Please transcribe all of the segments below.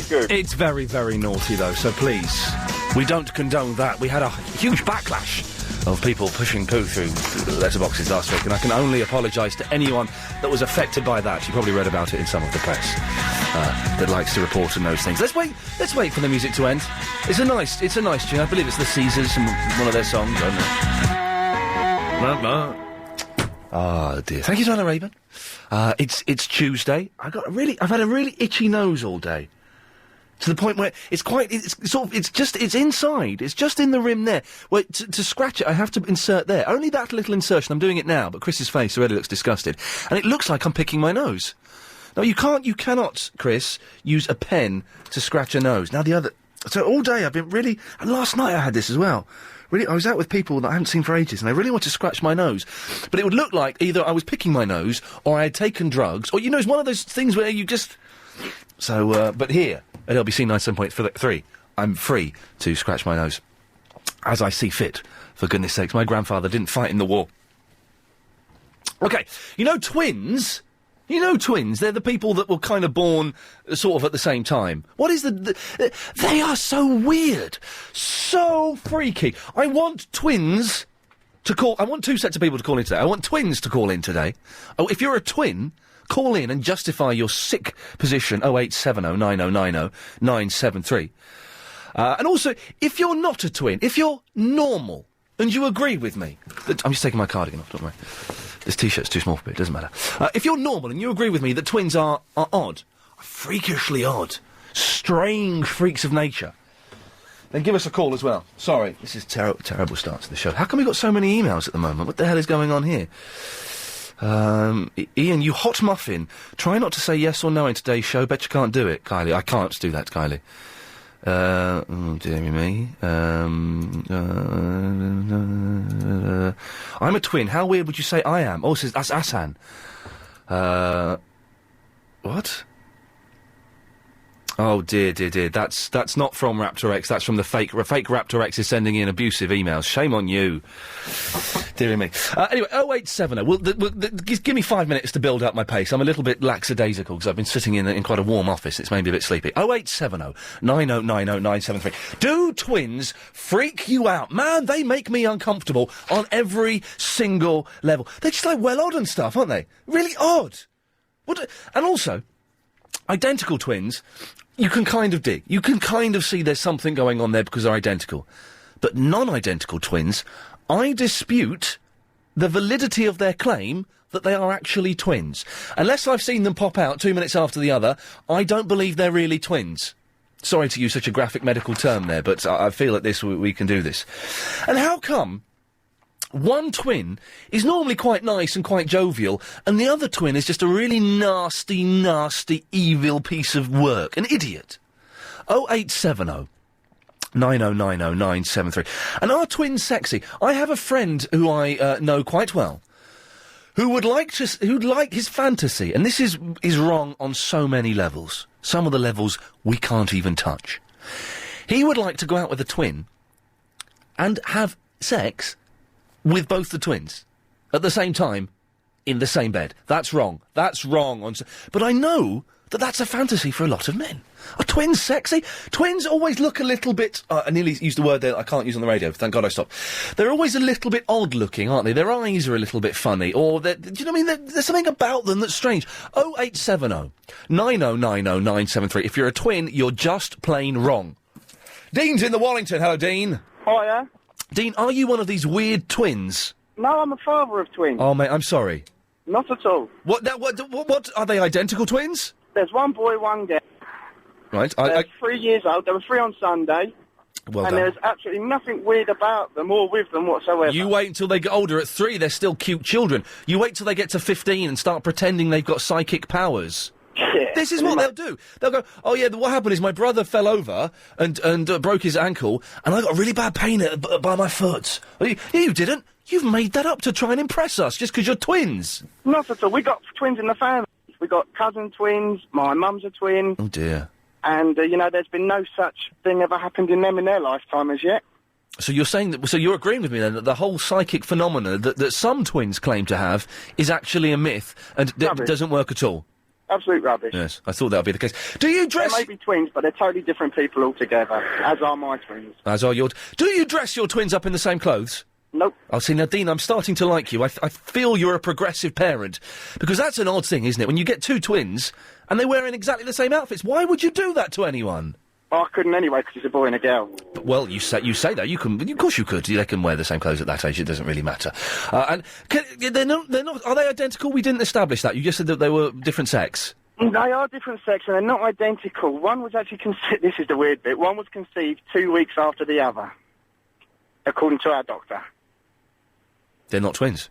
good. It's very, very naughty, though, so please, we don't condone that. We had a huge backlash of people pushing poo through letterboxes last week, and I can only apologise to anyone that was affected by that. You probably read about it in some of the press that likes to report on those things. Let's wait for the music to end. It's a nice tune. I believe it's the Caesars from one of their songs, isn't it? Oh dear. Thank you, Donna Raven. It's Tuesday. I've had a really itchy nose all day. To the point where it's inside. It's just in the rim there. Well, to scratch it, I have to insert there. Only that little insertion. I'm doing it now, but Chris's face already looks disgusted. And it looks like I'm picking my nose. No, you cannot, Chris, use a pen to scratch a nose. Now so all day I've been really, and last night I had this as well. Really, I was out with people that I haven't seen for ages, and I really want to scratch my nose. But it would look like either I was picking my nose, or I had taken drugs, or, it's one of those things where you just... So, but here, at LBC 97.3, I'm free to scratch my nose as I see fit, for goodness sakes. My grandfather didn't fight in the war. Okay, twins... they're the people that were kind of born sort of at the same time. What is they are so weird. So freaky. I want twins to call... I want two sets of people to call in today. I want twins to call in today. Oh, if you're a twin... Call in and justify your sick position, 0870 9090 973. And also, if you're not a twin, if you're normal, and you agree with me... I'm just taking my cardigan off, don't worry. This T-shirt's too small for it, it doesn't matter. If you're normal and you agree with me that twins are odd, freakishly odd, strange freaks of nature, then give us a call as well. Sorry, this is terrible start to the show. How come we got so many emails at the moment? What the hell is going on here? Iain, you hot muffin. Try not to say yes or no in today's show. Bet you can't do it, Kylie. I can't do that, Kylie. Dear me. I'm a twin. How weird would you say I am? Oh, that's Asan. What? Oh dear. That's not from Raptor X. That's from the fake Raptor X is sending in abusive emails. Shame on you. Dear me. Anyway, 0870. Give me 5 minutes to build up my pace. I'm a little bit lackadaisical because I've been sitting in quite a warm office. It's made me a bit sleepy. 0870 9090 973. Do twins freak you out? Man, they make me uncomfortable on every single level. They're just like odd and stuff, aren't they? Really odd. And also, identical twins, you can kind of dig. You can kind of see there's something going on there because they're identical. But non-identical twins, I dispute the validity of their claim that they are actually twins. Unless I've seen them pop out 2 minutes after the other, I don't believe they're really twins. Sorry to use such a graphic medical term there, but I feel at this we can do this. And how come one twin is normally quite nice and quite jovial, and the other twin is just a really nasty, evil piece of work? An idiot. 0870 9090 973. And are twins sexy? I have a friend who I know quite well, who'd like his fantasy, and this is wrong on so many levels. Some of the levels we can't even touch. He would like to go out with a twin and have sex with both the twins at the same time in the same bed. That's wrong. That's wrong. But I know that that's a fantasy for a lot of men. Are twins sexy? Twins always look a little bit... I nearly used the word there I can't use on the radio. Thank God I stopped. They're always a little bit odd-looking, aren't they? Their eyes are a little bit funny. Or, do you know what I mean? There's something about them that's strange. 0870 9090 973. If you're a twin, you're just plain wrong. Dean's in the Wallington. Hello, Dean. Hiya. Dean, are you one of these weird twins? No, I'm a father of twins. Oh, mate, I'm sorry. Not at all. What are they identical twins? There's one boy, one girl. Right. They're 3 years old. They were 3 on Sunday. Well and done. there's absolutely nothing weird about them or with them whatsoever. You wait until they get older. At 3, they're still cute children. You wait till they get to 15 and start pretending they've got psychic powers. Yeah. This is what they'll do. They'll go, oh yeah, what happened is my brother fell over and broke his ankle, and I got a really bad pain by my foot. You didn't. You've made that up to try and impress us, just because you're twins. Not at all. We got twins in the family. We got cousin twins. My mum's a twin. Oh dear. And, there's been no such thing ever happened in them in their lifetime as yet. So you're saying that... So you're agreeing with me, then, that the whole psychic phenomena that some twins claim to have is actually a myth and doesn't work at all? Absolute rubbish. Yes, I thought that would be the case. Do you dress... They may be twins, but they're totally different people altogether, as are my twins. As are your... Do you dress your twins up in the same clothes? Nope. Oh, see, Nadine, I'm starting to like you. I feel you're a progressive parent. Because that's an odd thing, isn't it? When you get two twins, and they're wearing exactly the same outfits. Why would you do that to anyone? Oh, I couldn't anyway, because it's a boy and a girl. Well, you say that. You can... Of course you could. They can wear the same clothes at that age. It doesn't really matter. They're not... Are they identical? We didn't establish that. You just said that they were different sex. They are different sex, and they're not identical. One was actually conceived... This is the weird bit. One was conceived 2 weeks after the other, according to our doctor. They're not twins.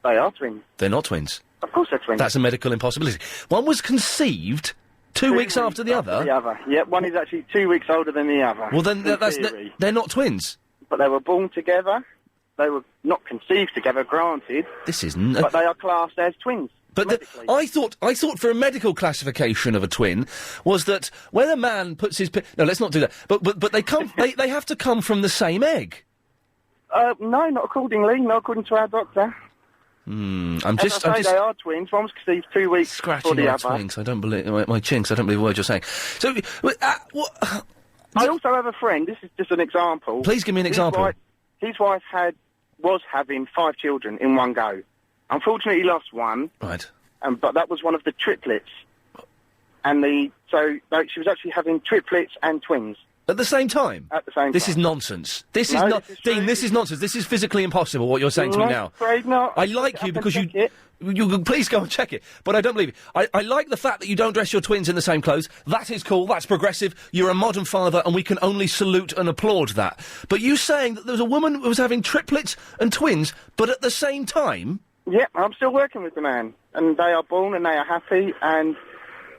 They are twins. They're not twins. Of course they're twins. That's a medical impossibility. One was conceived 2 weeks after the other? The other. Yeah, one is actually 2 weeks older than the other. Well, then they're not twins. But they were born together. They were not conceived together, granted. This is... But they are classed as twins. But I thought for a medical classification of a twin was that when a man puts his... No, let's not do that. But they come... they have to come from the same egg. No, not accordingly. Not according to our doctor. I'm just... they are twins. One was conceived 2 weeks scratching before the my other. twinks. I don't believe... My chinks, I don't believe a word you're saying. So... I also have a friend. This is just an example. Please give me an example. His wife was having 5 children in one go. Unfortunately, he lost one. Right. But that was one of the triplets. And she was actually having triplets and twins. At the same time? At the same time. This is nonsense. This is not... Dean, this is nonsense. This is physically impossible, what you're saying to me now. I'm afraid not. I like you because you please go and check it. But I don't believe it. I like the fact that you don't dress your twins in the same clothes. That is cool. That's progressive. You're a modern father, and we can only salute and applaud that. But you saying that there was a woman who was having triplets and twins, but at the same time... Yep, I'm still working with the man. And they are born and they are happy, and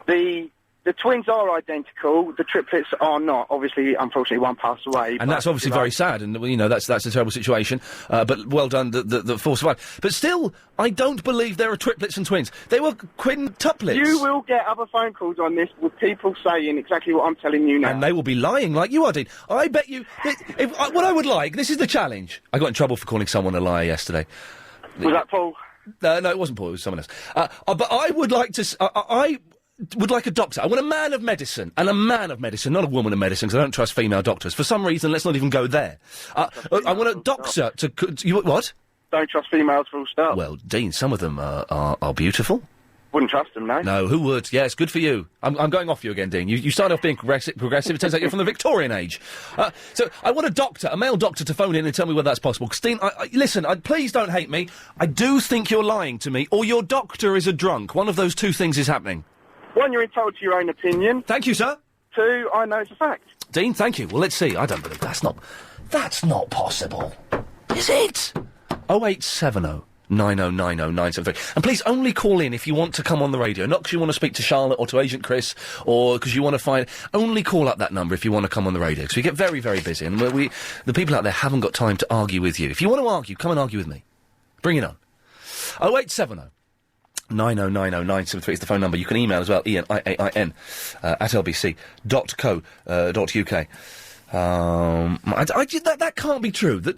the twins are identical, the triplets are not. Obviously, unfortunately, one passed away. And that's obviously very sad, and, you know, that's a terrible situation, but well done, the four survived. But still, I don't believe there are triplets and twins. They were quintuplets. You will get other phone calls on this with people saying exactly what I'm telling you now. And they will be lying like you are, Dean. I bet you... what I would like, this is the challenge. I got in trouble for calling someone a liar yesterday. Was that Paul? No, it wasn't Paul, it was someone else. But I would like to... I would like a doctor. I want a man of medicine, and a man of medicine, not a woman of medicine, because I don't trust female doctors. For some reason, let's not even go there. I want a doctor to... what? Don't trust females, full stop. Well, Dean, some of them are beautiful. Wouldn't trust them, no. No, who would? Yes, good for you. I'm going off you again, Dean. You started off being progressive. It turns out you're from the Victorian age. So I want a male doctor, to phone in and tell me whether that's possible. Because, Dean, listen, please don't hate me. I do think you're lying to me, or your doctor is a drunk. One of those two things is happening. 1, you're entitled to your own opinion. Thank you, sir. 2, I know it's a fact. Dean, thank you. Well, let's see. I don't believe that's not possible. Is it? 0870 9090 973. And please only call in if you want to come on the radio. Not because you want to speak to Charlotte or to Agent Chris or because you want to find... Only call up that number if you want to come on the radio. Because we get very, very busy. And the people out there haven't got time to argue with you. If you want to argue, come and argue with me. Bring it on. 0870 9090973 is the phone number. You can email as well, Iain, IAIN, at lbc.co.uk. That can't be true. That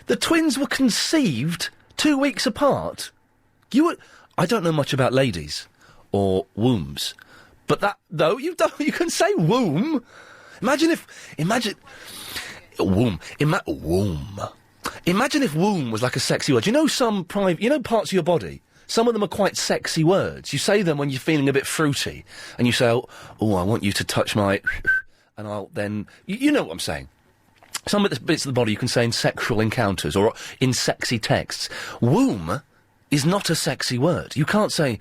the twins were conceived 2 weeks apart. I don't know much about ladies or wombs, but that though you can say womb. Imagine womb. Imagine if womb was like a sexy word. You know parts of your body. Some of them are quite sexy words. You say them when you're feeling a bit fruity, and you say, "Oh, I want you to touch my," and I'll then. You know what I'm saying. Some of the bits of the body you can say in sexual encounters or in sexy texts. Womb is not a sexy word. You can't say,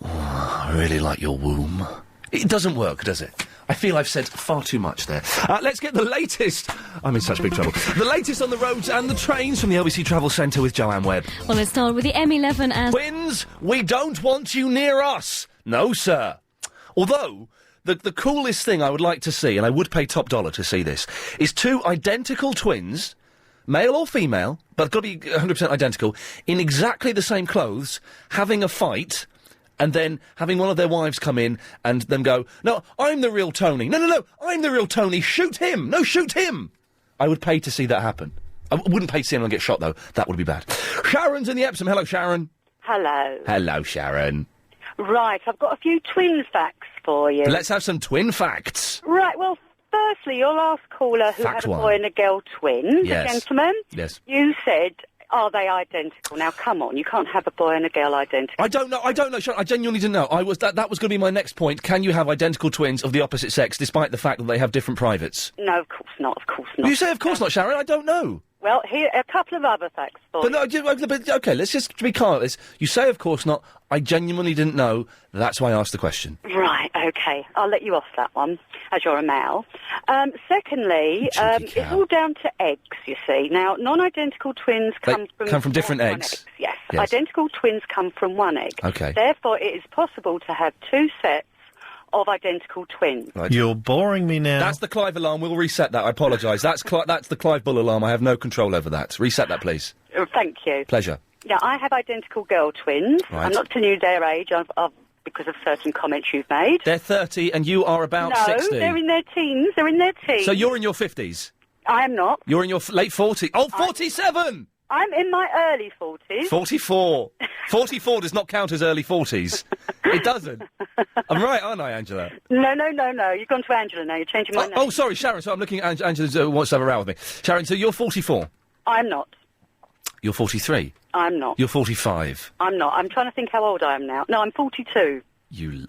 "Oh, I really like your womb." It doesn't work, does it? I feel I've said far too much there. Let's get the latest... I'm in such big trouble. The latest on the roads and the trains from the LBC Travel Centre with Joanne Webb. Well, let's start with the M11 as... Twins, we don't want you near us. No, sir. Although... The coolest thing I would like to see, and I would pay top dollar to see this, is 2 identical twins, male or female, but got to be 100% identical, in exactly the same clothes, having a fight, and then having one of their wives come in and them go, "No, I'm the real Tony. No, I'm the real Tony. Shoot him. No, shoot him." I would pay to see that happen. I wouldn't pay to see anyone get shot, though. That would be bad. Sharon's in the Epsom. Hello, Sharon. Hello. Hello, Sharon. Right, I've got a few twin facts for you. Let's have some twin facts. Right, well, firstly, your last caller who Fact had a one. boy and a girl twin, Yes. the gentleman, Yes. you said, are they identical? Now, come on, you can't have a boy and a girl identical. I don't know, Sharon, I genuinely didn't know. That was going to be my next point. Can you have identical twins of the opposite sex, despite the fact that they have different privates? No, of course not, of course not. You say of course not, Sharon, I don't know. Well, here, a couple of other facts for But you. no, but, okay, let's just be calm. You say of course not, I genuinely didn't know, that's why I asked the question. Right, OK. I'll let you off that one, as you're a male. Secondly, Cheeky it's cow. all down to eggs, you see. Now, non-identical twins They come from different one eggs? Yes. Yes. Identical twins come from one egg. OK. Therefore, it is possible to have two sets of identical twins. Right. You're boring me now. That's the Clive alarm, we'll reset that, I apologise. That's the Clive Bull alarm, I have no control over that. Reset that, please. Thank you. Pleasure. Yeah, I have identical girl twins. Right. I'm not telling you their age because of certain comments you've made. They're 30 and you are about No, 60. they're in their teens. They're in their teens. So you're in your 50s? I am not. You're in your late 40s? Oh, 47! I'm in my early 40s. 44. 44 does not count as early 40s. It doesn't. I'm right, aren't I, Angela? No. You've gone to Angela now. You're changing my name. Oh, sorry, Sharon. So I'm looking at Angela's wants to have a row with me. Sharon, so you're 44. I'm not. You're 43. I'm not. You're 45. I'm not. I'm trying to think how old I am now. No, I'm 42.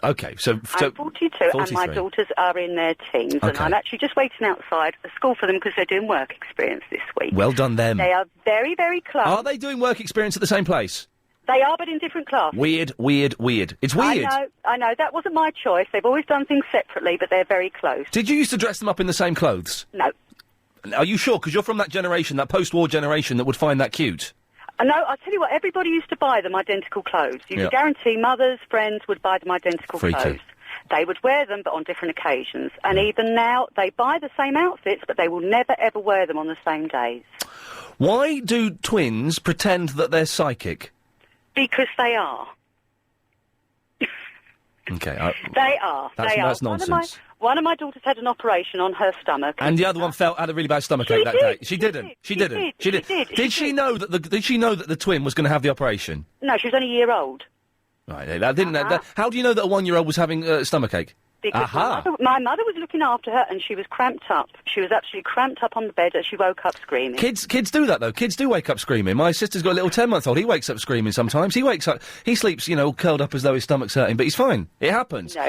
Okay, so I'm 42 and my 43. daughters are in their teens. And Okay. I'm actually just waiting outside a school for them because they're doing work experience this week. Well done, them. They are very, very close. Are they doing work experience at the same place? They are, but in different classes. Weird. It's weird. I know. That wasn't my choice. They've always done things separately, but they're very close. Did you used to dress them up in the same clothes? No. Are you sure? Because you're from that generation, that post-war generation that would find that cute. No, I'll tell you what, everybody used to buy them identical clothes. You Yeah. could guarantee mothers, friends would buy them identical Freaky. clothes. They would wear them, but on different occasions. And even now, they buy the same outfits, but they will never, ever wear them on the same days. Why do twins pretend that they're psychic? Because they are. Okay. They are. That's- they are. that's nonsense. One of my daughters had an operation on her stomach. And the other one had a really bad stomachache She that did, day. she didn't. did, She she didn't. did, She did. she did, Did she she know that the twin was going to have the operation? No, she was only a year old. Right. That didn't. Uh-huh. How do you know that a 1-year-old was having stomachache? Because my mother was looking after her and she was cramped up. She was absolutely cramped up on the bed as she woke up screaming. Kids do that though. Kids do wake up screaming. My sister's got a little 10-month-old. He wakes up screaming sometimes. He sleeps, curled up as though his stomach's hurting, but he's fine. It happens. No.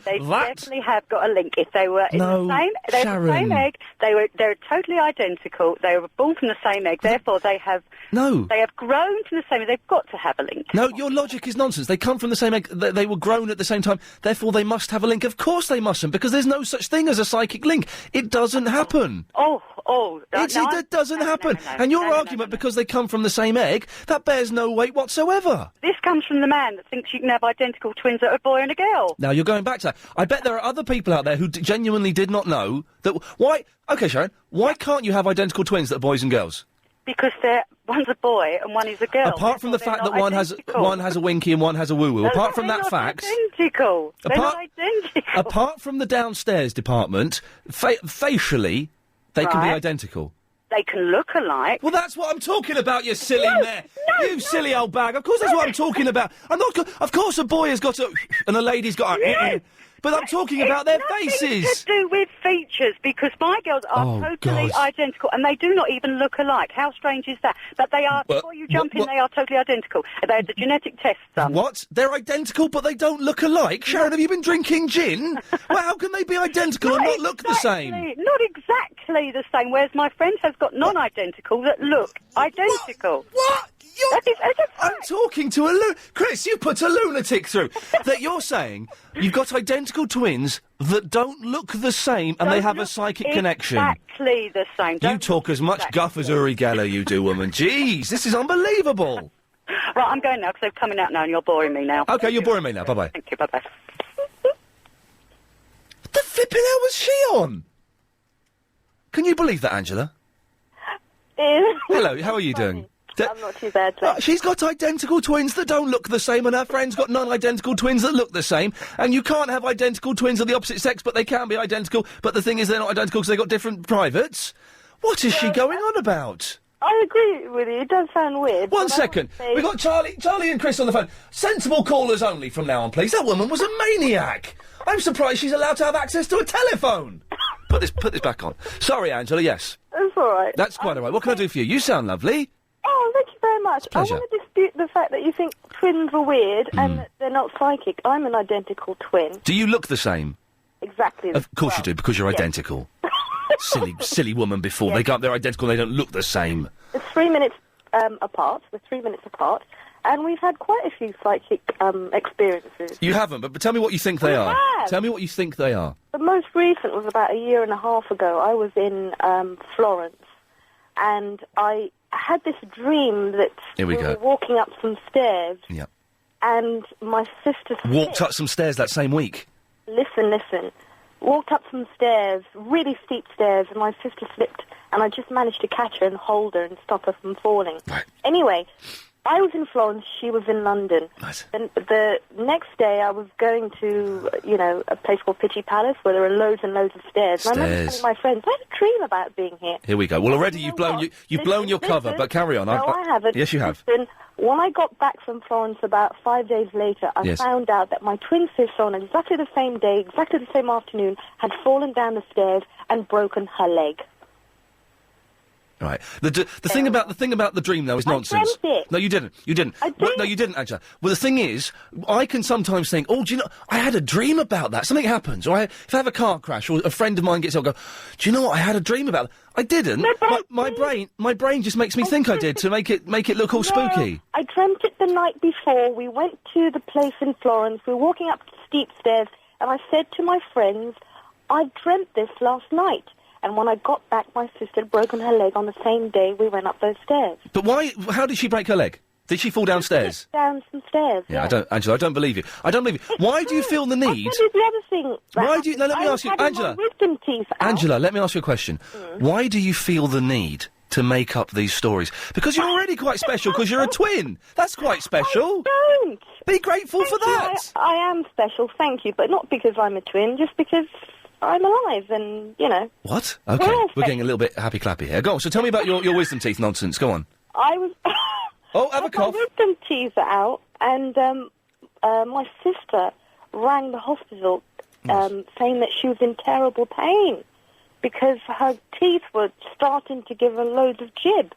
They definitely have got a link. If they were in No, the same Sharon. egg, they're totally identical. They were born from the same egg. Therefore, they have grown from the same egg. They've got to have a link. No, your logic is nonsense. They come from the same egg. They were grown at the same time. Therefore, they must have a link. Of course they mustn't, because there's no such thing as a psychic link. It doesn't happen. It doesn't happen. And your argument, because they come from the same egg, that bears no weight whatsoever. This comes from the man that thinks you can have identical twins that are a boy and a girl. Now, you're going back to that. I bet there are other people out there who genuinely did not know that... Why... OK, Sharon, why can't you have identical twins that are boys and girls? Because one's a boy and one is a girl. Apart from the fact that one has a winky and one has a woo-woo, apart from that fact... Identical. They're not identical. Apart from the downstairs department, facially, they can be identical. They can look alike. Well, that's what I'm talking about, you silly mare. You silly old bag. Of course that's what I'm talking about. Of course a boy has got a... and a lady's got a... But I'm talking about their faces. It's nothing to do with features, because my girls are totally identical, and they do not even look alike. How strange is that? But they are, before you jump in, they are totally identical. They had the genetic test done. What? They're identical, but they don't look alike? Sharon, have you been drinking gin? Well, how can they be identical and not look the same? Not exactly the same, whereas my friend has got non-identical that look identical. What? That is I'm talking to a Chris, you put a lunatic through. That you're saying you've got identical twins that don't look the same and they have a psychic connection. Exactly the same. You talk as much guff as Uri Geller, you do, woman. Jeez, this is unbelievable. Right, I'm going now because they're coming out now and you're boring me now. OK, you're boring me now. Bye-bye. Thank you, bye-bye. What the flipping hell was she on? Can you believe that, Angela? Hello, how are you doing? I'm not too bad, thanks. She's got identical twins that don't look the same, and her friend's got non-identical twins that look the same, and you can't have identical twins of the opposite sex, but they can be identical, but the thing is they're not identical because they've got different privates? What is she going on about? I agree with you. It does sound weird. One second. We've got Charlie and Chris on the phone. Sensible callers only from now on, please. That woman was a maniac. I'm surprised she's allowed to have access to a telephone. Put this back on. Sorry, Angela, yes. That's all right. That's quite all right. What can I do for you? You sound lovely. Oh, thank you very much. I Pleasure. want to dispute the fact that you think twins are weird and that they're not psychic. I'm an identical twin. Do you look the same? Exactly. Of course you do, because you're identical. Silly woman before. Yes. They're identical, they don't look the same. It's 3 minutes apart. We're 3 minutes apart. And we've had quite a few psychic experiences. You haven't, but tell me what you think they are. Have. Tell me what you think they are. The most recent was about a year and a half ago. I was in Florence, and I had this dream that Here we go. were walking up some stairs, Yep. and my sister Walked slipped. up some stairs that same week. Listen. Walked up some stairs, really steep stairs, and my sister slipped, and I just managed to catch her and hold her and stop her from falling. Right. Anyway, I was in Florence, she was in London. Right. And the next day I was going to, a place called Pitti Palace where there are loads and loads of stairs. And I remember telling my friends, I had a dream about being here. Here we go. Well, already you've blown your cover, but carry on. No, I haven't. Yes, you have. Listen, when I got back from Florence about 5 days later, I found out that my twin sister on exactly the same day, exactly the same afternoon, had fallen down the stairs and broken her leg. Right. The thing about the dream though is nonsense. I dreamt it. No, you didn't. You didn't. I did. Well, no, you didn't, Angela. Well, the thing is, I can sometimes think, oh, do you know, I had a dream about that. Something happens, or if I have a car crash, or a friend of mine gets ill, I go, do you know what? I had a dream about that. I didn't. No, my brain just makes me think I did to make it look all spooky. I dreamt it the night before. We went to the place in Florence. We were walking up steep stairs, and I said to my friends, I dreamt this last night. And when I got back, my sister had broken her leg on the same day we went up those stairs. But why? How did she break her leg? Did she fall downstairs? Down some stairs. Yeah, Angela, I don't believe you. I don't believe you. Why do you feel the need? I'll tell you the other thing. Why do you? No, let me ask you, I had Angela. my wisdom teeth out. Angela, let me ask you a question. Why do you feel the need to make up these stories? Because you're already quite special, because you're a twin. That's quite special. I don't. Be grateful for that. I am special, thank you, but not because I'm a twin, just because I'm alive and, What? Okay, we're getting a little bit happy-clappy here. Go on, so tell me about your wisdom teeth nonsense. Go on. I was... Oh, have a cough. My wisdom teeth are out, and my sister rang the hospital saying that she was in terrible pain because her teeth were starting to give her loads of jib.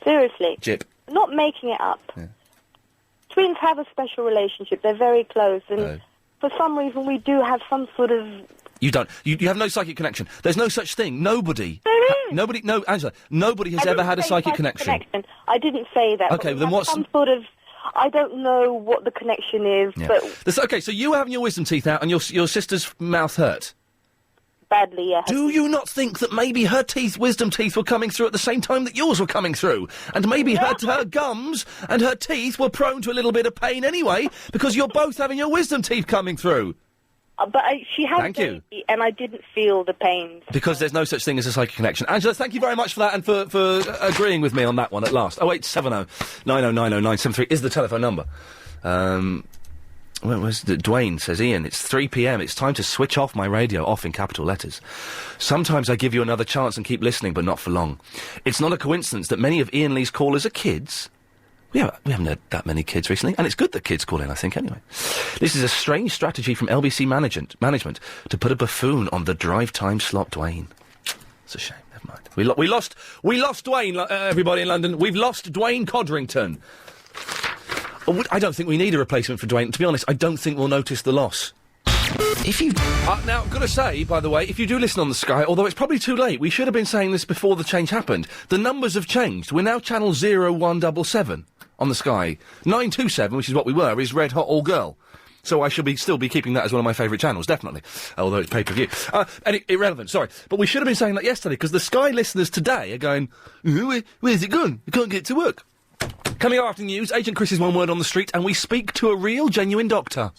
Seriously. Jib. Not making it up. Yeah. Twins have a special relationship. They're very close, and for some reason we do have some sort of... You don't. You have no psychic connection. There's no such thing. Nobody. There is. Nobody. No, Angela. Nobody has ever had a psychic connection. I didn't say that. Okay, then what's some sort of? I don't know what the connection is, but okay. So you were having your wisdom teeth out, and your sister's mouth hurt. Badly, yeah. Do you not think that maybe her wisdom teeth, were coming through at the same time that yours were coming through, and maybe her gums and her teeth were prone to a little bit of pain anyway, because you're both having your wisdom teeth coming through? But she had a baby, and I didn't feel the pain. Because there's no such thing as a psychic connection. Angela, thank you very much for that and for agreeing with me on that one at last. 0870 9090 973 is the telephone number. Where's Dwayne says, Ian, it's 3 p.m. It's time to switch off my radio, off in capital letters. Sometimes I give you another chance and keep listening, but not for long. It's not a coincidence that many of Ian Lee's callers are kids. We haven't had that many kids recently, and it's good that kids call in, I think, anyway. This is a strange strategy from LBC management to put a buffoon on the drive time slot, Dwayne. It's a shame, never mind. We lost Dwayne, everybody in London. We've lost Dwayne Codrington. I don't think we need a replacement for Dwayne. To be honest, I don't think we'll notice the loss. If you... now, I've got to say, by the way, if you do listen on the Sky, although it's probably too late, we should have been saying this before the change happened, the numbers have changed. We're now channel 0177 on the Sky. 927, which is what we were, is Red Hot All Girl. So I should still be keeping that as one of my favourite channels, definitely. Although it's pay-per-view. Irrelevant, sorry. But we should have been saying that yesterday, because the Sky listeners today are going, where's it gone? I can't get to work. Coming up after the news, Agent Chris's one word on the street, and we speak to a real, genuine doctor.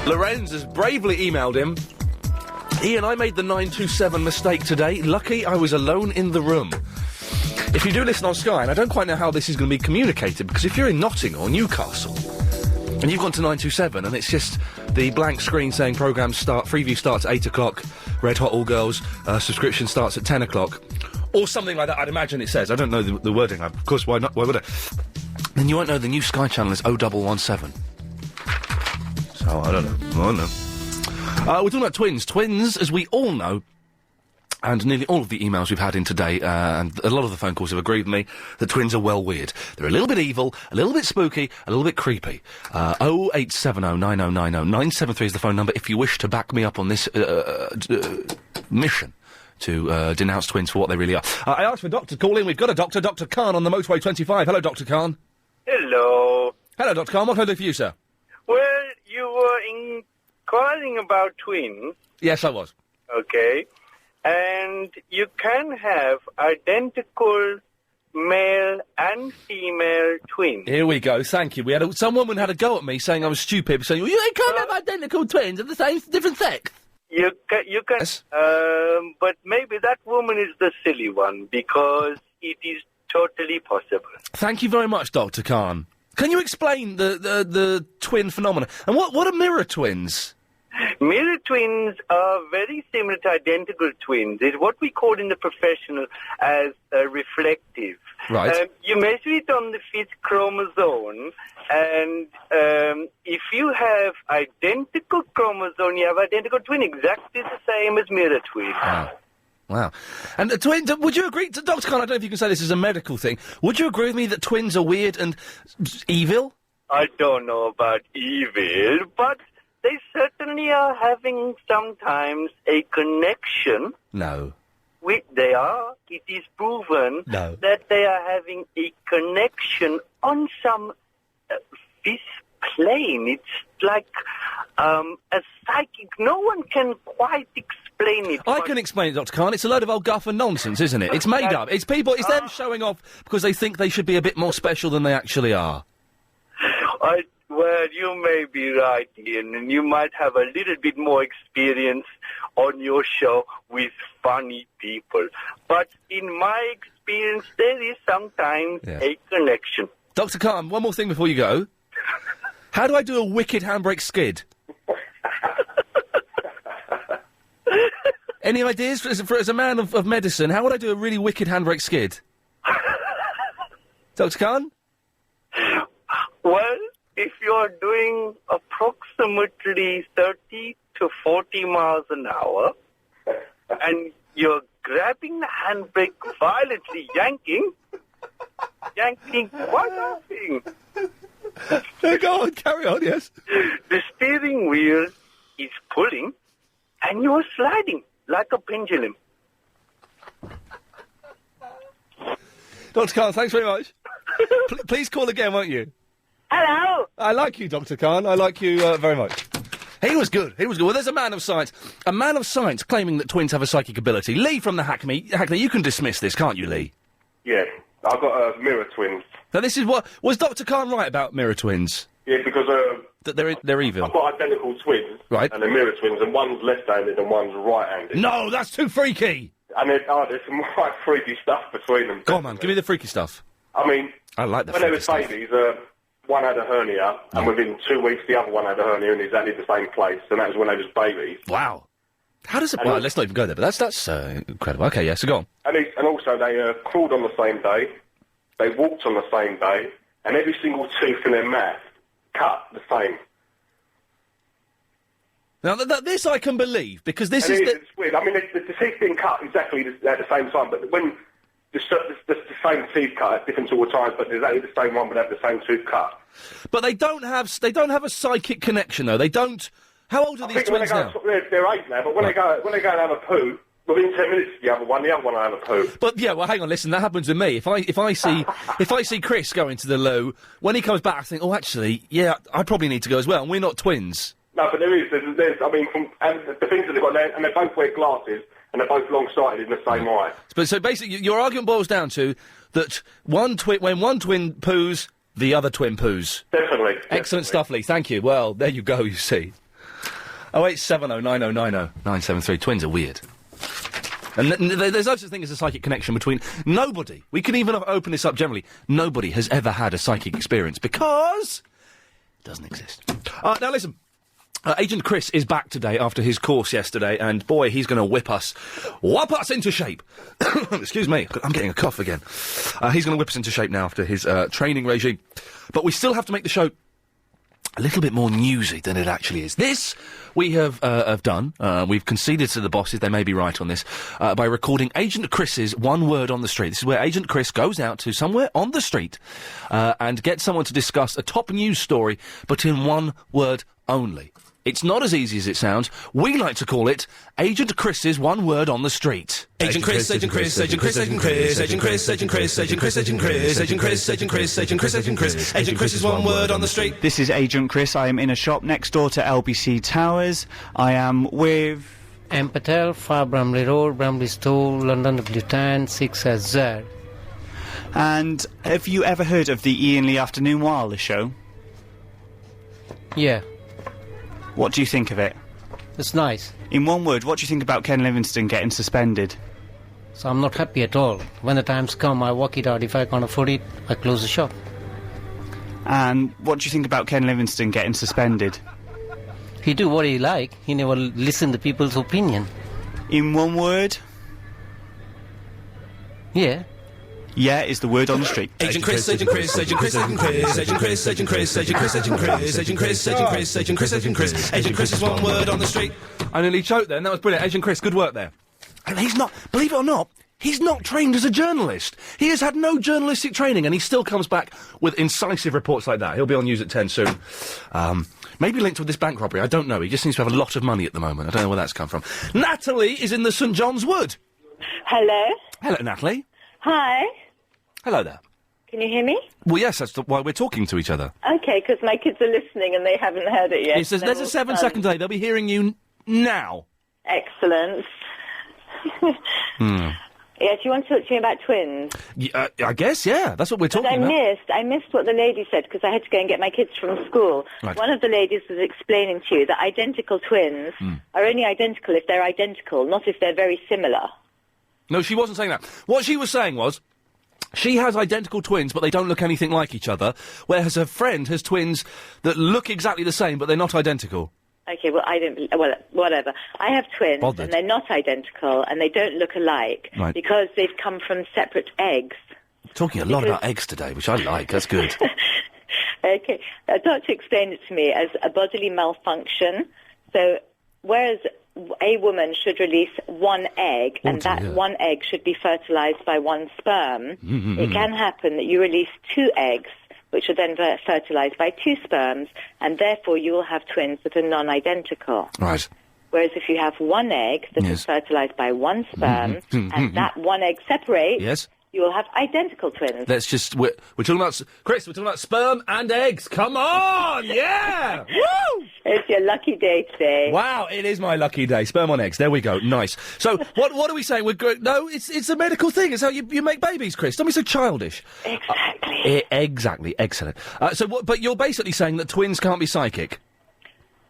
Lorenz has bravely emailed him. Ian, I made the 927 mistake today. Lucky I was alone in the room. If you do listen on Sky, and I don't quite know how this is going to be communicated, because if you're in Nottingham or Newcastle, and you've gone to 927, and it's just the blank screen saying programmes start, Freeview starts at 8 o'clock, Red Hot All Girls, subscription starts at 10 o'clock, Or something like that, I'd imagine it says. I don't know the wording. Of course, why not? Why would I? Then you won't know the new Sky channel is 0117. So, I don't know. We're talking about twins. Twins, as we all know, and nearly all of the emails we've had in today, and a lot of the phone calls have agreed with me, that twins are well weird. They're a little bit evil, a little bit spooky, a little bit creepy. 0870 9090 973 is the phone number if you wish to back me up on this mission to denounce twins for what they really are. I asked for a doctor to call in. We've got a doctor, Dr. Khan, on the motorway 25. Hello, Dr. Khan. Hello. Hello, Dr. Khan. What can I do for you, sir? Well, you were inquiring about twins. Yes, I was. Okay. And you can have identical male and female twins. Here we go. Thank you. Some woman had a go at me saying I was stupid, saying, you can't have identical twins of the same different sex. You can, yes. But maybe that woman is the silly one, because it is totally possible. Thank you very much, Dr. Khan. Can you explain the twin phenomenon? And what are mirror twins? Mirror twins are very similar to identical twins. It's what we call in the professional as reflective. Right. You measure it on the 5th chromosome, and if you have identical chromosome, you have identical twin, exactly the same as mirror twin. Wow. And would you agree, Dr. Khan, I don't know if you can say this is a medical thing, would you agree with me that twins are weird and evil? I don't know about evil, but they certainly are having sometimes a connection. No. They are. It is proven that they are having a connection on some this plane. It's like a psychic. No one can quite explain it. I can explain it, Dr. Khan. It's a load of old guff and nonsense, isn't it? It's made up. It's people. It's them showing off because they think they should be a bit more special than they actually are. Well, you may be right, Ian, and you might have a little bit more experience on your show with funny people. But in my experience, there is sometimes a connection. Dr. Khan, one more thing before you go. How do I do a wicked handbrake skid? Any ideas as a man of medicine? How would I do a really wicked handbrake skid? Dr. Khan? Well, if you're doing approximately 30 to 40 miles an hour, and you're grabbing the handbrake violently, yanking, why laughing? Go on, carry on, yes. The steering wheel is pulling, and you're sliding like a pendulum. Dr. Khan, thanks very much. Please call again, won't you? Hello. I like you, Dr. Khan. I like you very much. He was good. Well, there's a man of science. A man of science claiming that twins have a psychic ability. Lee from the Hackney, you can dismiss this, can't you, Lee? Yeah, I've got mirror twins. Now, this is what... Was Dr. Khan right about mirror twins? Yeah, because... that they're evil. I've got identical twins. Right. And they're mirror twins, and one's left-handed and one's right-handed. No, that's too freaky! And there's some quite freaky stuff between them. Go on, man, give me the freaky stuff. I mean... I like the freaky stuff. When they were babies, one had a hernia, and within 2 weeks the other one had a hernia in exactly the same place, and that was when they was babies. Wow. How does it... Well, let's not even go there, but that's incredible. Okay, yeah, so go on. And also, they crawled on the same day, they walked on the same day, and every single tooth in their mouth cut the same. Now, this I can believe, because this is... It's weird. I mean, the teeth didn't cut exactly at the same time, but when... The same teeth cut at different sort of times, but there's exactly the same one, but they have the same tooth cut. But they don't have a psychic connection, though. They don't. How old are these twins now? They're 8 now, but when they go and have a poo, within 10 minutes the other one will have a poo. But yeah, well, hang on, listen. That happens with me. If I see Chris going to the loo, when he comes back, I think, oh, actually, yeah, I probably need to go as well. And we're not twins. No, but there's I mean, and the things that they've got there, and they both wear glasses. And they're both long-sighted in the same eye. But so basically, your argument boils down to that when one twin poos, the other twin poos. Definitely. Excellent stuff, Lee. Thank you. Well, there you go. You see. 0870 9090 973. Twins are weird. And there's no such thing as a psychic connection between... Nobody. We can even open this up generally. Nobody has ever had a psychic experience because... it doesn't exist. Now listen. Agent Chris is back today after his course yesterday, and boy, he's going to whip us into shape. Excuse me, I'm getting a cough again. He's going to whip us into shape now after his training regime. But we still have to make the show a little bit more newsy than it actually is. This we have done. We've conceded to the bosses, they may be right on this, by recording Agent Chris's one word on the street. This is where Agent Chris goes out to somewhere on the street and gets someone to discuss a top news story, but in one word only. It's not as easy as it sounds. We like to call it Agent Chris's one word on the street. Agent Chris, Agent Chris, Agent Chris, Agent Chris, Agent Chris, Agent Chris, Agent Chris, Agent Chris, Agent Chris, Agent Chris, Agent Chris, Agent Chris, Agent Chris's one word on the street. This is Agent Chris. I am in a shop next door to LBC Towers. I am with M. Patel, 5 Bramley Road, Bramley Store, London W10 6SZ. And have you ever heard of the Iain Lee Afternoon Wireless Show? Yeah. What do you think of it? It's nice. In one word, what do you think about Ken Livingstone getting suspended? So I'm not happy at all. When the times come, I work it out. If I can't afford it, I close the shop. And what do you think about Ken Livingstone getting suspended? He do what he like. He never listen to people's opinion. In one word? Yeah. Yeah is the word on the street. Agent Chris, Agent Chris, Agent Chris, Agent Chris, Agent Chris, Agent Chris, Agent Chris, Agent Chris, Agent Chris, Agent Chris, Agent Chris, Agent Chris, Agent Chris is one word on the street. I nearly choked then. That was brilliant. Agent Chris, good work there. And he's not, believe it or not, he's not trained as a journalist. He has had no journalistic training, and he still comes back with incisive reports like that. He'll be on News at 10 soon. Maybe linked with this bank robbery. I don't know. He just seems to have a lot of money at the moment. I don't know where that's come from. Natalie is in the St John's Wood. Hello. Hello, Natalie. Hi. Hello there. Can you hear me? Well, yes, that's why we're talking to each other. Okay, because my kids are listening and they haven't heard it yet. There's a 7-second delay. They'll be hearing you now. Excellent. Yes, you want to talk to me about twins? I guess, yeah. That's what we're talking about. I missed what the lady said because I had to go and get my kids from school. Right. One of the ladies was explaining to you that identical twins are only identical if they're identical, not if they're very similar. No, she wasn't saying that. What she was saying was, she has identical twins, but they don't look anything like each other, whereas her friend has twins that look exactly the same, but they're not identical. Okay, well, whatever. I have twins, and they're not identical, and they don't look alike, because they've come from separate eggs. Talking a lot about eggs today, which I like. That's good. Okay. A doctor explained it to me as a bodily malfunction. So, whereas a woman should release one egg, and that one egg should be fertilized by one sperm, it can happen that you release 2 eggs, which are then fertilized by 2 sperms, and therefore you will have twins that are non-identical. Right. Whereas if you have 1 egg that is fertilized by 1 sperm, and that 1 egg separates, you will have identical twins. Let's just... We're talking about... Chris, we're talking about sperm and eggs. Come on! Yeah! Woo! It's your lucky day today. Wow, it is my lucky day. Sperm on eggs. There we go. Nice. So, what are we saying? No, it's a medical thing. It's how you make babies, Chris. Don't be so childish. Exactly. Exactly. Excellent. But you're basically saying that twins can't be psychic.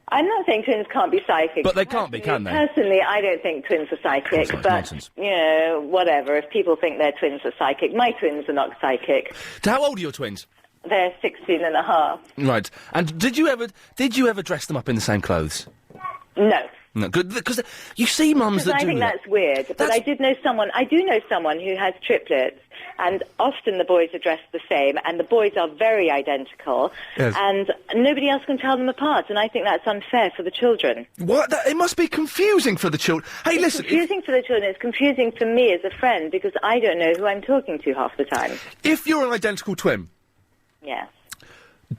I'm not saying twins can't be psychic. But they can't be, can they? Personally, I don't think twins are psychic. But, nonsense. You know, whatever. If people think their twins are psychic, my twins are not psychic. So how old are your twins? They're 16 and a half. Right. And did you ever dress them up in the same clothes? No. No, good, because you see mums that do that. I think that's weird. But I do know someone who has triplets, and often the boys are dressed the same, and the boys are very identical, and nobody else can tell them apart, and I think that's unfair for the children. What? It must be confusing for the children. Hey, listen... It's confusing for the children. It's confusing for me as a friend, because I don't know who I'm talking to half the time. If you're an identical twin... Yes.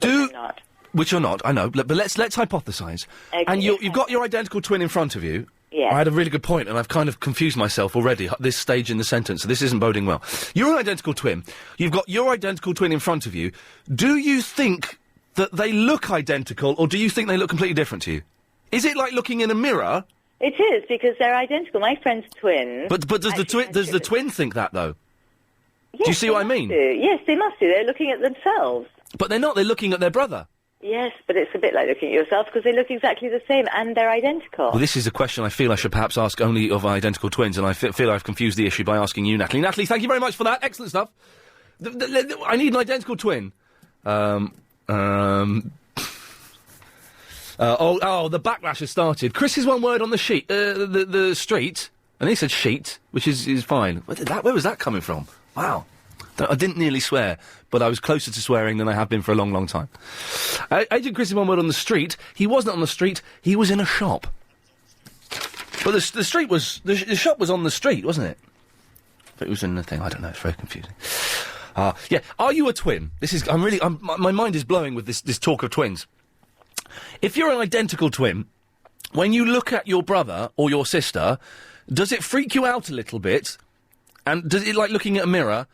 Not. Which you're not, I know, but let's hypothesise. Okay, and you've got your identical twin in front of you. Yeah. I had a really good point, and I've kind of confused myself already at this stage in the sentence, so this isn't boding well. You're an identical twin. You've got your identical twin in front of you. Do you think that they look identical, or do you think they look completely different to you? Is it like looking in a mirror? It is, because they're identical. My friend's twins... But does the twin think that, though? Yes, do you see what I mean? Yes, they must do. They're looking at themselves. But they're not. They're looking at their brother. Yes, but it's a bit like looking at yourself because they look exactly the same and they're identical. Well, this is a question I feel I should perhaps ask only of identical twins, and I feel I've confused the issue by asking you, Natalie. Natalie, thank you very much for that. Excellent stuff. I need an identical twin. The backlash has started. Chris is one word on the sheet, the street, and he said sheet, which is fine. Where was that coming from? Wow. I didn't nearly swear, but I was closer to swearing than I have been for a long, long time. Agent Chris is one word on the street. He wasn't on the street, he was in a shop. But the shop was on the street, wasn't it? But it was in the thing, I don't know, it's very confusing. Yeah, are you a twin? My mind is blowing with this talk of twins. If you're an identical twin, when you look at your brother or your sister, does it freak you out a little bit? And does it like looking at a mirror?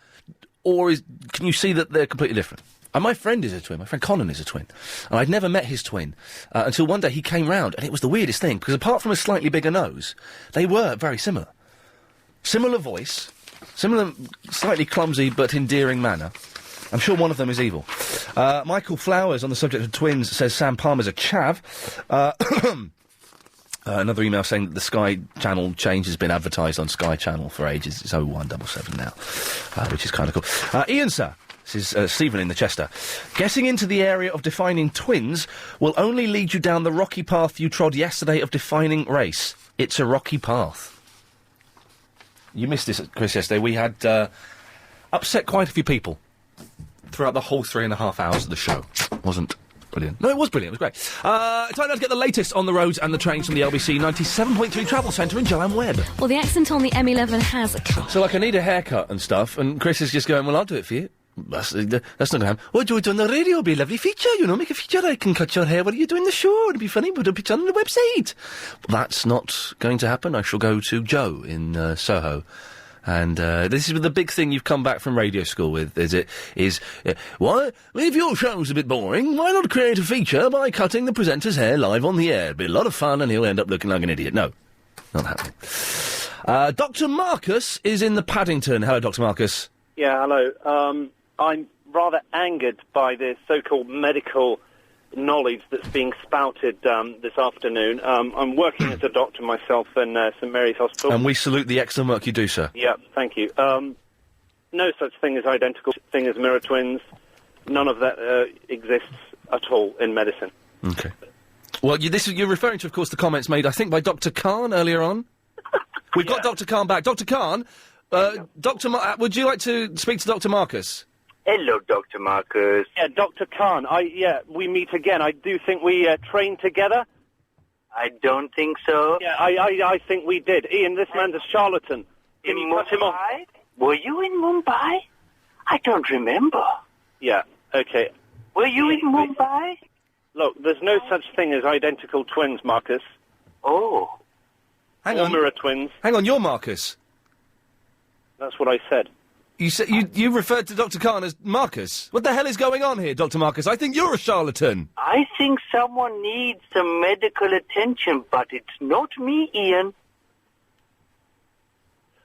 Or can you see that they're completely different? And my friend is a twin. My friend Conan is a twin. And I'd never met his twin until one day he came round, and it was the weirdest thing, because apart from a slightly bigger nose, they were very similar. Similar voice, similar, slightly clumsy but endearing manner. I'm sure one of them is evil. Michael Flowers, on the subject of twins, says Sam Palmer's a chav. Another email saying that the Sky Channel change has been advertised on Sky Channel for ages. It's 0177 now, which is kind of cool. Ian, sir. This is Stephen in the Chester. Getting into the area of defining twins will only lead you down the rocky path you trod yesterday of defining race. It's a rocky path. You missed this, Chris, yesterday. We had upset quite a few people throughout the whole 3.5 hours of the show. Wasn't brilliant. No, it was brilliant. It was great. Time now to get the latest on the roads and the trains from the LBC 97.3 Travel Centre in Joanne Webb. Well, the accident on the M11 has... So, I need a haircut and stuff, and Chris is just going, well, I'll do it for you. That's not going to happen. Oh, do it on the radio, it'll be a lovely feature, make a feature. I can cut your hair while you're doing the show. It'll be funny, but it'll be on the website. Well, that's not going to happen. I shall go to Joe in Soho. And this is the big thing you've come back from radio school with, why, if your show's a bit boring, why not create a feature by cutting the presenter's hair live on the air? It'll be a lot of fun and he'll end up looking like an idiot. No, not happening. Dr. Marcus is in the Paddington. Hello, Dr. Marcus. Yeah, hello. I'm rather angered by the so-called medical knowledge that's being spouted this afternoon. I'm working as a doctor myself in St Mary's Hospital. And we salute the excellent work you do, sir. Yeah, thank you. No such thing as identical thing as mirror twins. None of that exists at all in medicine. Okay. Well, you're referring to, of course, the comments made, I think, by Dr. Khan earlier on. We've got Dr. Khan back. Dr. Khan, would you like to speak to Dr. Marcus? Hello, Dr. Marcus. Yeah, Dr. Khan, we meet again. I do think we trained together. I don't think so. Yeah, I think we did. Ian, this man's a charlatan. In Mumbai? Were you in Mumbai? I don't remember. Yeah, okay. Were you in Mumbai? Look, there's no such thing as identical twins, Marcus. Oh. Hang on. Mirror twins. Hang on, you're Marcus. That's what I said. You said you referred to Dr. Khan as Marcus. What the hell is going on here, Dr. Marcus? I think you're a charlatan. I think someone needs some medical attention, but it's not me, Ian.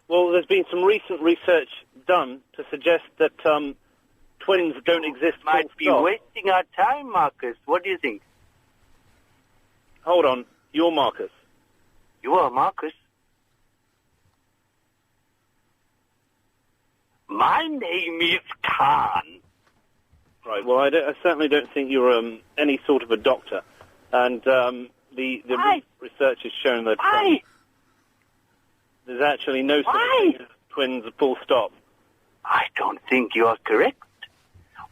Well, there's been some recent research done to suggest that twins don't exist. Might be wasting our time, Marcus. What do you think? Hold on. You're Marcus. You are Marcus. My name is Khan. Right, well, I certainly don't think you're any sort of a doctor. And the research has shown that there's actually no such thing as twins, full stop. I don't think you are correct.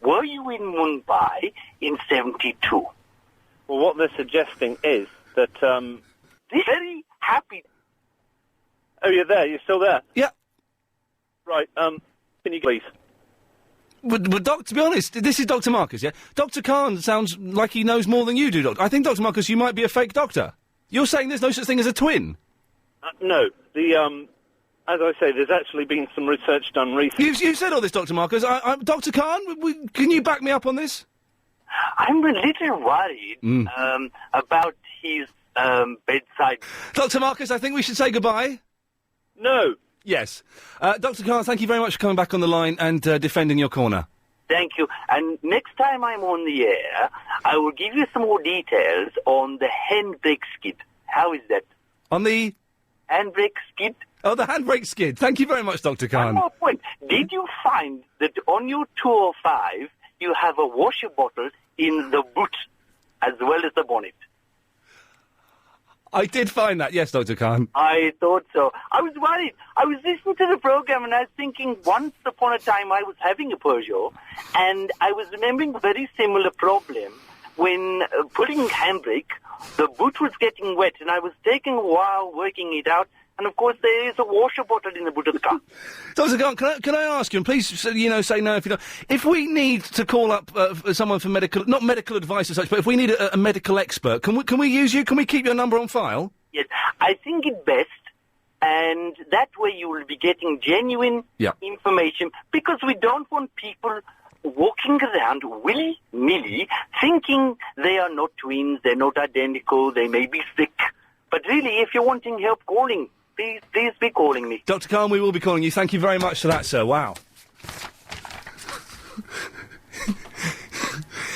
Were you in Mumbai in 72? Well, what they're suggesting is that... Very happy... Oh, you're there? You're still there? Yeah. Right, can you please? But to be honest, this is Dr. Marcus, yeah? Dr. Khan sounds like he knows more than you do, Doctor. I think, Dr. Marcus, you might be a fake doctor. You're saying there's no such thing as a twin? No. As I say, there's actually been some research done recently. You've said all this, Dr. Marcus. Dr. Khan, can you back me up on this? I'm a little worried about his bedside. Dr. Marcus, I think we should say goodbye. No. Yes. Dr. Khan, thank you very much for coming back on the line and defending your corner. Thank you. And next time I'm on the air, I will give you some more details on the handbrake skid. How is that? On the... handbrake skid? Oh, the handbrake skid. Thank you very much, Dr. Khan. One more point. Did you find that on your 205, you have a washer bottle in the boot as well as the bonnet? I did find that, yes, Dr. Khan. I thought so. I was worried. I was listening to the program and I was thinking, once upon a time I was having a Peugeot, and I was remembering a very similar problem when putting handbrake, the boot was getting wet, and I was taking a while working it out. And, of course, there is a washer bottle in the boot of the car. Dr. Khan, can I ask you, and please, say no if you don't, if we need to call up someone for not medical advice as such, but if we need a medical expert, can we use you? Can we keep your number on file? Yes, I think it's best, and that way you will be getting genuine information, because we don't want people walking around willy-nilly thinking they are not twins, they're not identical, they may be sick. But really, if you're wanting help calling, please be calling me. Dr. Khan, we will be calling you. Thank you very much for that, sir. Wow.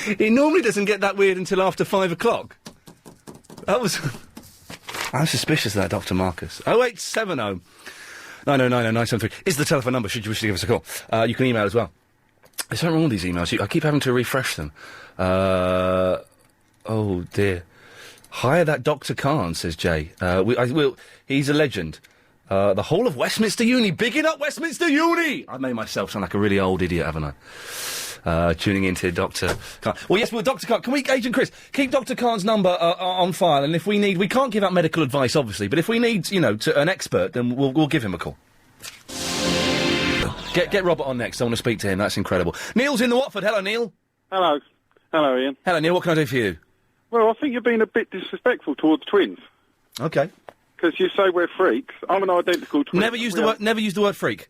It normally doesn't get that weird until after 5 o'clock. I'm suspicious of that, Dr. Marcus. 0870 9090973 is the telephone number, should you wish to give us a call. You can email as well. There's something wrong with these emails. I keep having to refresh them. Oh, dear. Hire that Dr. Khan, says Jay. He's a legend. The whole of Westminster Uni, bigging up Westminster Uni! I've made myself sound like a really old idiot, haven't I? Tuning into Dr. Khan. Well, yes, Dr. Khan, can we, Agent Chris, keep Dr. Khan's number on file, and if we need, we can't give out medical advice, obviously, but if we need, an expert, then we'll give him a call. Get Robert on next, I want to speak to him, that's incredible. Neil's in the Watford, hello, Neil. Hello, Ian. Hello, Neil, what can I do for you? Well, I think you're being a bit disrespectful towards twins. Okay. Because you say we're freaks. I'm an identical twin. Never used the word freak.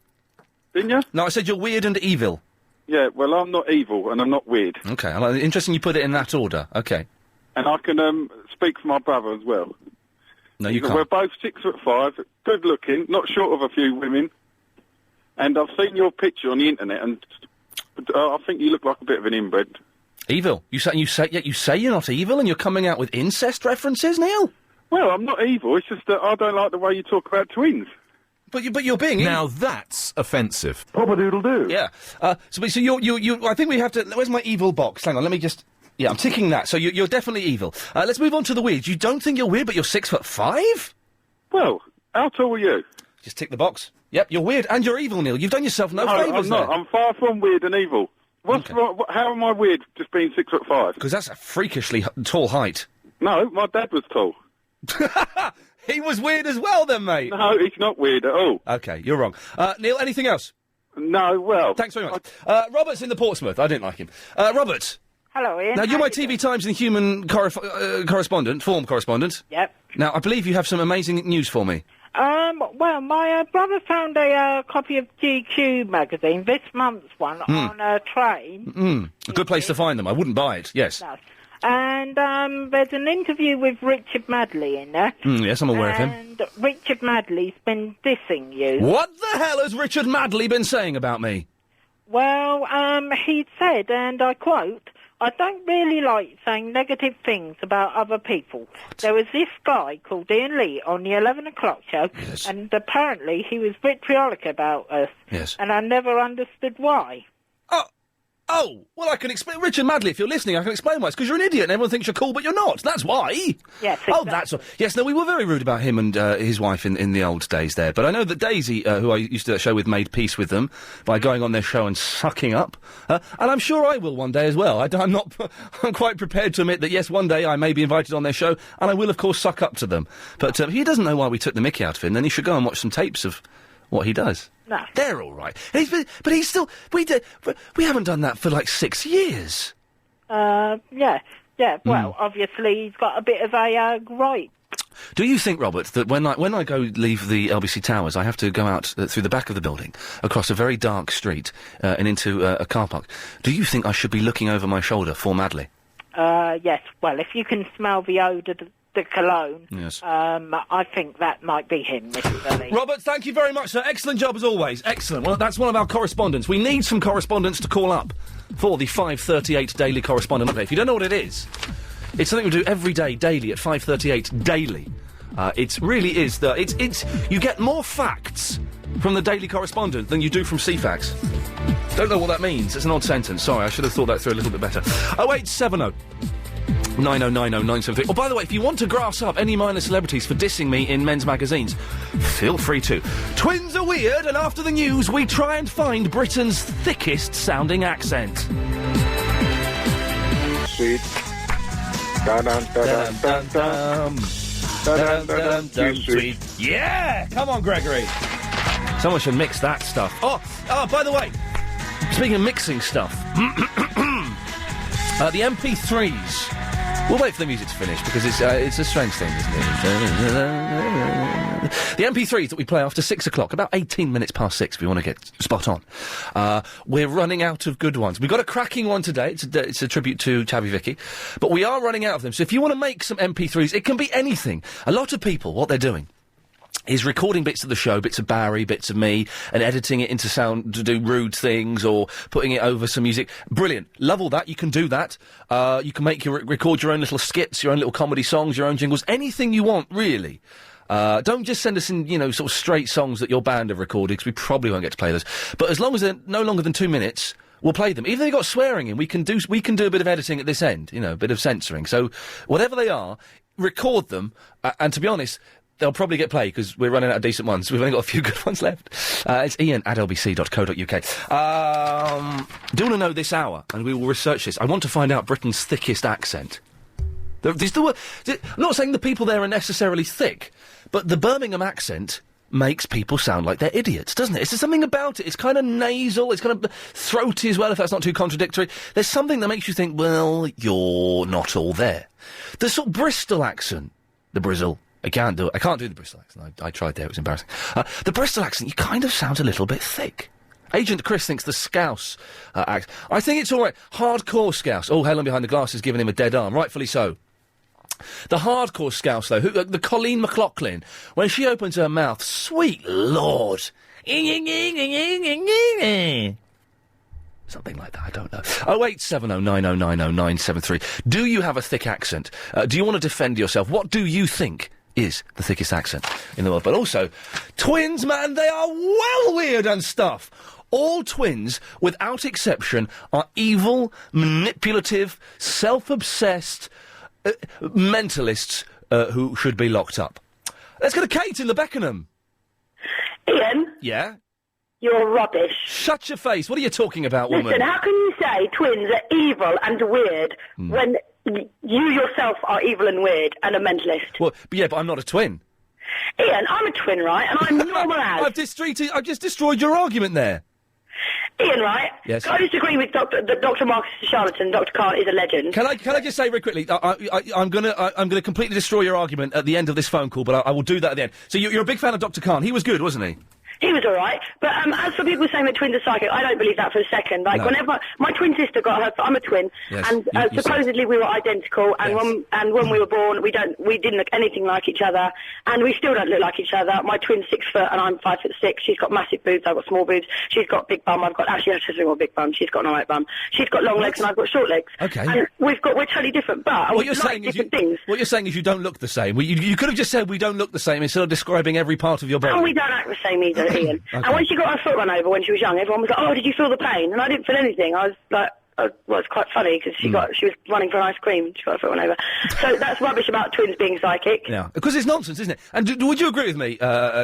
Didn't you? No, I said you're weird and evil. Yeah, well, I'm not evil and I'm not weird. Okay, interesting you put it in that order. Okay. And I can speak for my brother as well. No, you can't. We're both 6'5", good looking, not short of a few women. And I've seen your picture on the internet, and I think you look like a bit of an inbred. Evil? You say you're not evil, and you're coming out with incest references, Neil? Well, I'm not evil. It's just that I don't like the way you talk about twins. But you're being now that's offensive. Pop-a-doodle-doo. Yeah. So you. I think we have to. Where's my evil box? Hang on. Let me just. Yeah, I'm ticking that. So you're definitely evil. Let's move on to the weird. You don't think you're weird, but you're 6'5"? Well, how tall are you? Just tick the box. Yep, you're weird and you're evil, Neil. You've done yourself no favours there. I'm not. I'm far from weird and evil. What's wrong? How am I weird just being 6'5"? Because that's a freakishly tall height. No, my dad was tall. He was weird as well then, mate. No, he's not weird at all. Okay, you're wrong. Neil, anything else? No, well... Thanks very much. Robert's in the Portsmouth. I didn't like him. Robert. Hello, Ian. Now, you're my TV Times and Human correspondent, form correspondent. Yep. Now, I believe you have some amazing news for me. Well, my brother found a copy of GQ magazine, this month's one, on a train. A good place to find them. I wouldn't buy it, yes. No. And there's an interview with Richard Madley in there. Yes, I'm aware of him. And Richard Madley's been dissing you. What the hell has Richard Madley been saying about me? Well, he said, and I quote, "I don't really like saying negative things about other people. There was this guy called Iain Lee on the 11 o'clock show, and apparently he was vitriolic about us. Yes. And I never understood why." Oh, well, I can explain. Richard Madley, if you're listening, I can explain why. It's because you're an idiot and everyone thinks you're cool, but you're not. That's why. Yes, exactly. Oh, that's... Yes, no, we were very rude about him and his wife in the old days there. But I know that Daisy, who I used to do that show with, made peace with them by going on their show and sucking up. And I'm sure I will one day as well. I'm quite prepared to admit that, yes, one day I may be invited on their show, and I will, of course, suck up to them. But if he doesn't know why we took the mickey out of him, then he should go and watch some tapes of what he does. No. They're all right. But he's still... We haven't done that for, 6 years. Yeah. Well, obviously he's got a bit of a gripe. Do you think, Robert, that when I go leave the LBC Towers, I have to go out through the back of the building, across a very dark street, and into a car park? Do you think I should be looking over my shoulder for Madley? Yes. Well, if you can smell the odour... the cologne. Yes. I think that might be him, Mr. Lee. Robert, thank you very much, sir. Excellent job as always. Excellent. Well, that's one of our correspondents. We need some correspondents to call up for the 5:38 Daily Correspondent Update. If you don't know what it is, it's something we do every day, daily, at 5:38 daily. It really is you get more facts from the Daily Correspondent than you do from CFAX. Don't know what that means. It's an odd sentence. Sorry, I should have thought that through a little bit better. 0870 9090973. Oh, by the way, if you want to grass up any minor celebrities for dissing me in men's magazines, feel free to. Twins are weird, and after the news, we try and find Britain's thickest sounding accent. Sweet. Dun-dun-dun-dun-dun-dun. Dun-dun-dun-dun-dun. Sweet. Yeah! Come on, Gregory. Someone should mix that stuff. Oh, by the way, speaking of mixing stuff, the MP3s. We'll wait for the music to finish because it's a strange thing, isn't it? The MP3s that we play after 6 o'clock, about 18 minutes past 6 if we want to get spot on. We're running out of good ones. We've got a cracking one today. It's a tribute to Tabby Vicky. But we are running out of them. So if you want to make some MP3s, it can be anything. A lot of people, what they're doing is recording bits of the show, bits of Barry, bits of me, and editing it into sound to do rude things or putting it over some music. Brilliant. Love all that. You can do that. You can record your own little skits, your own little comedy songs, your own jingles, anything you want, really. Don't just send us in, sort of straight songs that your band have recorded, because we probably won't get to play those. But as long as they're no longer than 2 minutes, we'll play them. Even if they've got swearing in, we can do a bit of editing at this end, a bit of censoring. So whatever they are, record them, and to be honest, they'll probably get played because we're running out of decent ones. We've only got a few good ones left. It's iain@lbc.co.uk. Do want to know this hour, and we will research this. I want to find out Britain's thickest accent. I'm not saying the people there are necessarily thick, but the Birmingham accent makes people sound like they're idiots, doesn't it? There's something about it. It's kind of nasal, it's kind of throaty as well, if that's not too contradictory. There's something that makes you think, well, you're not all there. The sort of Bristol accent, the Brizzle. I can't do the Bristol accent. I tried there, it was embarrassing. The Bristol accent, you kind of sound a little bit thick. Agent Chris thinks the Scouse accent. I think it's all right. Hardcore Scouse. Oh, Helen behind the glass is giving him a dead arm. Rightfully so. The hardcore Scouse, though, the Colleen McLaughlin, when she opens her mouth, sweet Lord. Something like that, I don't know. 08709090973. Do you have a thick accent? Do you want to defend yourself? What do you think is the thickest accent in the world? But also, twins, man, they are well weird and stuff. All twins, without exception, are evil, manipulative, self-obsessed mentalists who should be locked up. Let's go to Kate in the Beckenham. Ian? Yeah? You're rubbish. Shut your face. What are you talking about, woman? Listen, how can you say twins are evil and weird when you yourself are evil and weird and a mentalist? Well, but I'm not a twin. Ian, I'm a twin, right? And I'm normal as. I've just destroyed your argument there. Ian, right? Yes. I disagree with Dr. Marcus is a charlatan. Dr. Khan is a legend. Can I just say very quickly? I'm gonna completely destroy your argument at the end of this phone call, but I will do that at the end. So you're a big fan of Dr. Khan. He was good, wasn't he? He was all right, but as for people saying that twins are psychic, I don't believe that for a second. Like, whenever my twin sister got her, I'm a twin, yes, and supposedly we were identical, and when we were born, we didn't look anything like each other, and we still don't look like each other. My twin's 6 foot, and I'm 5'6". She's got massive boobs, I've got small boobs. She's got big bum, she's got a big bum. She's got an alright bum. She's got long legs, and I've got short legs. Okay. And we're totally different, but what you're saying is things. What you're saying is you don't look the same. Well, you could have just said we don't look the same instead of describing every part of your body. And we don't act the same either, Ian. Okay. And when she got her foot run over when she was young, everyone was like, "Oh, did you feel the pain?" And I didn't feel anything. I was like, well, it's quite funny because she was running for an ice cream. She got her foot run over. So that's rubbish about twins being psychic. Yeah, because it's nonsense, isn't it? And would you agree with me,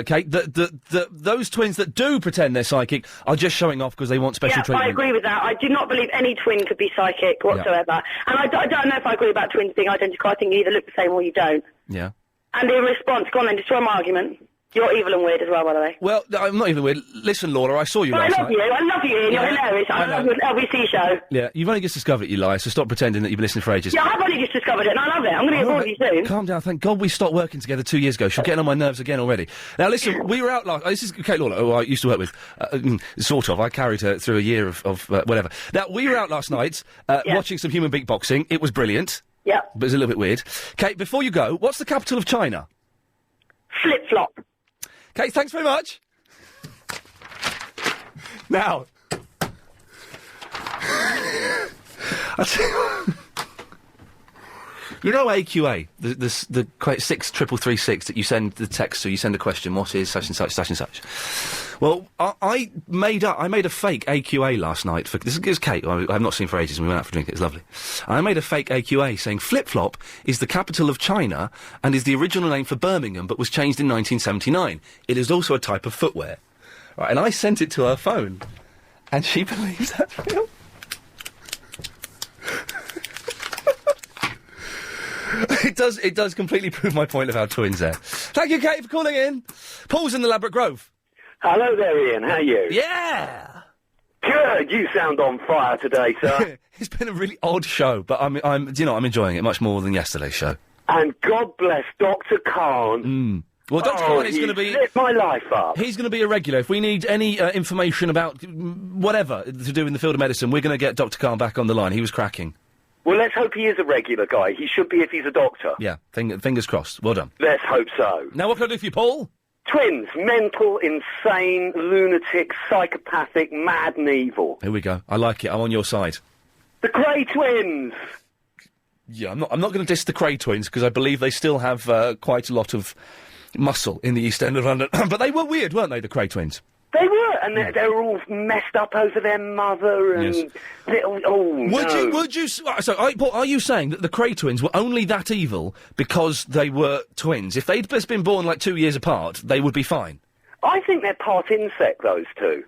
Kate, that those twins that do pretend they're psychic are just showing off because they want special treatment? I agree with that. I do not believe any twin could be psychic whatsoever. Yeah. And I don't know if I agree about twins being identical. I think you either look the same or you don't. Yeah. And in response, go on then, destroy my argument. You're evil and weird as well, by the way. Well, I'm not even weird. Listen, Laura, I saw you last night. I love you, Ian. You're hilarious. I love your LBC show. Yeah, you've only just discovered it, you lie, so stop pretending that you've been listening for ages. Yeah, I've only just discovered it, and I love it. I'm going to get bored of you soon. Calm down. Thank God we stopped working together 2 years ago. She's getting on my nerves again already. Now, listen, we were out last... this is Kate Lawler, who I used to work with. Sort of. I carried her through a year of whatever. Now, we were out last night watching some human beatboxing. It was brilliant. Yeah. But it was a little bit weird. Kate, before you go, what's the capital of China? Flip-flop. Kate, thanks very much. Now, You know AQA, the 63336 that you send the text to, you send a question, what is such and such, such and such. Well, I made a fake AQA last night for, this is Kate, I've not seen for ages, and we went out for a drink, it was lovely. I made a fake AQA saying flip-flop is the capital of China and is the original name for Birmingham, but was changed in 1979. It is also a type of footwear. Right, and I sent it to her phone, and she believes that's real. It does completely prove my point about twins there. Thank you, Kate, for calling in. Paul's in the Ladbroke Grove. Hello there, Ian. How are you? Yeah. Good. You sound on fire today, sir. It's been a really odd show, but I'm enjoying it much more than yesterday's show. And God bless Dr. Khan. Well, Dr. Khan is going to be... lit my life up. He's going to be a regular. If we need any information about whatever to do in the field of medicine, we're going to get Dr. Khan back on the line. He was cracking. Well, let's hope he is a regular guy. He should be if he's a doctor. Yeah, fingers crossed. Well done. Let's hope so. Now, what can I do for you, Paul? Twins. Mental, insane, lunatic, psychopathic, mad and evil. Here we go. I like it. I'm on your side. The Grey Twins! Yeah, I'm not going to diss the Cray twins, because I believe they still have quite a lot of muscle in the East End of London. But they were weird, weren't they, the Cray twins? They were, and they were all messed up over their mother and little. Would you? So, Paul, are you saying that the Cray twins were only that evil because they were twins? If they'd just been born like 2 years apart, they would be fine. I think they're part insect, those two.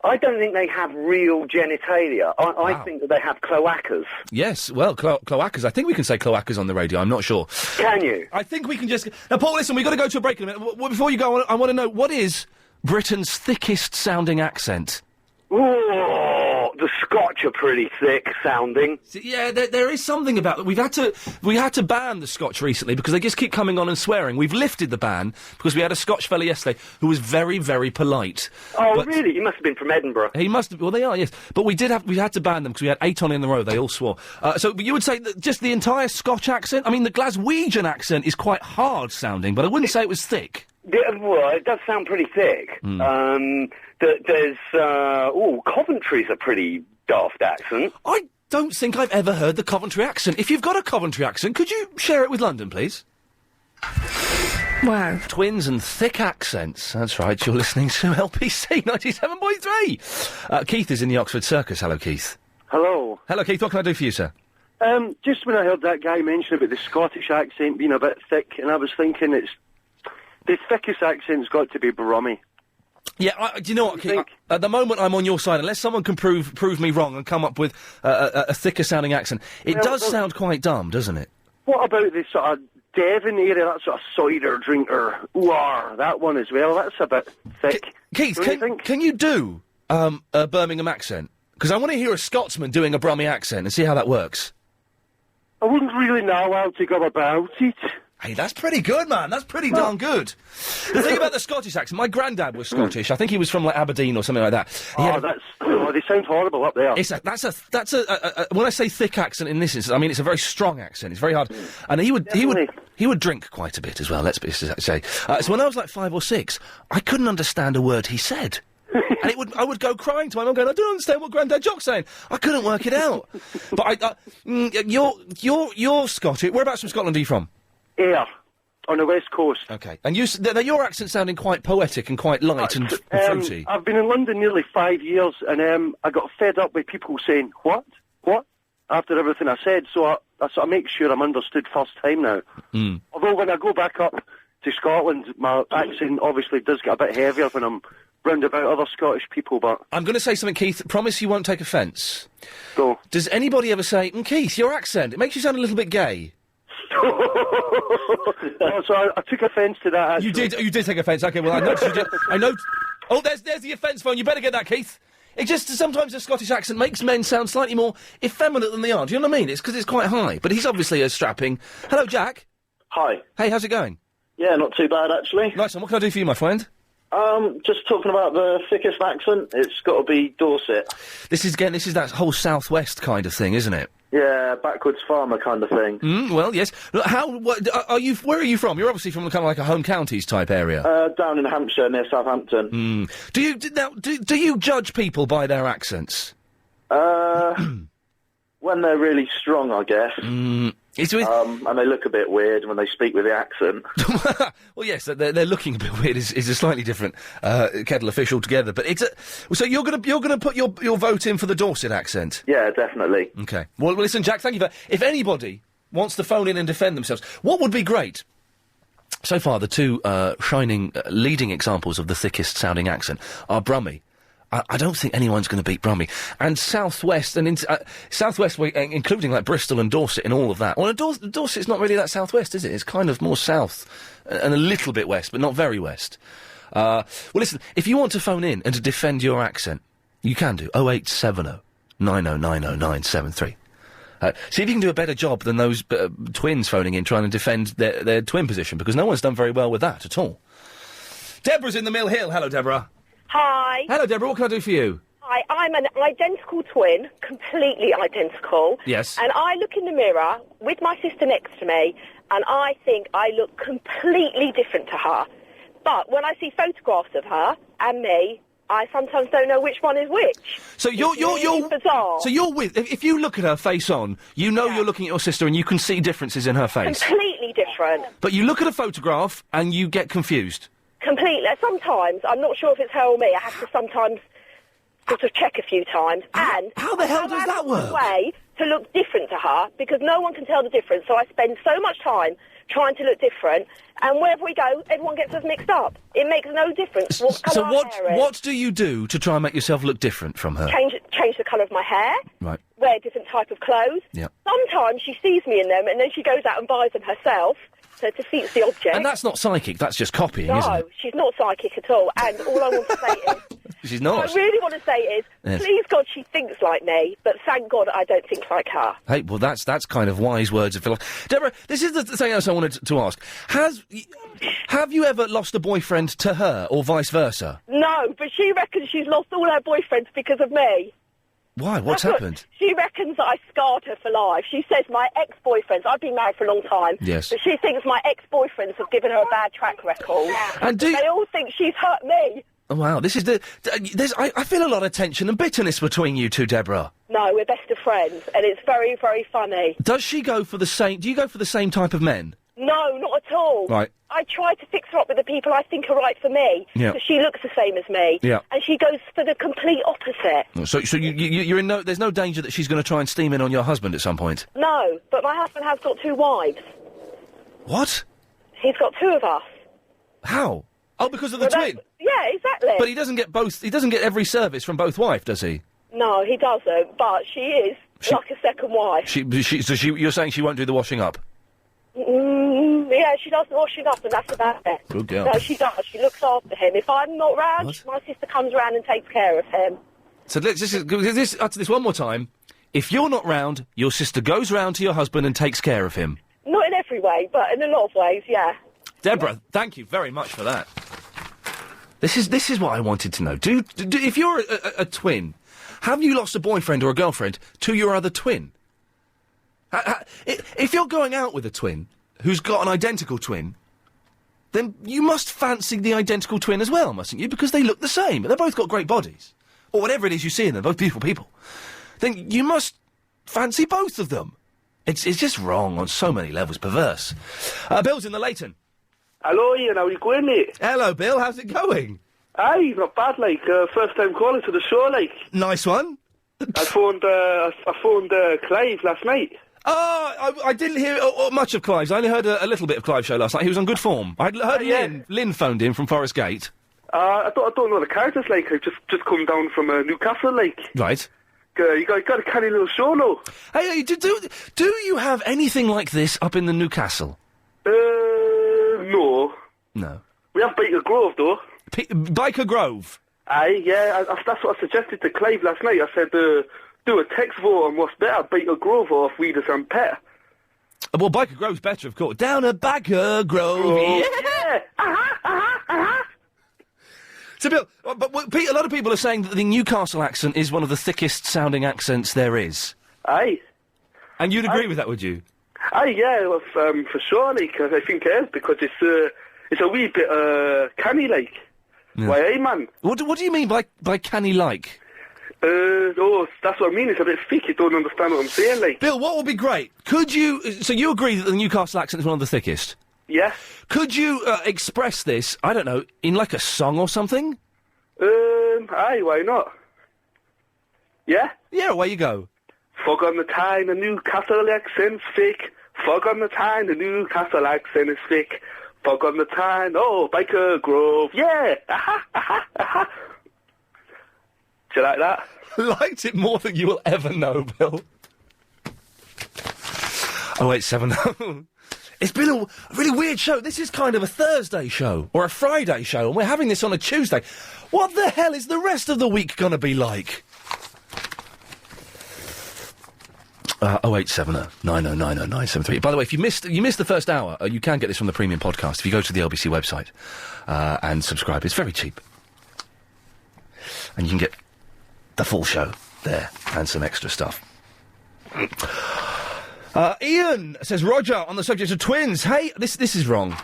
I don't think they have real genitalia. I think that they have cloacas. Yes, well, cloacas. I think we can say cloacas on the radio. I'm not sure. Can you? I think we can just. Now, Paul, listen, we've got to go to a break in a minute. Before you go, I want to know, what is Britain's thickest sounding accent? Oh, the Scotch are pretty thick sounding. Yeah, there is something about that. We had to ban the Scotch recently because they just keep coming on and swearing. We've lifted the ban because we had a Scotch fella yesterday who was very, very polite. Oh, really? He must have been from Edinburgh. He must have. Well, they are, yes. But we had to ban them because we had 8 on in the row. They all swore. So you would say that just the entire Scotch accent? I mean, the Glaswegian accent is quite hard sounding, but I wouldn't say it was thick. Well, it does sound pretty thick. Coventry's a pretty daft accent. I don't think I've ever heard the Coventry accent. If you've got a Coventry accent, could you share it with London, please? Wow. Twins and thick accents. That's right, you're listening to LPC 97.3. Keith is in the Oxford Circus. Hello, Keith. Hello. Hello, Keith. What can I do for you, sir? Just when I heard that guy mention about the Scottish accent being a bit thick, and I was thinking the thickest accent's got to be Brummie. Yeah, do you know what, Keith? At the moment, I'm on your side. Unless someone can prove me wrong and come up with a thicker sounding accent, it does sound quite dumb, doesn't it? What about this sort of Devon area, that sort of cider drinker, that one as well? That's a bit thick. Keith, can you do a Birmingham accent? Because I want to hear a Scotsman doing a Brummie accent and see how that works. I wouldn't really know how to go about it. Hey, that's pretty good, man. That's pretty darn good. The thing about the Scottish accent, my granddad was Scottish. I think he was from, like, Aberdeen or something like that. They sound horrible up there. That's a when I say thick accent in this instance, I mean it's a very strong accent. It's very hard. And he would drink quite a bit as well, let's say. So when I was like 5 or 6, I couldn't understand a word he said. And I would go crying to my mum going, I don't understand what Grandad Jock's saying. I couldn't work it out. But you're Scottish. Whereabouts from Scotland are you from? Yeah, on the west coast. Okay. And your accent sounding quite poetic and quite light and fruity. I've been in London nearly 5 years, and I got fed up with people saying, what? After everything I said, so I sort of make sure I'm understood first time now. Although when I go back up to Scotland, my accent obviously does get a bit heavier when I'm round about other Scottish people, but... I'm going to say something, Keith. Promise you won't take offence. Go. Does anybody ever say, Keith, your accent, it makes you sound a little bit gay? So I took offence to that, actually. You did take offence. Okay, well, I noticed you did. Oh, there's the offence phone. You better get that, Keith. It just, sometimes a Scottish accent makes men sound slightly more effeminate than they are. Do you know what I mean? It's because it's quite high. But he's obviously a strapping... Hello, Jack. Hi. Hey, how's it going? Yeah, not too bad, actually. Nice one. What can I do for you, my friend? Just talking about the thickest accent, it's got to be Dorset. This is that whole southwest kind of thing, isn't it? Yeah, backwoods farmer kind of thing. Well, yes. Look, where are you from? You're obviously from kind of like a home counties type area. Down in Hampshire, near Southampton. Do you judge people by their accents? When they're really strong, I guess. And they look a bit weird when they speak with the accent. Well, yes, they're looking a bit weird. Is a slightly different kettle of fish altogether. But it's so you're gonna put your vote in for the Dorset accent. Yeah, definitely. Okay. Well, listen, Jack. Thank you for. If anybody wants to phone in and defend themselves, what would be great? So far, the two shining leading examples of the thickest sounding accent are Brummie. I don't think anyone's going to beat Brummie. And Southwest, and Southwest, including like Bristol and Dorset and all of that. Well, Dorset's not really that Southwest, is it? It's kind of more south and a little bit west, but not very west. Well, listen, if you want to phone in and to defend your accent, you can do 0870 9090973. See if you can do a better job than those twins phoning in trying to defend their twin position, because no one's done very well with that at all. Deborah's in the Mill Hill. Hello, Deborah. Hi. Hello, Deborah. What can I do for you? Hi, I'm an identical twin, completely identical. Yes. And I look in the mirror with my sister next to me, and I think I look completely different to her. But when I see photographs of her and me, I sometimes don't know which one is which. So you're bizarre. So you're with. If you look at her face on, you know you're looking at your sister, and you can see differences in her face. Completely different. But you look at a photograph and you get confused. Completely. Sometimes, I'm not sure if it's her or me, I have to sometimes sort of check a few times. And how the hell does that work? Way to look different to her, because no one can tell the difference, so I spend so much time trying to look different, and wherever we go, everyone gets us mixed up. It makes no difference what colour our hair is. What do you do to try and make yourself look different from her? Change the colour of my hair. Right. Wear a different type of clothes. Yep. Sometimes she sees me in them, and then she goes out and buys them herself. So it defeats the object. And that's not psychic, that's just copying, isn't it? No, she's not psychic at all. And all I want to say is... She's not. What I really want to say is, Yes. please God she thinks like me, but thank God I don't think like her. Hey, well, that's kind of wise words of philosophy. Deborah, this is the thing else I wanted to ask. Have you ever lost a boyfriend to her, or vice versa? No, but she reckons she's lost all her boyfriends because of me. Why? What's happened? She reckons that I scarred her for life. She says my ex-boyfriends... I've been married for a long time. Yes. But she thinks my ex-boyfriends have given her a bad track record. And they all think she's hurt me. Oh, wow, this is I feel a lot of tension and bitterness between you two, Deborah. No, we're best of friends, and it's very, very funny. Does she go for the same... Do you go for the same type of men? No, not at all. Right. I try to fix her up with the people I think are right for me. Yeah. So she looks the same as me. Yeah. And she goes for the complete opposite. So you're in there's no danger that she's going to try and steam in on your husband at some point? No, but my husband has got 2 wives. What? He's got 2 of us. How? Oh, because of the twin? Yeah, exactly. But he doesn't get every service from both wives, does he? No, he doesn't, but she is like a second wife. You're saying she won't do the washing up? Yeah, she does the washing up, and that's about it. Good girl. No, she does. She looks after him. If I'm not round, my sister comes round and takes care of him. So let's utter this one more time. If you're not round, your sister goes round to your husband and takes care of him. Not in every way, but in a lot of ways, yeah. Deborah, thank you very much for that. This is what I wanted to know. Do if you're a twin, have you lost a boyfriend or a girlfriend to your other twin? If you're going out with a twin who's got an identical twin, then you must fancy the identical twin as well, mustn't you? Because they look the same. They've both got great bodies. Or whatever it is you see in them, both beautiful people. Then you must fancy both of them. It's just wrong on so many levels, perverse. Bill's in the Leighton. Hello, Ian, how are you going, mate? Hello, Bill, how's it going? Aye, not bad, like, first time calling to the show, like. Nice one. I phoned Clive last night. Oh, I didn't hear much of Clive's. I only heard a little bit of Clive's show last night. He was on good form. I'd heard Lynn phoned in from Forest Gate. I don't know the characters, like. I've just come down from Newcastle, like. Right. You got a canny little show now. Hey, do you have anything like this up in the Newcastle? No. No. We have Baker Grove, though. Baker Grove? Aye, yeah, that's what I suggested to Clive last night. I said, do a text vote on what's better, Baker Grove or Weeders and Pet. Well, Baker Grove's better, of course. Down at Baker Grove, yeah! So, Bill, but a lot of people are saying that the Newcastle accent is one of the thickest sounding accents there is. Aye. And you'd agree with that, would you? Aye, yeah, well, for sure, like, I think it is, because it's a wee bit, canny, like. Yeah. Why, hey, man? What do you mean by canny-like? That's what I mean. It's a bit thick. You don't understand what I'm saying, like. Bill, what would be great? Could you... So you agree that the Newcastle accent is one of the thickest? Yes. Could you express this, I don't know, in like a song or something? Aye, why not? Yeah? Yeah, away you go. Fuck on the time, the Newcastle accent's thick. Fuck on the time, the Newcastle accent is thick. Fuck on the time, oh, Baker Grove, yeah! Aha, aha, aha. Do you like that? Liked it more than you will ever know, Bill. 0870. It's been a really weird show. This is kind of a Thursday show, or a Friday show, and we're having this on a Tuesday. What the hell is the rest of the week going to be like? 0870 9090 973. By the way, if you missed the first hour, you can get this from the premium podcast if you go to the LBC website and subscribe. It's very cheap. And you can get the full show there and some extra stuff. Ian says, Roger, on the subject of twins. Hey, this is wrong.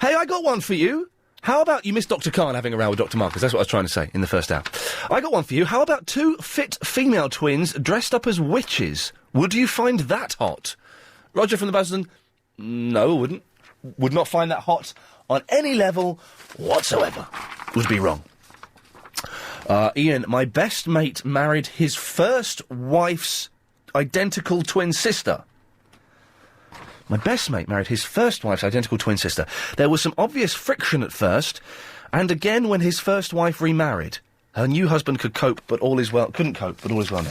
Hey, I got one for you. How about, you missed Dr. Khan having a row with Dr. Marcus, that's what I was trying to say in the first hour. I got one for you. How about two fit female twins dressed up as witches? Would you find that hot? Roger from the Basildon, no, wouldn't. Would not find that hot on any level whatsoever. Would be wrong. Ian, my best mate married his first wife's identical twin sister. My best mate married his first wife's identical twin sister. There was some obvious friction at first, and again when his first wife remarried. Her new husband could cope, but all is well. Couldn't cope, but all is well now.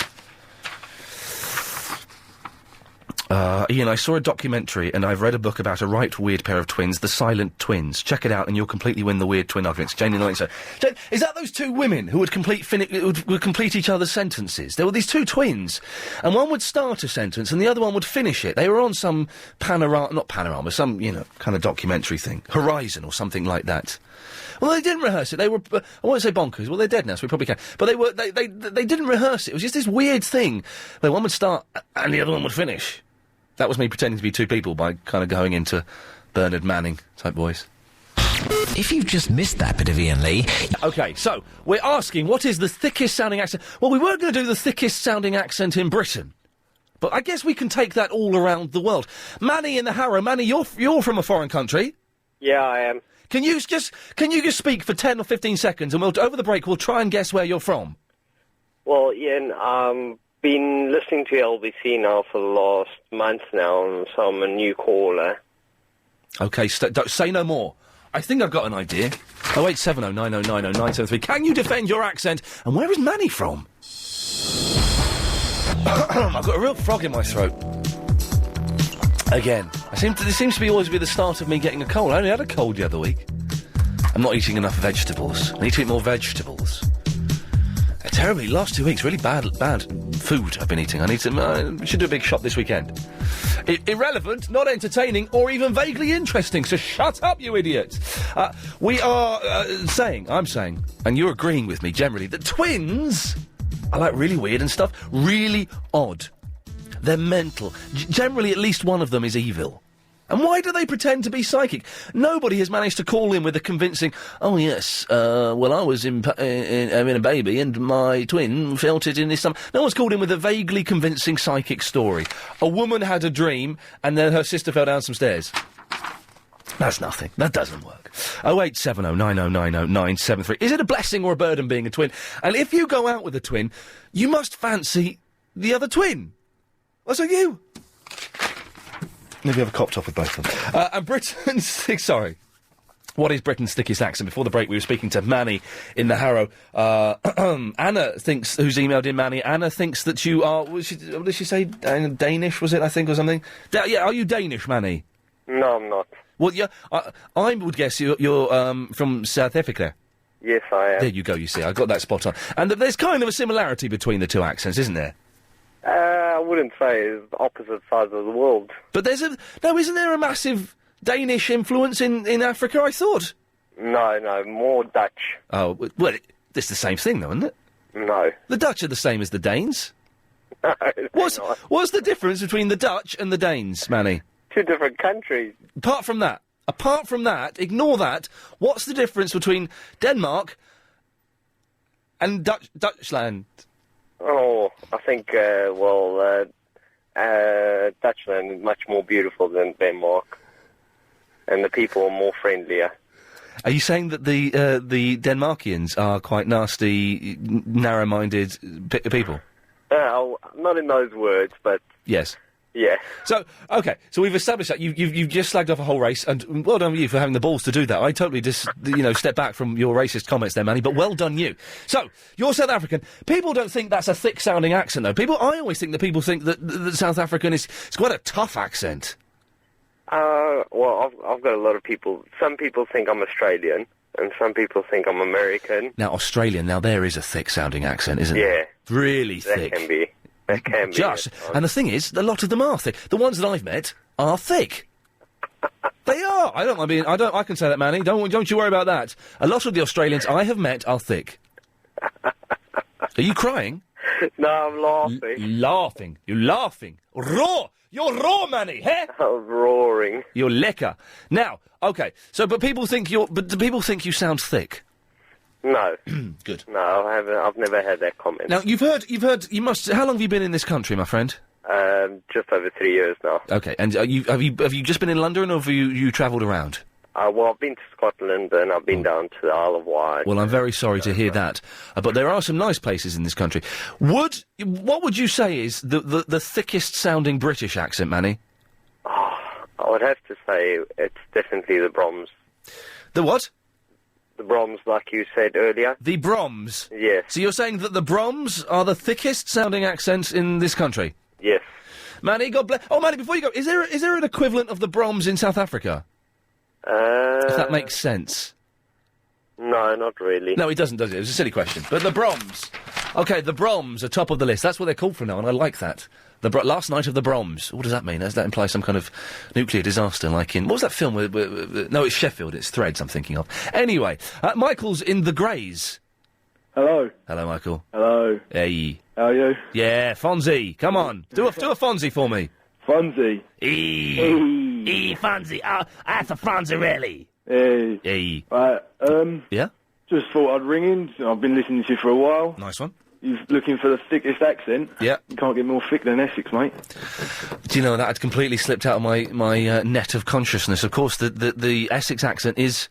Ian, I saw a documentary and I've read a book about a right weird pair of twins, the Silent Twins. Check it out and you'll completely win the weird twin arguments. Jane in so. Jane, is that those two women who would would complete each other's sentences? There were these two twins, and one would start a sentence and the other one would finish it. They were on some not panorama, some, kind of documentary thing. Horizon or something like that. Well, they didn't rehearse it. They were, I won't say bonkers. Well, they're dead now, so we probably can. But they didn't rehearse it. It was just this weird thing. Where one would start and the other one would finish. That was me pretending to be two people by kind of going into Bernard Manning type voice. If you've just missed that bit of Iain Lee... OK, so, we're asking, what is the thickest sounding accent? Well, we weren't going to do the thickest sounding accent in Britain. But I guess we can take that all around the world. Manny in the Harrow. Manny, you're from a foreign country. Yeah, I am. Can you just speak for 10 or 15 seconds and over the break we'll try and guess where you're from? Well, Iain, been listening to LBC now for the last month now, so I'm a new caller. OK, don't say no more. I think I've got an idea. 0870 9090 973. Can you defend your accent? And where is Manny from? I've got a real frog in my throat. Again. This seems to be always be the start of me getting a cold. I only had a cold the other week. I'm not eating enough vegetables. I need to eat more vegetables. Terribly, last 2 weeks, really bad food I've been eating. I need to, should do a big shop this weekend. Irrelevant, not entertaining, or even vaguely interesting, so shut up, you idiots! We are I'm saying, and you're agreeing with me generally, that twins are like really weird and stuff, really odd. They're mental. Generally, at least one of them is evil. And why do they pretend to be psychic? Nobody has managed to call in with a convincing, oh yes, well I was in a baby and my twin felt it in this summer. No one's called in with a vaguely convincing psychic story. A woman had a dream and then her sister fell down some stairs. That's nothing. That doesn't work. 0870 9090 973. Is it a blessing or a burden being a twin? And if you go out with a twin, you must fancy the other twin. What's with you? Maybe have a copped off with both of them. And Britain's... Sorry. What is Britain's thickest accent? Before the break, we were speaking to Manny in the Harrow. Anna thinks... Who's emailed in, Manny? Anna thinks that you are... What did she say? Danish, was it, I think, or something? Yeah, are you Danish, Manny? No, I'm not. Well, yeah, I would guess you're from South Africa. Yes, I am. There you go, you see. I got that spot on. And there's kind of a similarity between the two accents, isn't there? I wouldn't say it's opposite sides of the world. But isn't there a massive Danish influence in Africa, I thought? No, more Dutch. Oh, well, it's the same thing, though, isn't it? No. The Dutch are the same as the Danes. No, What's the difference between the Dutch and the Danes, Manny? Two different countries. Apart from that, ignore that, what's the difference between Denmark and Dutchland? Oh, I think, Dutchland is much more beautiful than Denmark. And the people are more friendlier. Are you saying that the Denmarkians are quite nasty, narrow-minded people? Not in those words, but... Yes. Yeah. So, okay, so we've established that. You've just slagged off a whole race, and well done you for having the balls to do that. I totally step back from your racist comments there, Manny, but well done you. So, you're South African. People don't think that's a thick-sounding accent, though. I always think that people think that South African is quite a tough accent. Well, I've got a lot of people. Some people think I'm Australian, and some people think I'm American. Now, Australian, there is a thick-sounding accent, isn't there? Yeah. Really thick. That can be. Just. And the thing is, a lot of them are thick. The ones that I've met are thick. They are. I can say that, Manny. Don't you worry about that. A lot of the Australians I have met are thick. Are you crying? No, I'm laughing. You're laughing. Raw! You're raw, Manny, eh? I'm roaring. You're lekker. Now, okay, so, do people think you sound thick? No. Good. No, I haven't. I've never had that comment. Now, you must, how long have you been in this country, my friend? Just over 3 years now. Okay, and have you just been in London, or have you travelled around? Well, I've been to Scotland and I've been down to the Isle of Wight. Well, I'm very sorry to hear that. But there are some nice places in this country. What would you say is the thickest sounding British accent, Manny? Oh, I would have to say it's definitely the Broms. The what? The Broms, like you said earlier. The Broms? Yes. So you're saying that the Broms are the thickest sounding accents in this country? Yes. Manny, God bless... Oh, Manny, before you go, is there an equivalent of the Broms in South Africa? If that makes sense. No, not really. No, it doesn't, does it? It was a silly question. But the Broms. Okay, the Broms are top of the list. That's what they're called from now, and I like that. Last Night of the Broms. What does that mean? Does that imply some kind of nuclear disaster, like in... What was that film? No, it's Sheffield. It's Threads I'm thinking of. Anyway, Michael's in The Greys. Hello. Hello, Michael. Hello. Hey. How are you? Yeah, Fonzie. Come on. Do a Fonzie for me. Fonzie. Fonzie. Oh, that's a Fonzie, really. Hey. Right, yeah? Just thought I'd ring in. I've been listening to you for a while. Nice one. You're looking for the thickest accent. Yeah. You can't get more thick than Essex, mate. Do you know, that had completely slipped out of my net of consciousness. Of course, the Essex accent is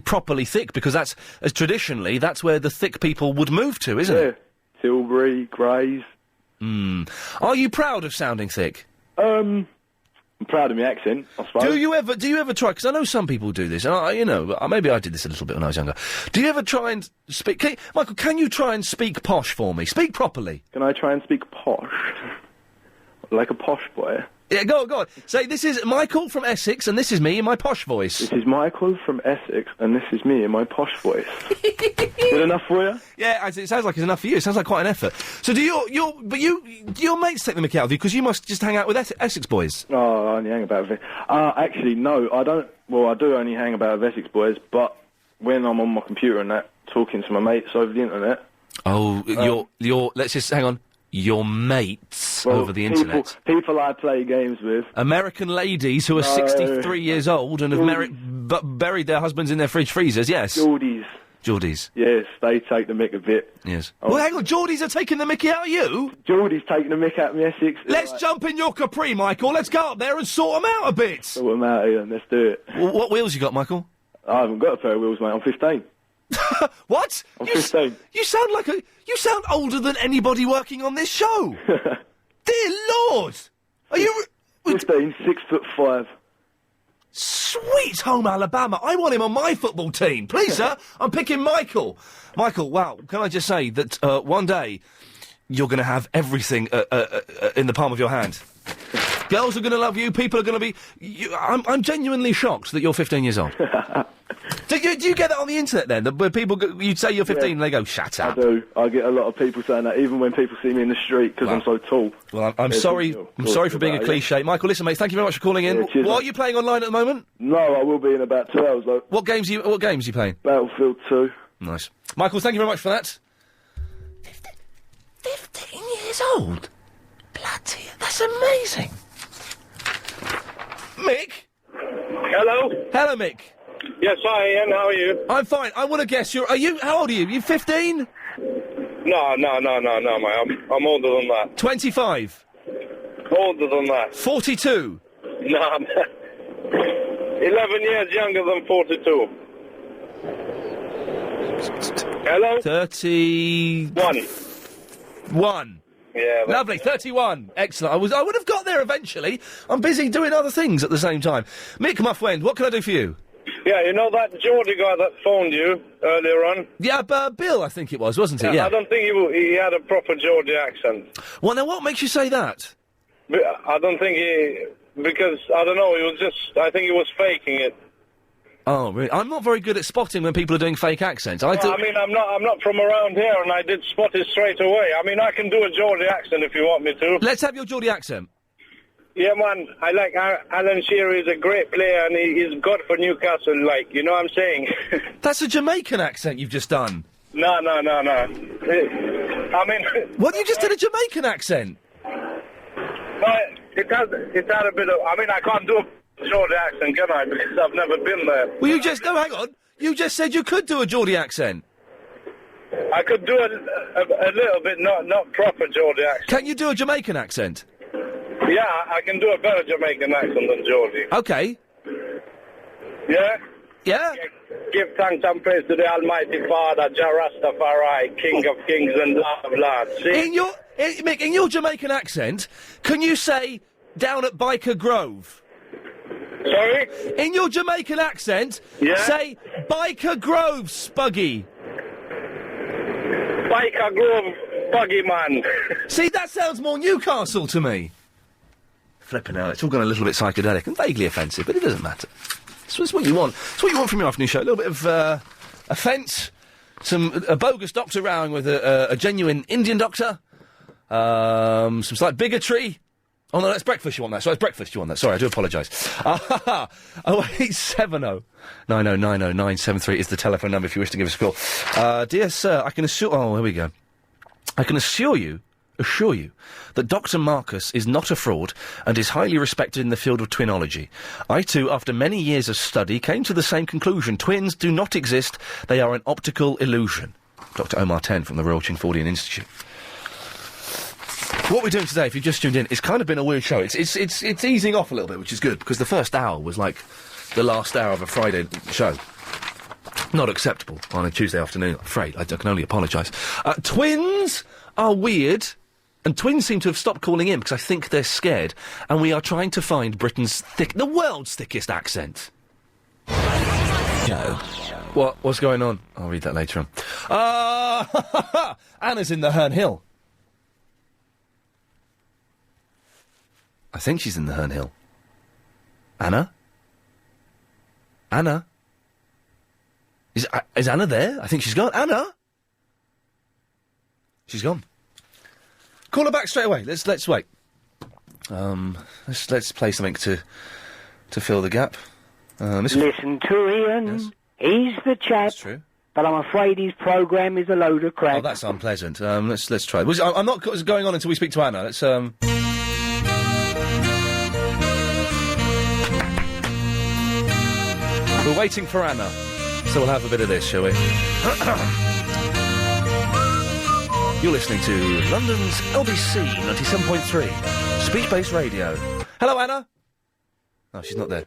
properly thick, because that's where the thick people would move to, isn't it? Yeah. Tilbury, Grays. Are you proud of sounding thick? I'm proud of my accent, I suppose. Do you ever try? Because I know some people do this, and maybe I did this a little bit when I was younger. Do you ever try and speak? Michael, can you try and speak posh for me? Speak properly. Can I try and speak posh? Like a posh boy? Yeah, go on. Say, this is Michael from Essex, and this is me in my posh voice. This is Michael from Essex, and this is me in my posh voice. Good enough for you? Yeah, it sounds like it's enough for you. It sounds like quite an effort. So do your mates take the mickey out of you, because you must just hang out with Essex boys? Oh, I only hang about with it. Actually, no, I don't. Well, I do only hang about with Essex boys, but when I'm on my computer and that, talking to my mates over the internet... Oh, let's just, hang on. Your mates over the internet. People I play games with. American ladies who are 63 years old and have buried their husbands in their fridge freezers, yes. Geordies. Yes, they take the mick a bit. Yes. Well, hang on, Geordies are taking the mickey out of you? Geordies taking the mick out of me, Essex. Let's jump in your Capri, Michael. Let's go up there and sort them out a bit. Sort them out, Ian. Let's do it. Well, what wheels you got, Michael? I haven't got a pair of wheels, mate. I'm 15. What? I'm 15. You sound older than anybody working on this show. Dear Lord! Are you... 15, 6'5". Sweet home Alabama. I want him on my football team. Please, sir, I'm picking Michael. Michael, wow, can I just say that one day you're going to have everything in the palm of your hand. Girls are going to love you, people are going to be... I'm genuinely shocked that you're 15 years old. Do you get that on the internet then? Where you'd say you're 15 and they go, shut up. I do. I get a lot of people saying that, even when people see me in the street, because I'm so tall. Well, I'm sorry. I'm sorry for being a cliche. Michael, listen, mate, thank you very much for calling in. Yeah, cheers, what are you playing online at the moment? No, I will be in about 2 hours, though. What games are you playing? Battlefield 2. Nice. Michael, thank you very much for that. 15 years old? Bloody, that's amazing. Mick? Hello? Hello, Mick. Yes, hi, Ian. How are you? I'm fine. I want to guess how old are you? You 15? No, mate. I'm older than that. 25. Older than that. 42. Nah, man. 11 years younger than 42. Hello? 31. 1. Yeah. Lovely, 31. Excellent. I would have got there eventually. I'm busy doing other things at the same time. Mick Muffwind, what can I do for you? Yeah, you know that Geordie guy that phoned you earlier on? Yeah, Bill, I think it was, wasn't it? Yeah. I don't think he had a proper Geordie accent. Well, now, what makes you say that? I don't think because, I don't know, I think he was faking it. Oh, really? I'm not very good at spotting when people are doing fake accents. I mean, I'm not from around here, and I did spot it straight away. I mean, I can do a Geordie accent if you want me to. Let's have your Geordie accent. Yeah, man, I like Alan Shearer. He's a great player, and he's good for Newcastle, like, you know what I'm saying? That's a Jamaican accent you've just done. No. I mean... What, you just did a Jamaican accent? It had a bit of... I mean, I can't do a Geordie accent, can I? Because I've never been there. Well, No, hang on. You just said you could do a Geordie accent. I could do a little bit, not proper Geordie accent. Can you do a Jamaican accent? Yeah, I can do a better Jamaican accent than Geordie. Okay. Yeah? Yeah? Give thanks and praise to the Almighty Father, Jah Rastafari, King of Kings and Lord of Lords. See? Mick, in your Jamaican accent, can you say down at Biker Grove? Sorry? In your Jamaican accent, say Biker Grove, Spuggy. Biker Grove, Spuggy, man. See, that sounds more Newcastle to me. Flipping out, it's all gone a little bit psychedelic and vaguely offensive, but it doesn't matter. It's what you want. It's what you want from your afternoon show. A little bit of offence, a bogus doctor rowing with a genuine Indian doctor, some slight bigotry. Oh, no, that's breakfast you want that. Sorry, it's breakfast you want that. Sorry, I do apologise. 0870 9090973 is the telephone number if you wish to give us a call. Dear sir, I can assure... Oh, here we go. I can assure you that Dr. Marcus is not a fraud and is highly respected in the field of twinology. I, too, after many years of study, came to the same conclusion. Twins do not exist. They are an optical illusion. Dr. Omar Ten from the Royal Chinfordian Institute. What we're doing today, if you've just tuned in, it's kind of been a weird show. It's easing off a little bit, which is good, because the first hour was like the last hour of a Friday show. Not acceptable on a Tuesday afternoon, I'm afraid. I can only apologise. Twins are weird, and twins seem to have stopped calling in because I think they're scared, and we are trying to find the world's thickest accent. What's going on? I'll read that later on. Anna's in the Herne Hill. I think she's in the Herne Hill. Anna? Anna? Is Anna there? I think she's gone. Anna? She's gone. Call her back straight away. Let's wait. Let's play something to fill the gap. Listen to Ian. Yes. He's the chap. That's true. But I'm afraid his programme is a load of crap. Oh, that's unpleasant. Let's try. I'm not going on until we speak to Anna. Let's We're waiting for Anna, so we'll have a bit of this, shall we? You're listening to London's LBC 97.3, speech-based radio. Hello, Anna. Oh, she's not there.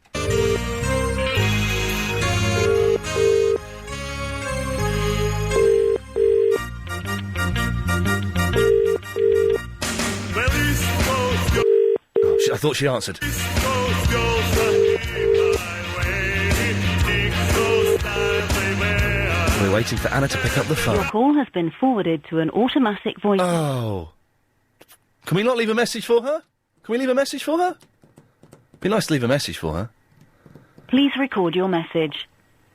I thought she answered. We're waiting for Anna to pick up the phone. Your call has been forwarded to an automatic voice. Oh. Can we not leave a message for her? Can we leave a message for her? Be nice to leave a message for her. Please record your message.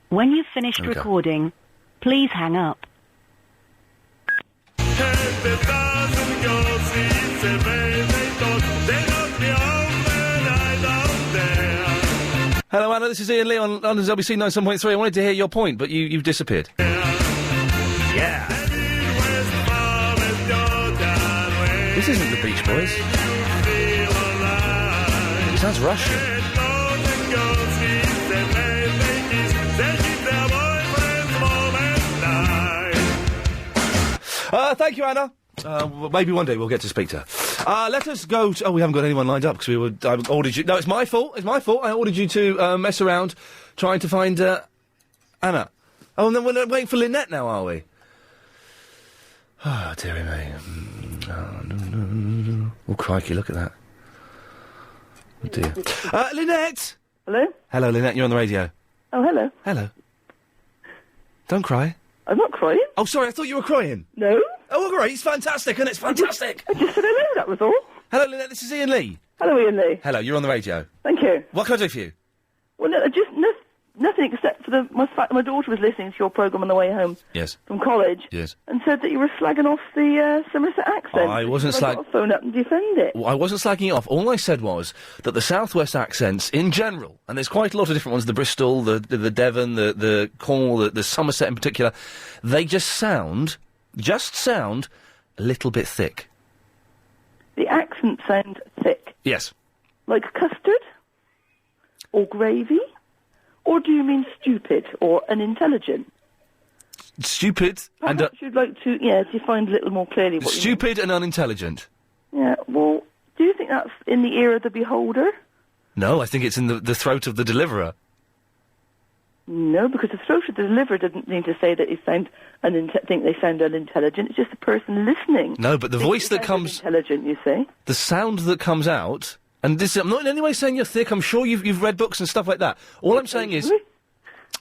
When you've finished recording, please hang up. Hello, Anna, this is Iain Lee on London's LBC 97.3. I wanted to hear your point, but you've disappeared. Yeah. This isn't the Beach Boys. It sounds Russian. Thank you, Anna. Maybe one day we'll get to speak to her. Let us go to... Oh, we haven't got anyone lined up because I ordered you... No, it's my fault. It's my fault. I ordered you to mess around trying to find Anna. Oh, and then we're waiting for Lynette now, are we? Oh, dearie me. No. Oh, crikey, look at that. Oh, dear. Lynette! Hello? Hello, Lynette, you're on the radio. Oh, hello. Hello. Don't cry. I'm not crying. Oh, sorry, I thought you were crying. No. Oh, great, it's fantastic, and it's fantastic. I just said hello, that was all. Hello, Lynette, this is Iain Lee. Hello, Iain Lee. Hello, you're on the radio. Thank you. What can I do for you? Well, no, just nothing except for my daughter was listening to your programme on the way home Yes. from college. Yes. And said that you were slagging off the Somerset accent. I wasn't I've got to phone up and defend it. Well, I wasn't slagging it off. All I said was that the southwest accents in general, and there's quite a lot of different ones, the Bristol, the Devon, the Cornwall, the Somerset in particular, they just sound a little bit thick. The accents sound thick. Yes. Like custard? Or gravy? Or do you mean stupid or unintelligent? Stupid and... Perhaps you'd like to, define a little more clearly what stupid and unintelligent. Yeah, well, do you think that's in the ear of the beholder? No, I think it's in the throat of the deliverer. No, because the throat of the deliverer doesn't mean to say that they sound think they sound unintelligent. It's just the person listening. No, but the voice that comes... Intelligent, you see. The sound that comes out... And this, I'm not in any way saying you're thick. I'm sure you've read books and stuff like that. All I'm saying is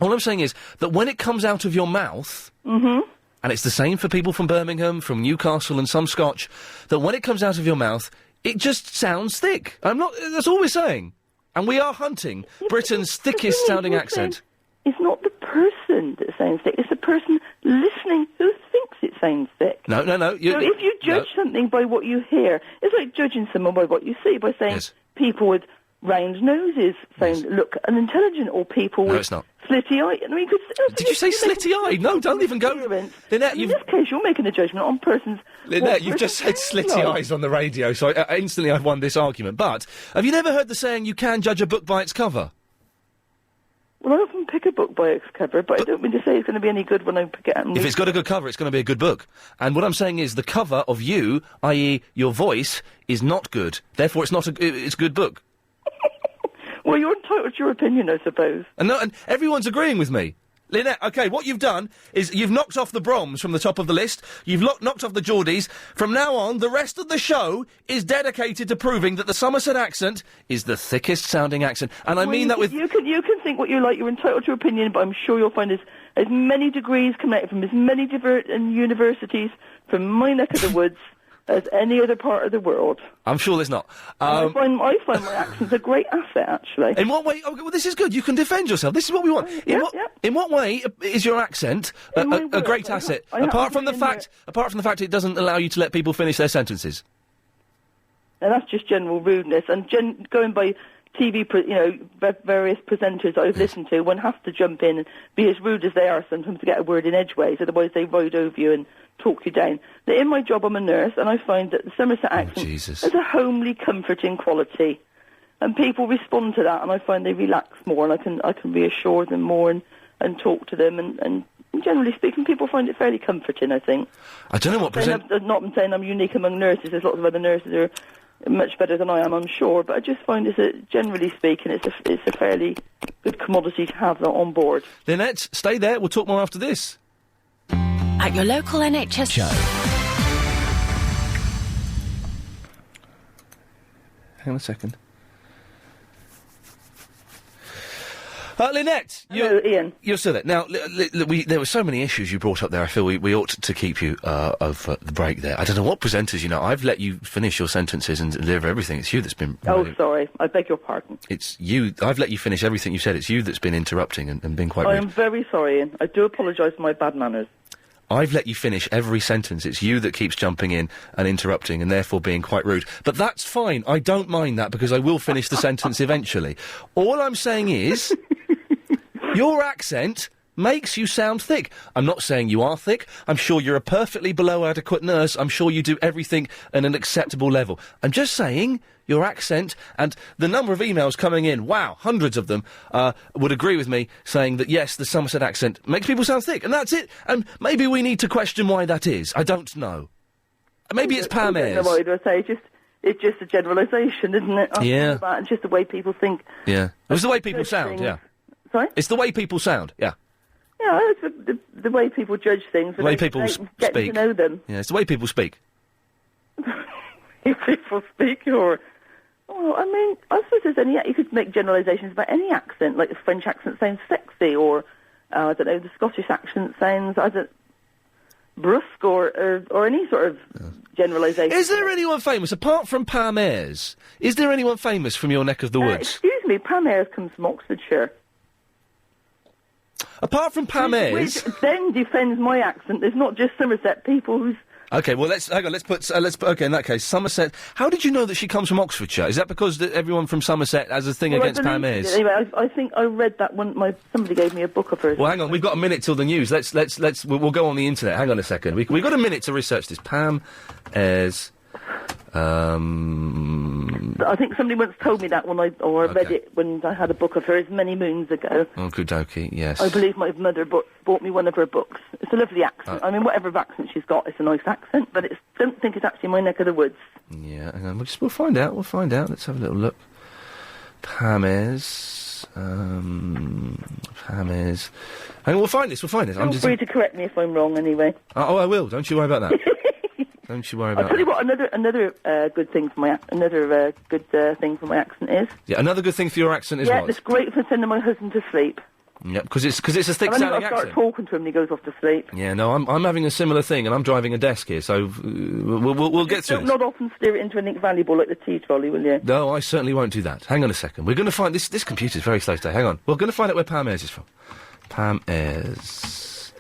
that when it comes out of your mouth, and it's the same for people from Birmingham, from Newcastle, and some Scotch, that when it comes out of your mouth, it just sounds thick. That's all we're saying. And we are hunting Britain's thickest sounding accent. It's not the person that sounds thick. It's the person listening who thinks it sounds thick. No. So if you judge something by what you hear, it's like judging someone by what you see, by saying people with round noses look unintelligent, or people with slitty eyes. I mean, did you say slitty eye? No, don't even go. Lynette, in this case, you're making a judgment on persons. Lynette, you've just said slitty eyes on the radio, so instantly I've won this argument. But have you never heard the saying, you can judge a book by its cover? Well, I often pick a book by its cover, but I don't mean to say it's going to be any good when I pick it up. If it's got a good cover, it's going to be a good book. And what I'm saying is the cover of you, i.e. your voice, is not good. Therefore, it's not it's a good book. Well, you're entitled to your opinion, I suppose. And everyone's agreeing with me. Lynette, OK, what you've done is you've knocked off the Broms from the top of the list, you've knocked off the Geordies. From now on, the rest of the show is dedicated to proving that the Somerset accent is the thickest sounding accent. And I mean that with... You can think what you like, you're entitled to your opinion, but I'm sure you'll find as many degrees coming out from as many universities from my neck of the woods as any other part of the world. I'm sure there's not. I find my accent's a great asset, actually. In what way? Oh, well, this is good. You can defend yourself. This is what we want. In what way is your accent a great asset? Apart from the fact it doesn't allow you to let people finish their sentences. And that's just general rudeness. And going by TV, various presenters I've listened to, one has to jump in and be as rude as they are sometimes to get a word in edgeways, otherwise they ride over you and talk you down. Now, in my job, I'm a nurse, and I find that the Somerset accent has a homely, comforting quality, and people respond to that, and I find they relax more, and I can reassure them more and talk to them, and generally speaking, people find it fairly comforting, I think. I don't know what I'm not saying I'm unique among nurses. There's lots of other nurses who are much better than I am, I'm sure, but I just find generally speaking, it's a fairly good commodity to have on board. Lynette, stay there. We'll talk more after this. At your local NHS show. Hang on a second. Lynette, hello, Iain. You're still there. Now, there were so many issues you brought up there. I feel we ought to keep you over the break there. I don't know what presenters, I've let you finish your sentences and deliver everything. It's you that's been... sorry. I beg your pardon. It's you. I've let you finish everything you said. It's you that's been interrupting and been quite rude. I am very sorry, Iain. I do apologise for my bad manners. I've let you finish every sentence. It's you that keeps jumping in and interrupting and therefore being quite rude. But that's fine. I don't mind that because I will finish the sentence eventually. All I'm saying is... Your accent makes you sound thick. I'm not saying you are thick. I'm sure you're a perfectly below adequate nurse. I'm sure you do everything at an acceptable level. I'm just saying your accent and the number of emails coming in, wow, hundreds of them, would agree with me saying that, yes, the Somerset accent makes people sound thick, and that's it. And maybe we need to question why that is. I don't know. Maybe it's Pam Ayres. I don't know what I'd say. It's just a generalisation, isn't it? Yeah. It's just the way people think. Yeah. It's the way people sound, yeah. Sorry? It's the way people sound, yeah. Yeah, it's the way people judge things. The way people getting speak. to know them. Yeah, it's the way people speak. People speak, or... Well, I mean, I suppose you could make generalisations about any accent, like the French accent sounds sexy, or, I don't know, the Scottish accent sounds, brusque, or any sort of generalisation. Is there anyone famous, apart from Pam Ayres, is there anyone famous from your neck of the woods? Excuse me, Pam Ayres comes from Oxfordshire. Apart from Pam Ayres... Which then defends my accent. There's not just Somerset people who's... Okay, well, let's put, okay, in that case, Somerset... How did you know that she comes from Oxfordshire? Is that because everyone from Somerset has a thing against Pam Ayres? Anyway, I think I read that one, somebody gave me a book of hers. Well, hang on, we've got a minute till the news. We'll go on the internet. Hang on a second. We've got a minute to research this. Pam Ayres... I think somebody once told me that when I read it when I had a book of hers many moons ago. Okie dokie, yes. I believe my mother bought me one of her books. It's a lovely accent. I mean, whatever accent she's got, it's a nice accent, but don't think it's actually my neck of the woods. Yeah, hang on, we'll find out. Let's have a little look. Pam Ayres. Pam Ayres. Hang on, we'll find this. Feel free to correct me if I'm wrong, anyway. Oh, I will. Don't you worry about that. Don't you worry about I'll tell you what. Another good thing for my accent is. Yeah, another good thing for your accent is what? Yeah, it's great for sending my husband to sleep. Yeah, because it's a thick sounding accent. I start talking to him and he goes off to sleep. Yeah, no, I'm having a similar thing, and I'm driving a desk here, so we'll get through this. Not often steer it into anything valuable like the tea trolley, will you? No, I certainly won't do that. Hang on a second. We're going to find this. This computer's very slow today. Hang on. We're going to find out where Pam Ayres is from. Pam Ayres.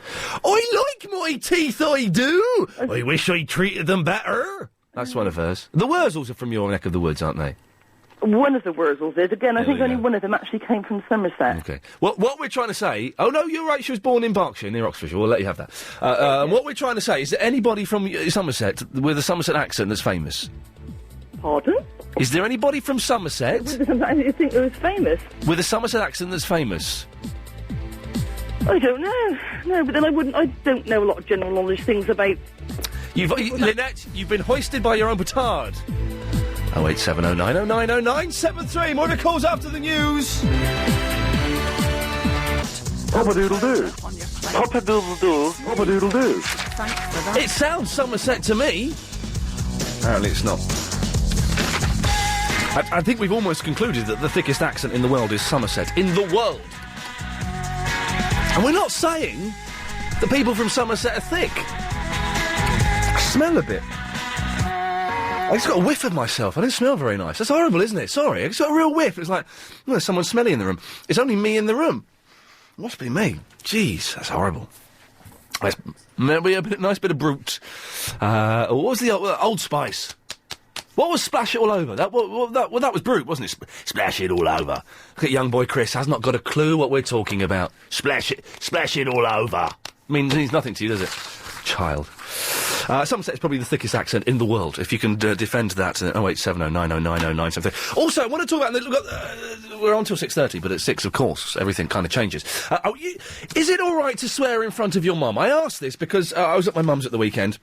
I like my teeth, I do! I wish I treated them better! That's one of hers. The Wurzels are from your neck of the woods, aren't they? One of the Wurzels is. Again, I think only one of them actually came from Somerset. Okay. What we're trying to say... Oh, no, you're right, she was born in Berkshire, near Oxfordshire. We'll let you have that. What we're trying to say is that anybody from Somerset with a Somerset accent that's famous? Pardon? Is there anybody from Somerset... You think it was famous? With a Somerset accent that's famous? I don't know. No, but then I don't know a lot of general knowledge things about... Lynette, you've been hoisted by your own petard. 08709090973. More of the calls after the news. Pop-a-doodle-doo. Pop-a-doodle-doo. Pop-a-doodle-doo. It sounds Somerset to me. Apparently it's not. I think we've almost concluded that the thickest accent in the world is Somerset. In the world. And we're not saying that people from Somerset are thick. I smell a bit. I just got a whiff of myself. I don't smell very nice. That's horrible, isn't it? Sorry, I just got a real whiff. It's like, there's someone smelly in the room. It's only me in the room. It must be me. Jeez, that's horrible. Maybe a nice bit of brute. What was the Old Spice? What was Splash It All Over? That was brute, wasn't it? Splash it all over. Look at young boy Chris, has not got a clue what we're talking about. Splash it all over. Means nothing to you, does it? Child. Somerset's probably the thickest accent in the world, if you can defend that. 08709090973. Also, I want to talk about... we're on till 6:30, but at 6, of course, everything kind of changes. Is it all right to swear in front of your mum? I asked this because I was at my mum's at the weekend,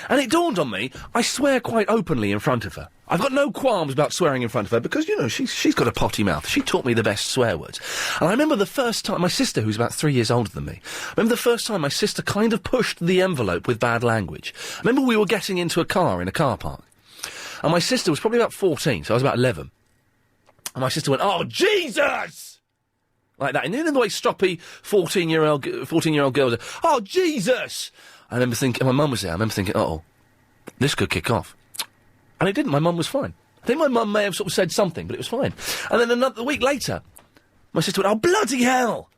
and it dawned on me, I swear quite openly in front of her. I've got no qualms about swearing in front of her because, you know, she's got a potty mouth. She taught me the best swear words. And I remember the first time, my sister, who's about 3 years older than me, I remember the first time my sister kind of pushed the envelope with bad language. I remember we were getting into a car in a car park, and my sister was probably about 14, so I was about 11. And my sister went, "Oh, Jesus!" Like that. And you know the way stroppy 14-year-old girls are, "Oh, Jesus!" I remember thinking, my mum was there, I remember thinking, uh-oh, this could kick off. And it didn't, my mum was fine. I think my mum may have sort of said something, but it was fine. And then a week later, my sister went, "Oh, bloody hell!"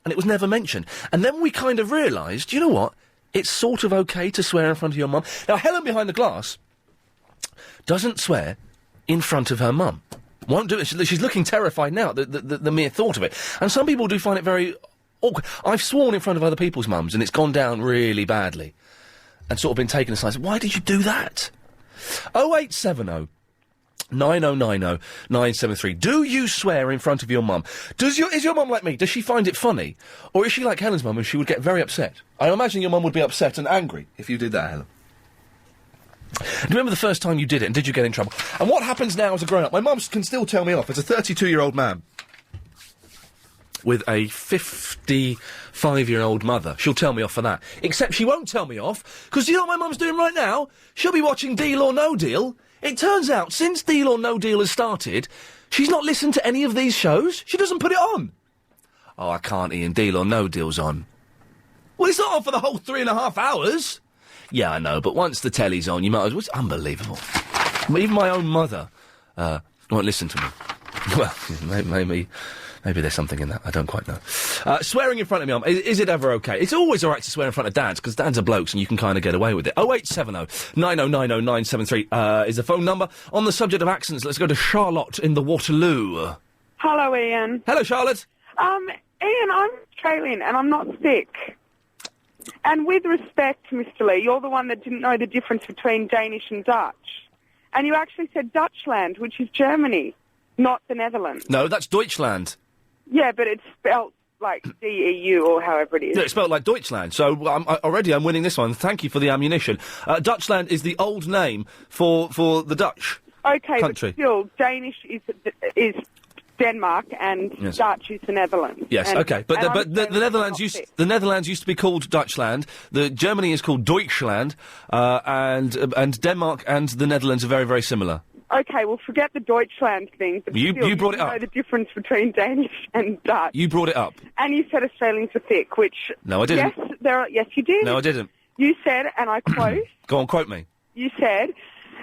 And it was never mentioned. And then we kind of realised, you know what, it's sort of okay to swear in front of your mum. Now, Helen behind the glass doesn't swear in front of her mum. Won't do it. She's looking terrified now, the mere thought of it. And some people do find it very awkward. I've sworn in front of other people's mums, and it's gone down really badly. And sort of been taken aside. Why did you do that? 0870 9090 973. Do you swear in front of your mum? Is your mum like me? Does she find it funny? Or is she like Helen's mum and she would get very upset? I imagine your mum would be upset and angry if you did that, Helen. Do you remember the first time you did it, and did you get in trouble? And what happens now as a grown-up? My mum can still tell me off. As a 32-year-old man with a 55-year-old mother, she'll tell me off for that. Except she won't tell me off, because you know what my mum's doing right now? She'll be watching Deal or No Deal. It turns out, since Deal or No Deal has started, she's not listened to any of these shows. She doesn't put it on. Oh, I can't, Iain. Deal or No Deal's on. Well, it's not on for the whole 3.5 hours. Yeah, I know, but once the telly's on, you might as well... It's unbelievable. Even my own mother won't listen to me. Well, maybe there's something in that. I don't quite know. Swearing in front of me, Mum, is it ever okay? It's always all right to swear in front of dads, because dads are blokes and you can kind of get away with it. 0870 9090 973 is the phone number. On the subject of accents, let's go to Charlotte in the Waterloo. Hello, Iain. Hello, Charlotte. Iain, I'm Australian and I'm not thick. And with respect, Mr. Lee, you're the one that didn't know the difference between Danish and Dutch. And you actually said Dutchland, which is Germany, not the Netherlands. No, that's Deutschland. Yeah, but it's spelt like D-E-U or however it is. No, it's spelled like Deutschland, so I'm winning this one. Thank you for the ammunition. Dutchland is the old name for the Dutch country. But still, Danish is Denmark and Yes. Dutch is the Netherlands. Yes, and, okay, but and the Netherlands used to be called Dutchland. Germany is called Deutschland, and Denmark and the Netherlands are very, very similar. Okay, well, forget the Deutschland thing. But You still, brought it know up. the difference between Danish and Dutch. You brought it up. And you said Australians are thick, which... No, I didn't. Yes, you did. No, I didn't. You said, and I quote... Go on, quote me. You said...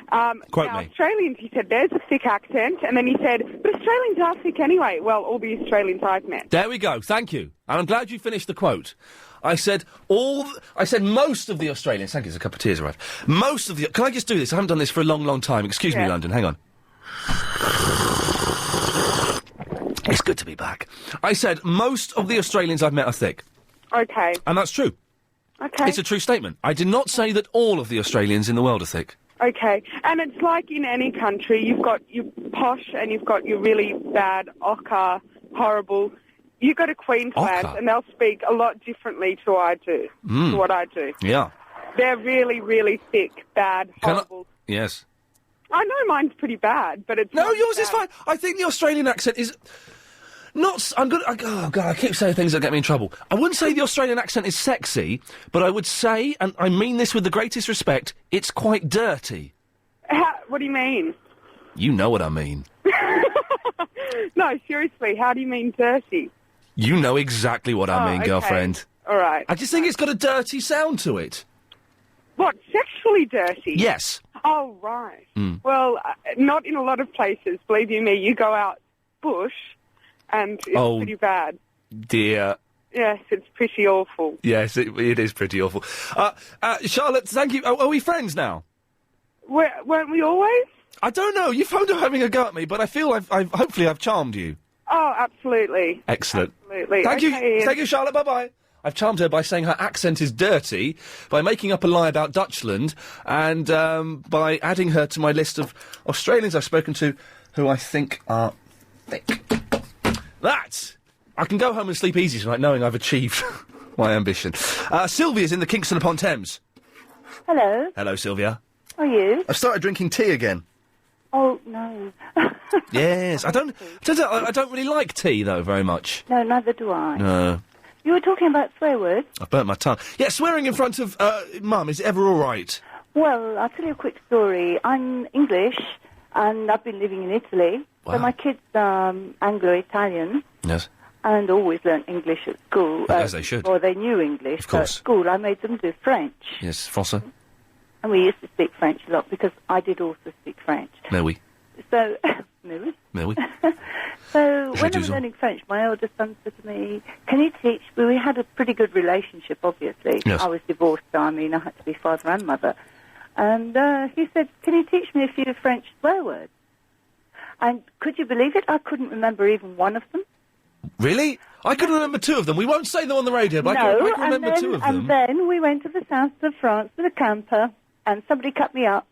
Quote me. Australians, he said, there's a thick accent, and then he said, but Australians are thick anyway. Well, all the Australians I've met. There we go. Thank you. And I'm glad you finished the quote. I said most of the Australians... Thank you, there's a couple of tears arrived. Most of the... Can I just do this? I haven't done this for a long, long time. Excuse me, London. Hang on. It's good to be back. I said most of the Australians I've met are thick. Okay. And that's true. Okay. It's a true statement. I did not say that all of the Australians in the world are thick. Okay. And it's like in any country, you've got your posh and you've got your really bad, ochre, horrible. You go to Queensland and they'll speak a lot differently to what I do. Yeah. They're really, really thick, bad, horrible. Yes. I know mine's pretty bad, but it's... No, yours is fine. I think the Australian accent is... oh, God, I keep saying things that get me in trouble. I wouldn't say the Australian accent is sexy, but I would say, and I mean this with the greatest respect, it's quite dirty. What do you mean? You know what I mean. No, seriously, how do you mean dirty? You know exactly what I mean, okay. girlfriend. All right. I just think it's got a dirty sound to it. What, sexually dirty? Yes. Oh, right. Mm. Well, not in a lot of places. Believe you me, you go out bush and it's pretty bad. Dear. Yes, it's pretty awful. Yes, it is pretty awful. Charlotte, thank you. Are we friends now? Weren't we always? I don't know. You phoned up having a go at me, but I feel hopefully I've charmed you. Oh, absolutely. Excellent. Absolutely. Thank you. Okay, Iain. Thank you, Charlotte. Bye-bye. I've charmed her by saying her accent is dirty, by making up a lie about Dutchland, and by adding her to my list of Australians I've spoken to who I think are thick. That! I can go home and sleep easy tonight knowing I've achieved my ambition. Sylvia's in the Kingston upon Thames. Hello. Hello, Sylvia. How are you? I've started drinking tea again. Oh, no. Yes, I don't really like tea, though, very much. No, neither do I. No. You were talking about swear words. I've burnt my tongue. Yeah, swearing in front of, Mum, is it ever all right? Well, I'll tell you a quick story. I'm English, and I've been living in Italy. Wow. So my kids are Anglo-Italian. Yes. And always learnt English at school. As they should. Or they knew English. Of course. So at school, I made them do French. Yes, Français. And we used to speak French a lot, because I did also speak French. Mais oui. So, really? Mais oui. So, when I was so. learning French, my eldest son said to me, can you teach... Well, we had a pretty good relationship, obviously. Yes. I was divorced, so I mean, I had to be father and mother. And he said, can you teach me a few French swear words? And could you believe it? I couldn't remember even one of them. Really? I could remember two of them. We won't say them on the radio, but I can remember two of them. And then we went to the south of France with a camper, and somebody cut me up,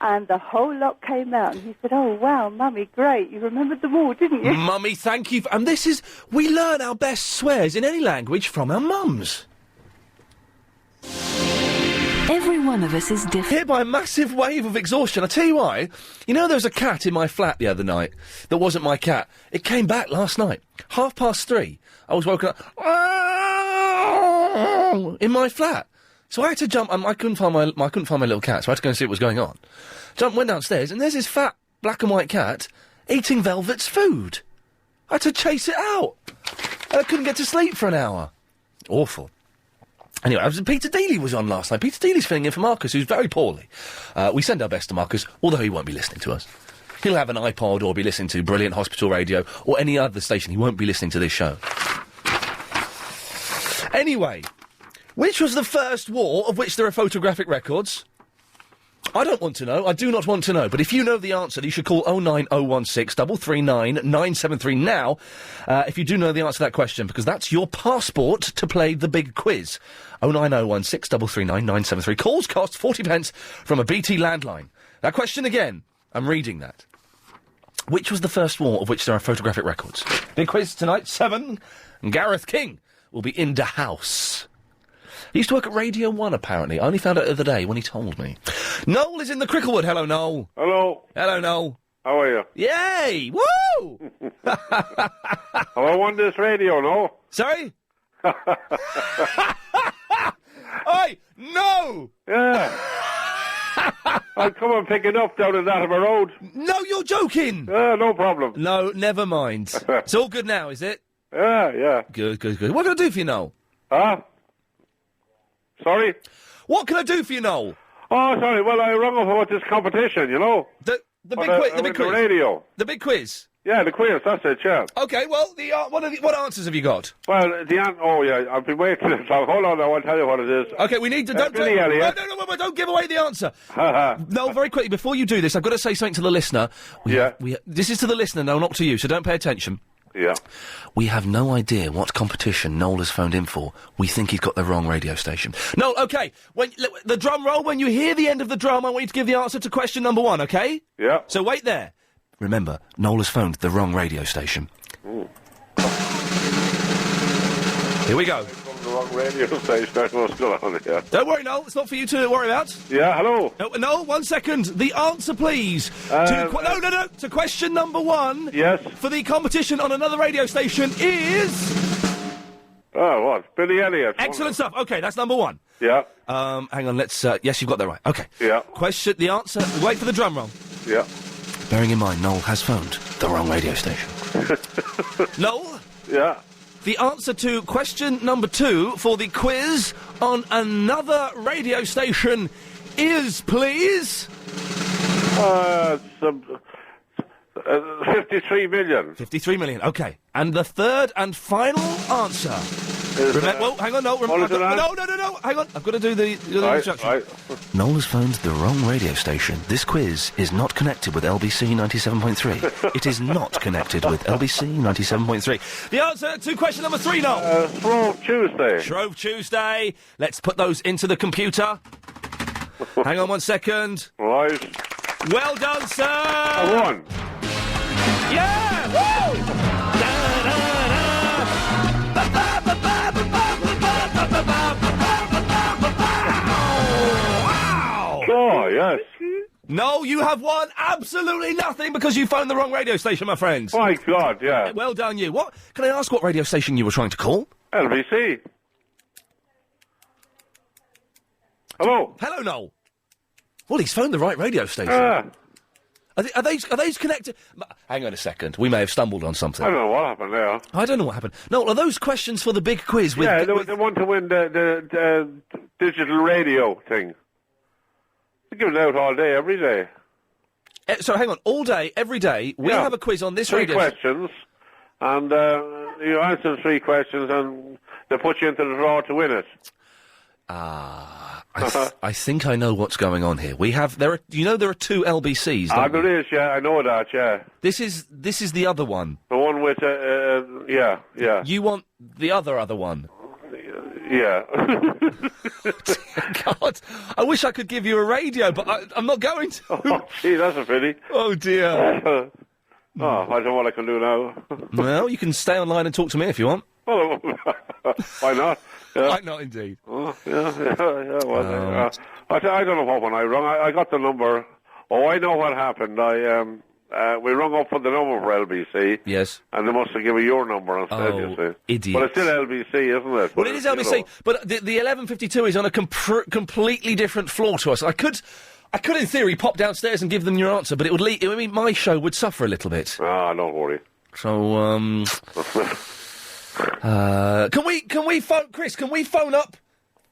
and the whole lot came out, and he said, "Oh, wow, Mummy, great. You remembered them all, didn't you?" Mummy, thank you. And this is... We learn our best swears in any language from our mums. Every one of us is different. Hit by a massive wave of exhaustion. I tell you why. You know there was a cat in my flat the other night that wasn't my cat. It came back last night. 3:30. I was woken up in my flat. So I had to jump. I couldn't find my little cat, so I had to go and see what was going on. Went downstairs, and there's this fat black and white cat eating Velvet's food. I had to chase it out. And I couldn't get to sleep for an hour. Awful. Anyway, Peter Dealey was on last night. Peter Dealey's filling in for Marcus, who's very poorly. We send our best to Marcus, although he won't be listening to us. He'll have an iPod or be listening to Brilliant Hospital Radio or any other station. He won't be listening to this show. Anyway, which was the first war of which there are photographic records? I don't want to know. I do not want to know. But if you know the answer, you should call 09016 339 973 now if you do know the answer to that question, because that's your passport to play the big quiz. 09016 339 973. Calls cost 40p from a BT landline. That question again. I'm reading that. Which was the first war of which there are photographic records? Big quiz tonight, 7. And Gareth King will be in the house. He used to work at Radio 1, apparently. I only found out the other day when he told me. Noel is in the Cricklewood. Hello, Noel. Hello. Hello, Noel. How are you? Yay! Woo! I won this radio, no? Sorry? Oi! No! Yeah. I'll come and pick it up down in Latimer Road. No, you're joking! No problem. No, never mind. It's all good now, is it? Yeah. Good. What can I do for you, Noel? Huh? Sorry? What can I do for you, Noel? Oh, sorry. Well, I rung up about this competition, you know. The big quiz. The big quiz. The radio. The big quiz. Yeah, the quiz. That's it. Yeah. Okay. Well, what answers have you got? Well, oh yeah, I've been waiting. So hold on, I want to tell you what it is. Okay, we need to don't give away the answer. No, very quickly before you do this, I've got to say something to the listener. This is to the listener, no, not to you. So don't pay attention. Yeah. We have no idea what competition Noel has phoned in for. We think he's got the wrong radio station. Noel, okay, the drum roll, when you hear the end of the drum, I want you to give the answer to question number 1, okay? Yeah. So wait there. Remember, Noel has phoned the wrong radio station. Ooh. Here we go. The wrong radio station, that's what's going on here. Don't worry, Noel, it's not for you to worry about. Yeah, hello. No, 1 second. The answer, please. To question number 1. Yes. For the competition on another radio station is... Oh, what? Billy Elliot. Excellent stuff. Okay, that's number 1. Yeah. Hang on, let's... yes, you've got that right. Okay. Yeah. The answer... Wait for the drum roll. Yeah. Bearing in mind, Noel has phoned the wrong radio station. Noel? Yeah. The answer to question number 2 for the quiz on another radio station is, please... 53 million. 53 million, okay. And the third and final answer... Well, hang on, no. No. Hang on. I've got to do the instruction. Right. Noel has phoned the wrong radio station. This quiz is not connected with LBC 97.3. It is not connected with LBC 97.3. The answer to question number 3, Noel. Shrove Tuesday. Shrove Tuesday. Let's put those into the computer. Hang on 1 second. Right. Well done, sir. I won. Yeah! Woo! Wow! Oh, yes. No, you have won absolutely nothing because you phoned the wrong radio station, my friend. My God, yeah. Well done, you. What? Can I ask what radio station you were trying to call? LBC. Hello. Hello, Noel. Well, he's phoned the right radio station. Are those connected? Hang on a second. We may have stumbled on something. I don't know what happened there. I don't know what happened. No, are those questions for the big quiz? With, they want to win the digital radio thing. They give it out all day, every day. So hang on, all day, every day, we have a quiz on this radio. 3 questions, and you answer the 3 questions, and they put you into the draw to win it. I I think I know what's going on here. There are two LBCs, don't there is, yeah, I know that, yeah. This is the other one. The one with, yeah. You want the other one? Yeah. God, I wish I could give you a radio, but I'm not going to. Oh, gee, that's a pity. Oh, dear. I don't know what I can do now. Well, you can stay online and talk to me if you want. Well, why not? Yeah. Why not, indeed? Oh, yeah. Well, I don't know what one I rung. I got the number. Oh, I know what happened. We rung up for the number for LBC. Yes. And they must have given your number instead, you see. Idiot. But it's still LBC, isn't it? Well, it is LBC, but the 1152 is on a completely different floor to us. I could, in theory, pop downstairs and give them your answer, but it would mean my show would suffer a little bit. Ah, don't worry. So, can we phone Chris? Can we phone up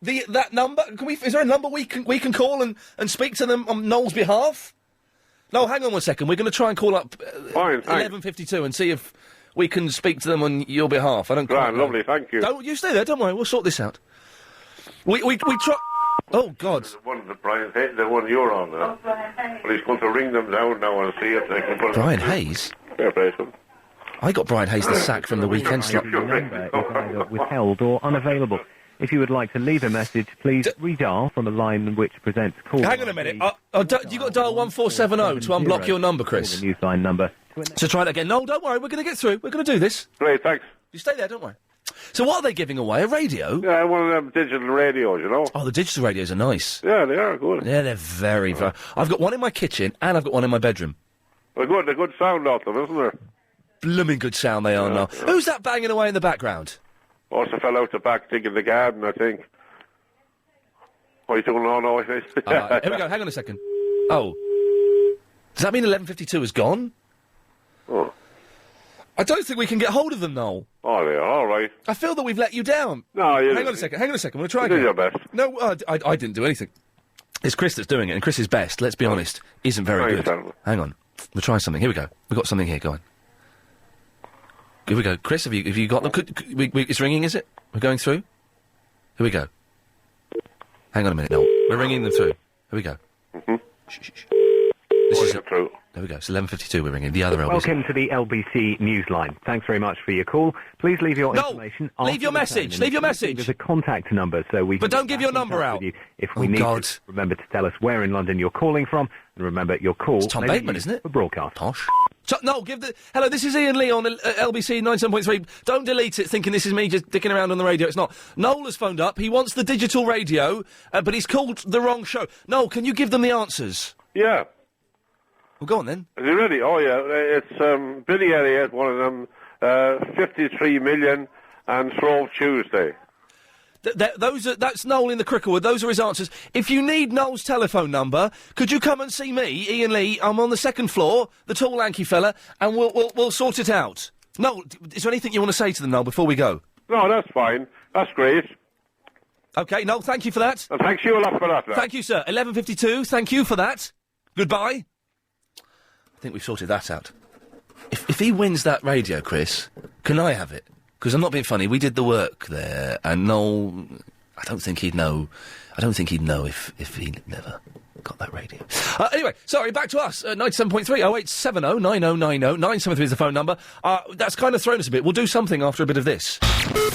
that number? Is there a number we can call and speak to them on Noel's behalf? No, hang on 1 second. We're going to try and call up 1152 and see if we can speak to them on your behalf. I don't. Right, lovely. Thank you. Don't you stay there. Don't worry. We'll sort this out. We try. Oh God. The one you're on now. Well, he's going to ring them down now and see if they can put. Brian Hayes. Fair play to him. I got Brian Hayes the sack from the weekend slot. Your number is either withheld or unavailable. If you would like to leave a message, please redial from a line which presents call. Hang on a minute. You got to dial 1470 to unblock your number, Chris. The news line number. So try that again. No, don't worry. We're going to get through. We're going to do this. Great, thanks. You stay there. Don't worry. So what are they giving away? A radio? Yeah, one of them digital radios, you know. Oh, the digital radios are nice. Yeah, they are good. Yeah, they're very, very... I've got one in my kitchen and I've got one in my bedroom. They're good. They're good sound out them, isn't there? Blooming good sound they are now. Yeah. Who's that banging away in the background? Oh, it's a fellow out the back digging the garden, I think. Oh, you don't know, Here we go, hang on a second. Oh. Does that mean 1152 is gone? Oh. I don't think we can get hold of them, Noel. Oh, they are, all right. I feel that we've let you down. No, you Hang on a second, I'm going to try again. You did your best. No, I didn't do anything. It's Chris that's doing it, and Chris's best, let's be honest, isn't very good. Hang on. We'll try something. Here we go. We've got something here, go on. Here we go. Chris, have you got them? It's ringing, is it? We're going through? Here we go. Hang on a minute, Noel. We're ringing them through. Here we go. Mm-hmm. Shh. This is through. There we go. It's 1152 we're ringing. The other LBC. Welcome to the LBC Newsline. Thanks very much for your call. Please leave your information. Leave your message. Leave your message. There's a contact number so we. But don't give your number out. If we need to. Remember to tell us where in London you're calling from, and remember your call. It's Tom Bateman, isn't it? For broadcast. Posh. No, hello, this is Iain Lee on LBC 97.3. Don't delete it thinking this is me just dicking around on the radio. It's not. Noel has phoned up. He wants the digital radio, but he's called the wrong show. Noel, can you give them the answers? Yeah. Well, go on then. Is he ready? Oh, yeah. It's Billy Elliot, one of them, 53 million, and Shrove Tuesday. That's Noel in the Cricklewood. Those are his answers. If you need Noel's telephone number, could you come and see me, Iain Lee? I'm on the second floor, the tall, lanky fella, and we'll sort it out. Noel, is there anything you want to say to them, Noel, before we go? No, that's fine. That's great. OK, Noel, thank you for that. And thanks you a lot for that, man. Thank you, sir. 1152, thank you for that. Goodbye. I think we've sorted that out. If he wins that radio, Chris, can I have it? Because I'm not being funny. We did the work there, and Noel, I don't think he'd know if he never got that radio. Anyway, sorry, back to us. 97.3 0870 9090 973 is the phone number. That's kind of thrown us a bit. We'll do something after a bit of this.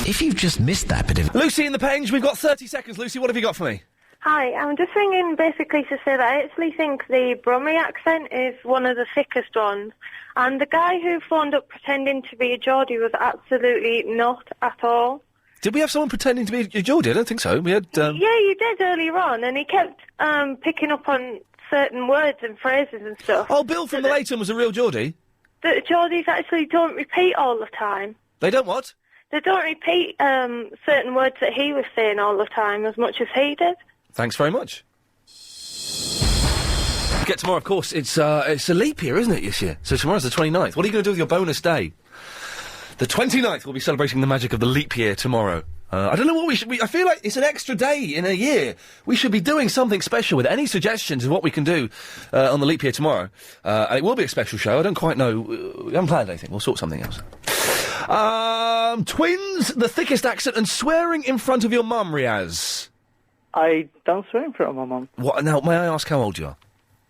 If you've just missed that bit of... Lucy in the Penge, we've got 30 seconds. Lucy, what have you got for me? Hi, I'm just ringing basically to say that I actually think the Brummie accent is one of the thickest ones. And the guy who phoned up pretending to be a Geordie was absolutely not at all. Did we have someone pretending to be a Geordie? I don't think so. We had... Yeah, you did earlier on, and he kept picking up on certain words and phrases and stuff. Oh, Bill from the Leighton was a real Geordie? The Geordies actually don't repeat all the time. They don't what? They don't repeat certain words that he was saying all the time as much as he did. Thanks very much. Get tomorrow, of course, it's a leap year, isn't it, this year? So tomorrow's the 29th. What are you going to do with your bonus day? The 29th, we'll be celebrating the magic of the leap year tomorrow. I don't know what we should... I feel like it's an extra day in a year. We should be doing something special with it. Any suggestions of what we can do on the leap year tomorrow? And it will be a special show. I don't quite know. We haven't planned anything. We'll sort something else. Twins, the thickest accent, and swearing in front of your mum, Riaz. I don't swear in front of my mum. What? Now, may I ask how old you are?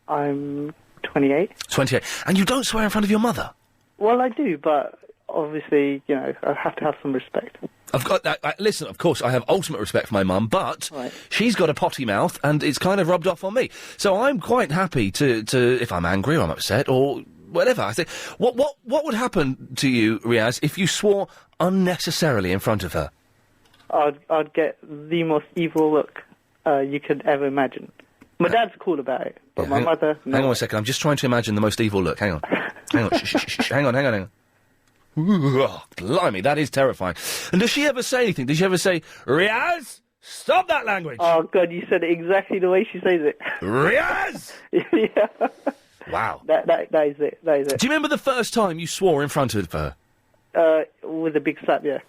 I'm 28. 28. And you don't swear in front of your mother? Well, I do, but obviously, you know, I have to have some respect. I've got that. Listen, of course, I have ultimate respect for my mum, but she's got a potty mouth, and it's kind of rubbed off on me. So I'm quite happy to if I'm angry or I'm upset or whatever. I think what would happen to you, Riaz, if you swore unnecessarily in front of her? I'd get the most evil look you could ever imagine. My dad's cool about it, but my mother... No. Hang on a second, I'm just trying to imagine the most evil look. Hang on. Hang on, shh. Hang on. Ooh, oh, blimey, that is terrifying. And does she ever say anything? Does she ever say, Riaz, stop that language? Oh, God, you said it exactly the way she says it. Riaz! Yeah. Wow. That is it. Do you remember the first time you swore in front of her? With a big slap, yeah.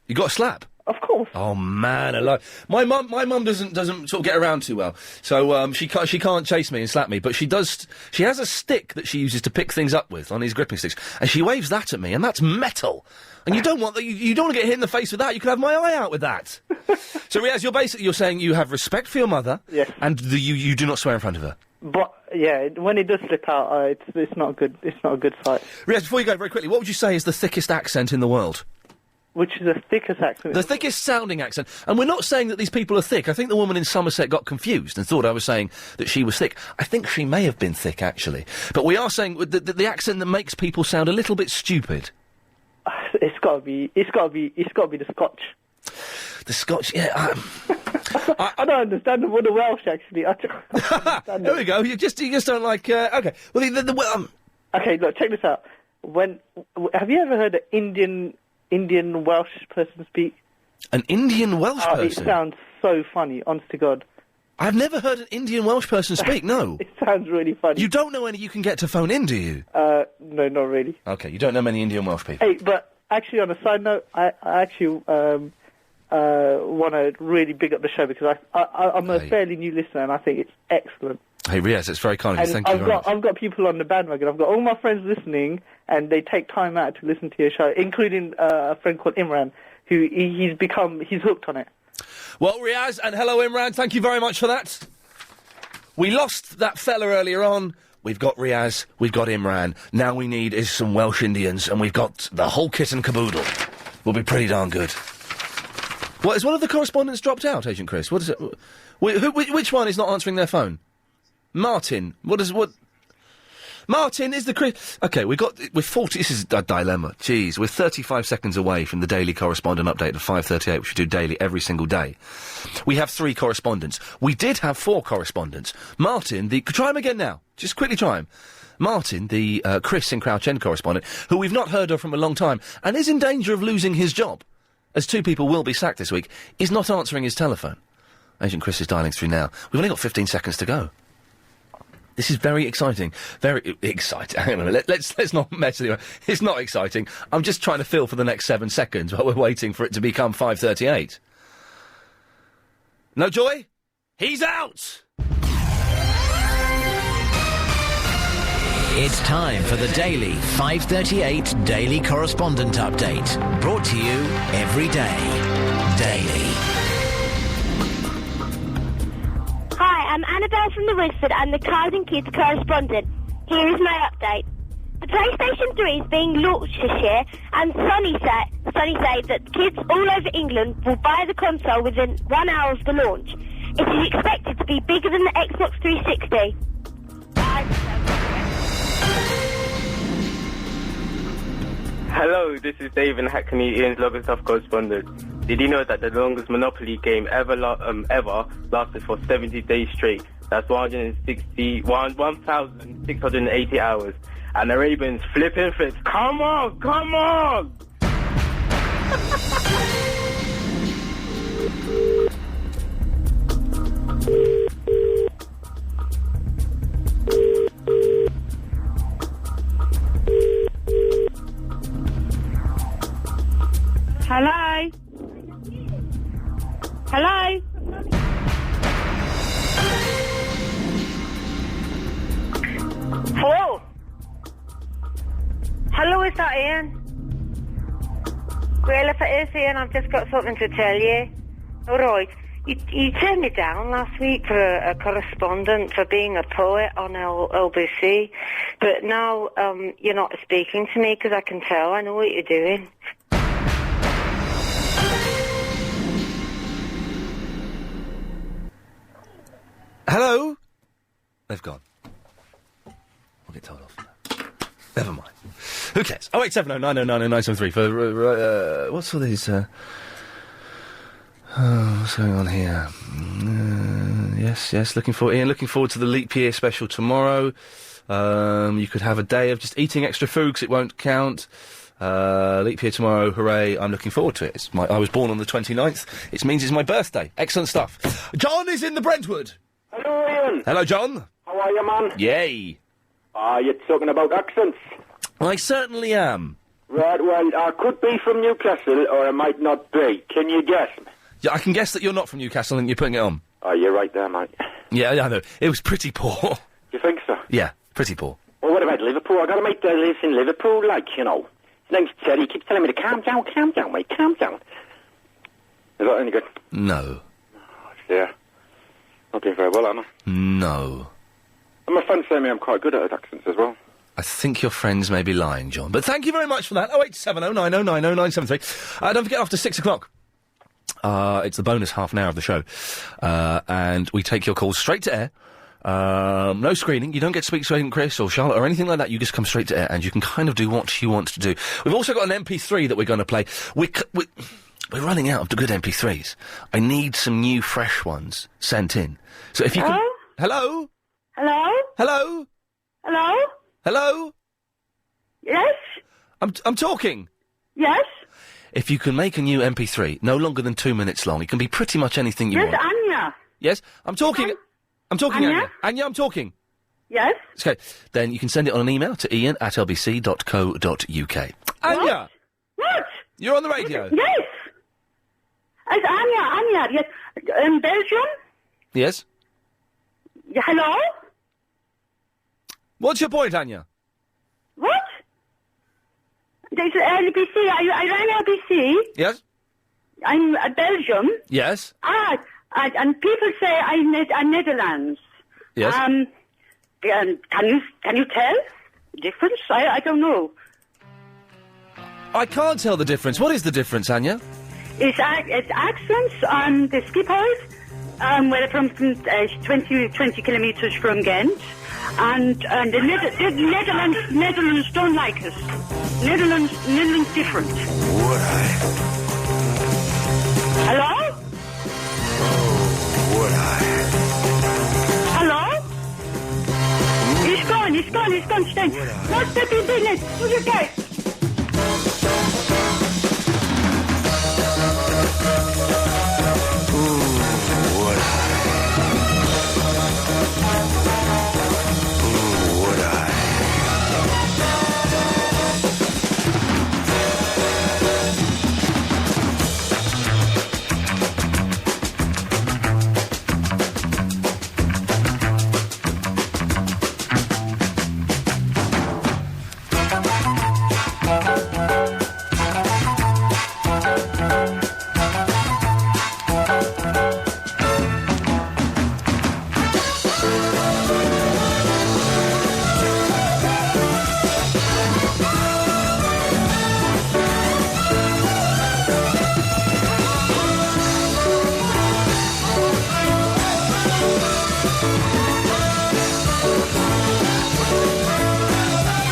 You got a slap? Of course. Oh man, alive! My mum doesn't sort of get around too well, so she can't chase me and slap me, but she does. She has a stick that she uses to pick things up with on these gripping sticks, and she waves that at me, and that's metal. And you don't want that. You don't want to get hit in the face with that. You can have my eye out with that. So Riaz, you're saying you have respect for your mother, yes, and you do not swear in front of her. But yeah, when it does slip out, it's not good. It's not a good sight. Riaz, before you go, very quickly, what would you say is the thickest accent in the world? Which is the thickest accent? The thickest sounding accent. And we're not saying that these people are thick. I think the woman in Somerset got confused and thought I was saying that she was thick. I think she may have been thick, actually. But we are saying the accent that makes people sound a little bit stupid. It's got to be the Scotch. The Scotch, yeah. I don't understand the Welsh, actually. There we go. You just don't like. Okay. Well, okay. Look, check this out. Have you ever heard an Indian Welsh person speak? An Indian Welsh person? It sounds so funny, honest to God. I've never heard an Indian Welsh person speak, no. It sounds really funny. You don't know any you can get to phone in, do you? No, not really. Okay, you don't know many Indian Welsh people. Hey, but actually, on a side note, I actually want to really big up the show because I'm a fairly new listener and I think it's excellent. Hey, Riaz, it's very kind of you. Thank you very much. I've got people on the bandwagon. I've got all my friends listening, and they take time out to listen to your show, including a friend called Imran, who he's hooked on it. Well, Riaz, and hello, Imran. Thank you very much for that. We lost that fella earlier on. We've got Riaz. We've got Imran. Now we need is some Welsh Indians, and we've got the whole kit and caboodle. We'll be pretty darn good. What, is one of the correspondents dropped out, Agent Chris? What is it? Which one is not answering their phone? Martin. Martin is the Chris. Okay, we're 40. This is a dilemma. Jeez, we're 35 seconds away from the daily correspondent update at 5:38, which we do daily every single day. We have 3 correspondents. We did have 4 correspondents. Martin, try him again now. Just quickly try him. Martin, the Chris in Crouch End correspondent, who we've not heard of from a long time, and is in danger of losing his job, as 2 people will be sacked this week, is not answering his telephone. Agent Chris is dialing through now. We've only got 15 seconds to go. This is very exciting. Very exciting. Hang on a minute. Let's not mess with it. It's not exciting. I'm just trying to fill for the next 7 seconds while we're waiting for it to become 5:38. No joy? He's out! It's time for the daily 5:38 Daily Correspondent Update. Brought to you every day. Daily. Hi, I'm Annabelle from the Wisford and the Cars and Kids correspondent. Here is my update. The PlayStation 3 is being launched this year, and Sonny say that kids all over England will buy the console within 1 hour of the launch. It is expected to be bigger than the Xbox 360. Hello, this is Dave in Hackney, Ian's Logosoft correspondent. Did you know that the longest Monopoly game ever lasted for 70 days straight? That's 1,680 hours. And the Ravens flipping flips. Come on, come on! Hello? Hello? Hello? Hello, is that Ian? Well, if it is Ian, I've just got something to tell you. Alright, You turned me down last week for a correspondent, for being a poet on LBC, but now you're not speaking to me because I can tell. I know what you're doing. Hello? They've gone. I'll get told off. Never mind. Who cares? 0870 9090 973 for, what's all these, what's going on here? Yes, looking forward to the leap year special tomorrow. You could have a day of just eating extra food because it won't count. Leap year tomorrow, hooray, I'm looking forward to it. I was born on the 29th. It means it's my birthday. Excellent stuff. John is in the Brentwood. Hello, Ian. Hello, John. How are you, man? Yay. You're talking about accents. I certainly am. Right, well, I could be from Newcastle, or I might not be. Can you guess me? Yeah, I can guess that you're not from Newcastle and you're putting it on. Oh, you're right there, mate. Yeah, I know. It was pretty poor. You think so? Yeah, pretty poor. Well, what about Liverpool? I got a mate that lives in Liverpool, like, you know. His name's Terry. He keeps telling me to calm down, mate, calm down. Is that any good? No. Oh, yeah. Not doing very well, am I? No. And my friends say me I'm quite good at accents as well. I think your friends may be lying, John. But thank you very much for that. 0870 9090 973. Don't forget, after 6 o'clock, it's the bonus half an hour of the show. And we take your calls straight to air. No screening. You don't get to speak to Aidan, Chris or Charlotte or anything like that. You just come straight to air and you can kind of do what you want to do. We've also got an MP3 that we're going to play. We're running out of the good MP3s. I need some new, fresh ones sent in. So if you can... Hello? Hello? Hello? Hello? Hello? Yes? I'm talking. Yes? If you can make a new MP3, no longer than 2 minutes long, it can be pretty much anything you want. Yes, Anya. Yes? I'm talking, Anya? Anya, I'm talking. Yes? Okay, then you can send it on an email to ian@lbc.co.uk. Anya! What? You're on the radio. Yes! It's Anya, yes. In Belgium? Yes? Yeah, hello? What's your point, Anya? What? There's LBC. I ran LBC. Yes? I'm Belgium. Yes? And people say I'm Netherlands. Yes? Can you tell the difference? I don't know. I can't tell the difference. What is the difference, Anya? It's accents on the skippers. We're from 20 kilometres from Ghent. And the Netherlands don't like us. Netherlands different. Would I? Hello? Would I? Hello? He's gone, Stein. No, step in business. Do your guys.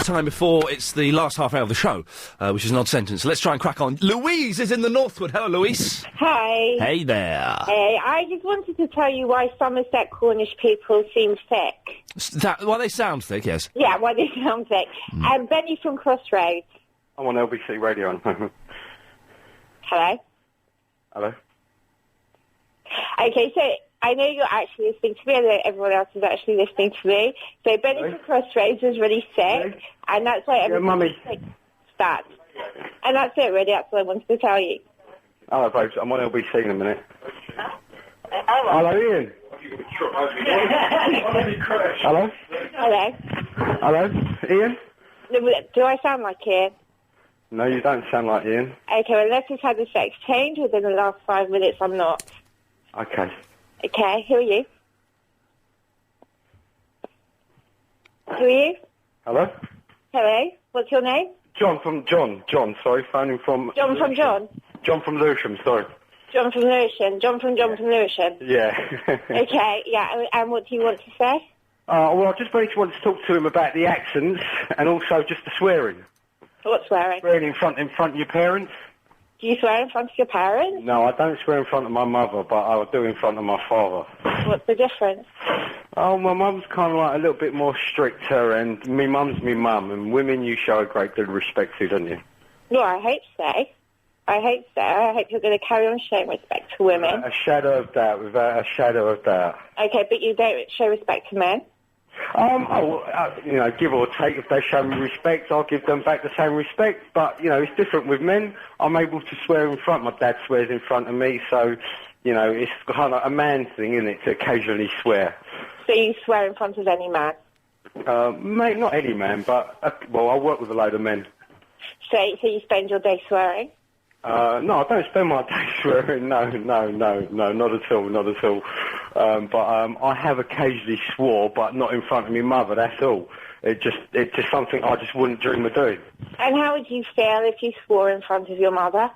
Time before it's the last half hour of the show, which is an odd sentence. So let's try and crack on. Louise is in the Northwood. Hello, Louise. Hi. Hey there. Hey, I just wanted to tell you why Somerset Cornish people seem thick. Well, they sound thick, yes. Yeah, why they sound thick. Benny from Crossroads. I'm on LBC radio at the moment. Hello? Hello? Okay, so I know you're actually listening to me. I know everyone else is actually listening to me. So Benny from Crossroads was really sick, and that's why everybody thinks that. And that's it, really. That's what I wanted to tell you. Hello, folks. I'm on LBC in a minute. Hello, Ian. Hello? Hello? Hello? Ian? Do I sound like Ian? No, you don't sound like Ian. Okay, well, unless he's had a sex change within the last 5 minutes, I'm not. Okay. Okay, who are you? Who are you? Hello? Hello, what's your name? John, sorry, phoning from... John from John? John from Lewisham, sorry. John from Lewisham. John from Lewisham. Yeah. Okay, yeah, and what do you want to say? Well, I just wanted to talk to him about the accents and also just the swearing. What swearing? Swearing in front of your parents. Do you swear in front of your parents? No, I don't swear in front of my mother, but I do in front of my father. What's the difference? Oh, my mum's kind of like a little bit more stricter, and me mum's me mum, and women you show a great deal of respect to, don't you? No, I hope so. I hope you're going to carry on showing respect to women. A shadow of doubt, without a shadow of doubt. Okay, but you don't show respect to men? Give or take. If they show me respect, I'll give them back the same respect. But, it's different with men. I'm able to swear in front. My dad swears in front of me, so, it's kind of a man thing, isn't it, to occasionally swear. So you swear in front of any man? Mate, not any man, but, I work with a load of men. So you spend your day swearing? No, I don't spend my day swearing. No, not at all. I have occasionally swore, but not in front of my mother. That's all. It's just something I just wouldn't dream of doing. And how would you feel if you swore in front of your mother?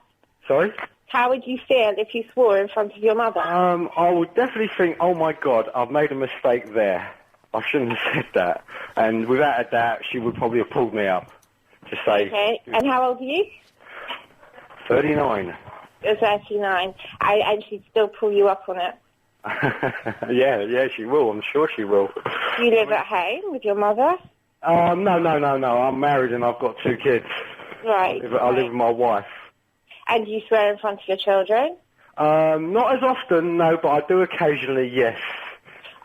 Sorry? How would you feel if you swore in front of your mother? I would definitely think, oh my God, I've made a mistake there. I shouldn't have said that. And without a doubt, she would probably have pulled me up to say... Okay, and how old are you? 39. You're 39. And she'd still pull you up on it? Yeah, she will. I'm sure she will. Do you live at home with your mother? No. I'm married and I've got 2 kids. Right. I live with my wife. And do you swear in front of your children? Not as often, no, but I do occasionally, yes.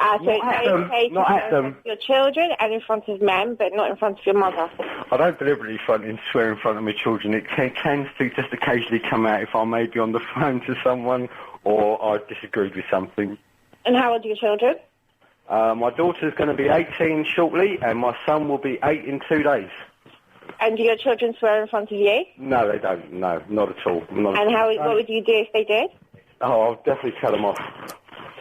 Not at them. Your children and in front of men, but not in front of your mother. I don't deliberately swear in front of my children. It tends to just occasionally come out if I may be on the phone to someone or I disagreed with something. And how old are your children? My daughter's going to be 18 shortly, and my son will be 8 in 2 days. And do your children swear in front of you? No, they don't. No, not at all. What would you do if they did? Oh, I'll definitely tell them off.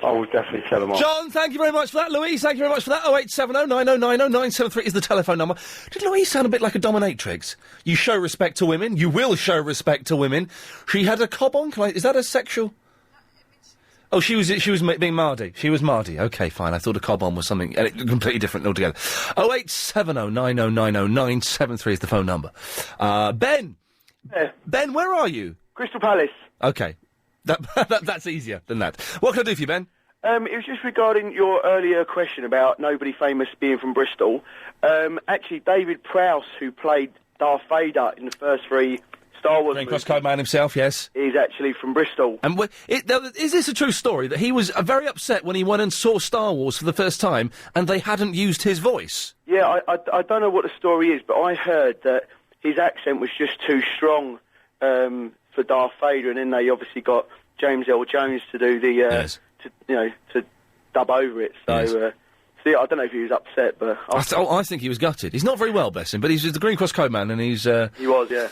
I will definitely tell them off. John, thank you very much for that. Louise, thank you very much for that. 0870 9090 973 is the telephone number. Did Louise sound a bit like a dominatrix? You show respect to women. You will show respect to women. She had a cob on. Is that a sexual... Oh, she was being Mardy. She was Mardy. Okay, fine. I thought a cob on was something completely different altogether. 0870 9090 973 is the phone number. Ben. Yeah. Ben, where are you? Crystal Palace. Okay. That's easier than that. What can I do for you, Ben? It was just regarding your earlier question about nobody famous being from Bristol. Actually, David Prowse, who played Darth Vader in the first 3 Star Wars Green Cross Code Man himself, yes. He's actually from Bristol. And is this a true story, that he was very upset when he went and saw Star Wars for the first time and they hadn't used his voice? Yeah, I don't know what the story is, but I heard that his accent was just too strong for Darth Vader, and then they obviously got James L. Jones to do the, to dub over it. So, Yes. See, I don't know if he was upset, but I think he was gutted. He's not very well, bless him, but he's the Green Cross Code Man, and he's. He was, yeah.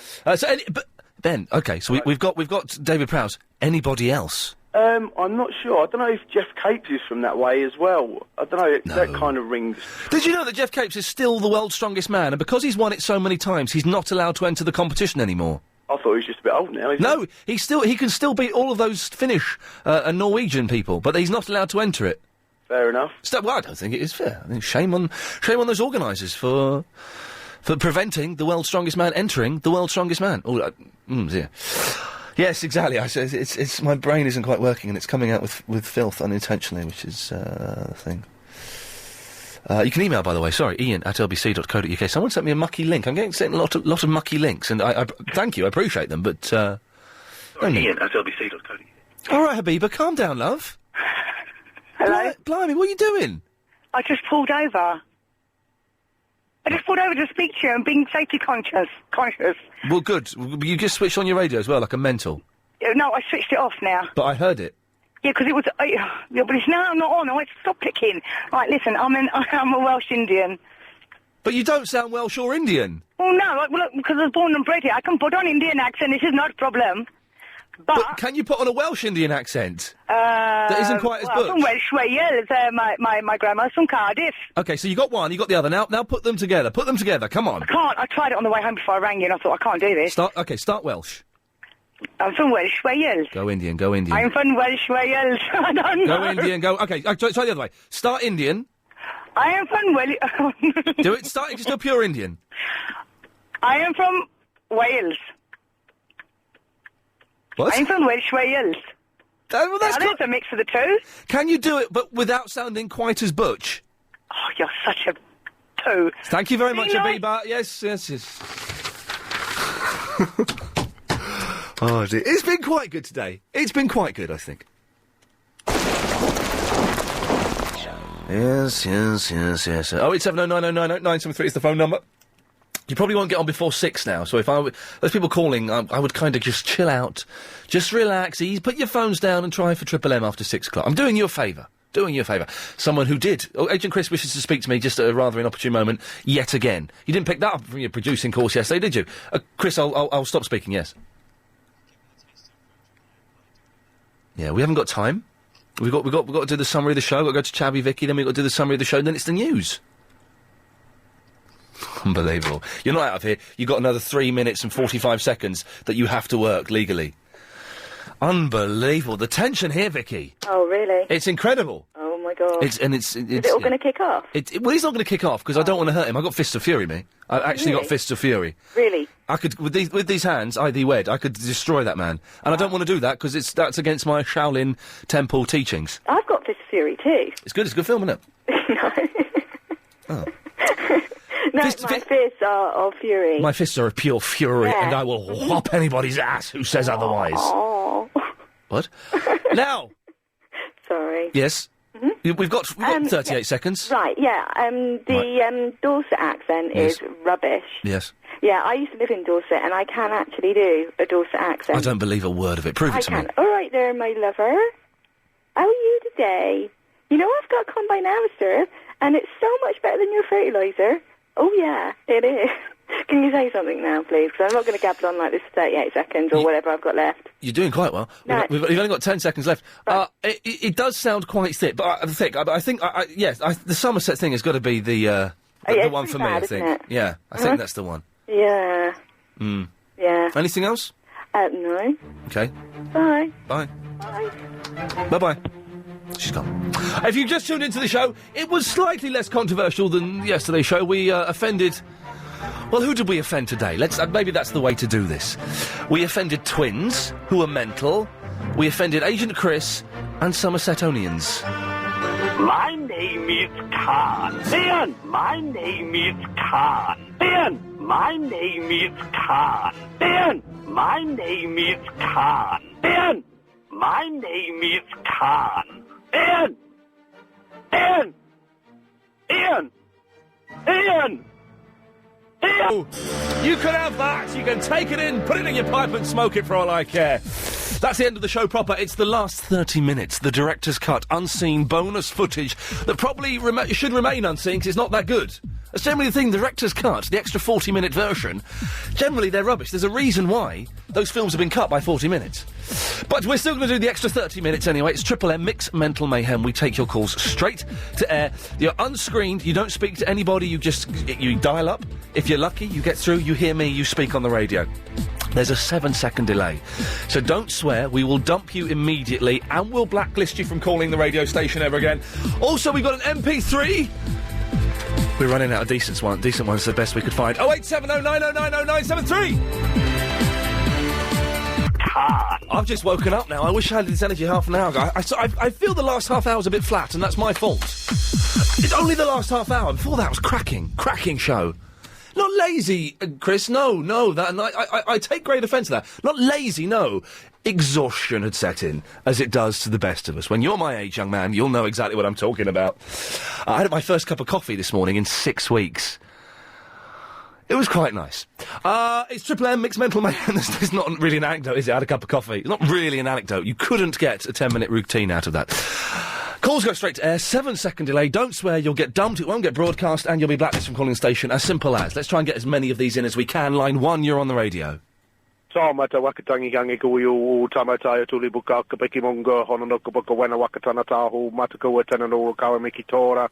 But Ben, okay, so we've got David Prowse. Anybody else? I'm not sure. I don't know if Jeff Capes is from that way as well. I don't know. That kind of rings. Did you know that Jeff Capes is still the world's strongest man, and because he's won it so many times, he's not allowed to enter the competition anymore? I thought he was just a bit old now. No, he can still beat all of those Finnish and Norwegian people, but he's not allowed to enter it. Fair enough. Well, I don't think it is fair. I think shame on those organisers for preventing the world's strongest man entering the world's strongest man. Oh, dear. Yes, exactly. It's my brain isn't quite working, and it's coming out with filth unintentionally, which is the thing. You can email, by the way. Sorry, iain@lbc.co.uk. Someone sent me a mucky link. I'm getting sent a lot of mucky links, and I thank you. I appreciate them, but iain@lbc.co.uk. All right, Habiba, calm down, love. Hello? Blimey, what are you doing? I just pulled over. To speak to you and being safety conscious. Well, good. You just switched on your radio as well, like a mental. No, I switched it off now. But I heard it. Yeah, because it was... yeah, but it's now not on. Stop clicking. Right, listen, I'm a Welsh Indian. But you don't sound Welsh or Indian. Well, no, because I was born and bred here. I can put on Indian accent. This is not a problem. But can you put on a Welsh Indian accent? That isn't quite as well, butch. I'm from Welsh Wales. My grandma's from Cardiff. Okay, so you got one, you got the other. Now put them together. Put them together. Come on. I can't. I tried it on the way home before I rang you, and I thought I can't do this. Start Welsh. I'm from Welsh Wales. Go Indian. Go Indian. I'm from Welsh Wales. I don't know. Go Indian. Go. Okay, try the other way. Start Indian. I am from Wales. Do it. Just do a pure Indian. I am from Wales. What? I'm from Welsh Wales. Well, that's it's a mix of the two. Can you do it, but without sounding quite as butch? Oh, you're such a poo. Thank you very much, Abiba. Yes. Oh, dear. It's been quite good today. It's been quite good, I think. Yes. 08709090973 is the phone number. You probably won't get on before 6 now, so if those people calling, I would kind of just chill out, just relax, put your phones down and try for Triple M after 6 o'clock. I'm doing you a favour. Someone who did. Oh, Agent Chris wishes to speak to me just at a rather inopportune moment, yet again. You didn't pick that up from your producing course yesterday, did you? Chris, I'll stop speaking, yes. Yeah, we haven't got time. We've got to do the summary of the show, we've got to go to Chabby Vicky, then we've got to do the summary of the show, and then it's the news. Unbelievable. You're not out of here. You've got another 3 minutes and 45 seconds that you have to work legally. Unbelievable. The tension here, Vicky. Oh, really? It's incredible. Oh, my God. It's Is it all going to kick off? Well, he's not going to kick off, because I don't want to hurt him. I've got Fists of Fury, me. I've actually got Fists of Fury. Really? I could, with these hands, I could destroy that man. And I don't want to do that, because that's against my Shaolin Temple teachings. I've got Fist of Fury, too. It's good. It's a good film, isn't it? No. No, my fists are of fury. My fists are of pure fury, Yeah. and I will whop anybody's ass who says otherwise. Oh. What? Now! Sorry. Yes? Mm-hmm. We've got 38 seconds. Right, yeah. The Dorset accent is rubbish. Yes. Yeah, I used to live in Dorset, and I can actually do a Dorset accent. I don't believe a word of it. Prove it to me. All right there, my lover. How are you today? You know I've got a combine harvester, and it's so much better than your fertiliser. Oh, yeah, it is. Can you say something now, please? Because I'm not going to gabble on like this for 38 seconds or whatever I've got left. You're doing quite well. No. We've only got 10 seconds left. It does sound quite thick, but I think, yes, the Somerset thing has got to be the one for me, I think. It? Yeah, I think that's the one. Yeah. Yeah. Anything else? No. Okay. Bye. Bye. Bye-bye. She's gone. If you've just tuned into the show, it was slightly less controversial than yesterday's show. We offended... Well, who did we offend today? Maybe that's the way to do this. We offended twins, who are mental. We offended Agent Chris and Somersetonians. My name is Khan. Ian, my name is Khan. Ian, my name is Khan. Ian, my name is Khan. Ian, my name is Khan. Ian! Ian! Ian! Ian! Ian! You can have that! You can take it in, put it in your pipe and smoke it for all I care. That's the end of the show proper. It's the last 30 minutes, the director's cut, unseen bonus footage that probably should remain unseen because it's not that good. That's generally the thing, the director's cut, the extra 40-minute version, generally they're rubbish. There's a reason why those films have been cut by 40 minutes. But we're still going to do the extra 30 minutes anyway. It's Triple M, Mix Mental Mayhem. We take your calls straight to air. You're unscreened, you don't speak to anybody, you dial up. If you're lucky, you get through, you hear me, you speak on the radio. There's a 7-second delay. So don't swear, we will dump you immediately and we'll blacklist you from calling the radio station ever again. Also, we've got an MP3. We're running out of decent ones, the best we could find. 08709090973. I've just woken up now. I wish I had this energy half an hour ago. I feel the last half hour's a bit flat, and that's my fault. It's only the last half hour. Before that was cracking show. Not lazy, Chris. No. I take great offence to that. Not lazy. No. Exhaustion had set in, as it does to the best of us. When you're my age, young man, you'll know exactly what I'm talking about. I had my first cup of coffee this morning in 6 weeks. It was quite nice. It's Triple M, Mixed Mental Mayhem. There's not really an anecdote, is it? I had a cup of coffee. It's not really an anecdote. You couldn't get a 10-minute routine out of that. Calls go straight to air, 7-second delay. Don't swear, you'll get dumped, it won't get broadcast, and you'll be blacklisted from calling the station. As simple as. Let's try and get as many of these in as we can. Line 1, you're on the radio. Tāmata wakatangi gangi kui o tamatai tuli buka kapeki monga hononoko buka wena wakatana tahu matako watanano kawamiki tora.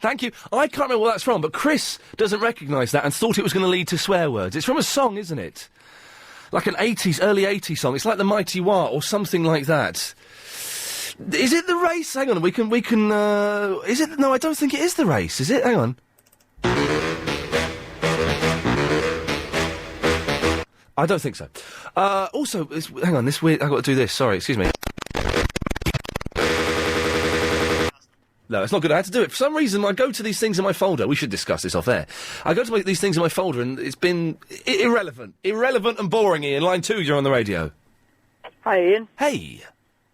Thank you. I can't remember what that's from, but Chris doesn't recognise that and thought it was going to lead to swear words. It's from a song, isn't it? Like an early 80s song. It's like the Mighty Wah or something like that. Is it the race? Hang on, we can, is it? No, I don't think it is the race, is it? Hang on. I don't think so. Also, hang on, I've got to do this, sorry, excuse me. No, it's not good. I had to do it. For some reason, I go to these things in my folder. We should discuss this off air. I go to these things in my folder, and it's been irrelevant. Irrelevant and boring, Ian. Line 2, you're on the radio. Hi, Ian. Hey.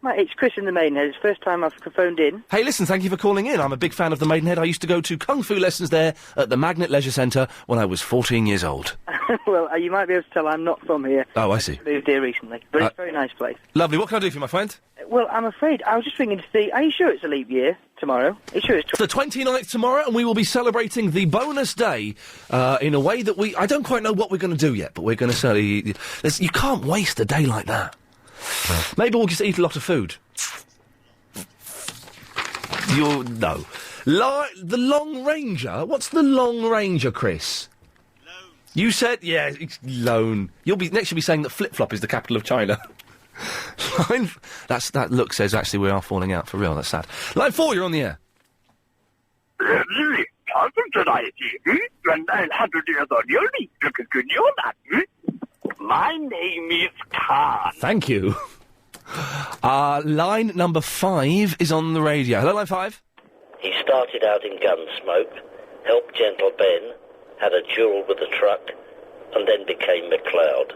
Mate, it's Chris in the Maidenhead. It's the first time I've phoned in. Hey, listen, thank you for calling in. I'm a big fan of the Maidenhead. I used to go to Kung Fu lessons there at the Magnet Leisure Centre when I was 14 years old. Well, you might be able to tell I'm not from here. Oh, I see. I moved here recently, but it's a very nice place. Lovely. What can I do for you, my friend? Well, I'm afraid I was just ringing to see, are you sure it's a leap year tomorrow? Are you sure it's... It's the 29th tomorrow, and we will be celebrating the bonus day in a way that I don't quite know what we're going to do yet, but we're going to certainly... You can't waste a day like that. Maybe we'll just eat a lot of food. No. The Long Ranger? What's the Long Ranger, Chris? Loan. You said, yeah, it's loan. Next you'll be saying that Flip-Flop is the capital of China. That look says actually we are falling out for real, that's sad. Line 4, you're on the air. My name is Khan. Thank you. Line number 5 is on the radio. Hello, line 5. He started out in Gunsmoke, helped Gentle Ben, had a duel with the truck, and then became McLeod.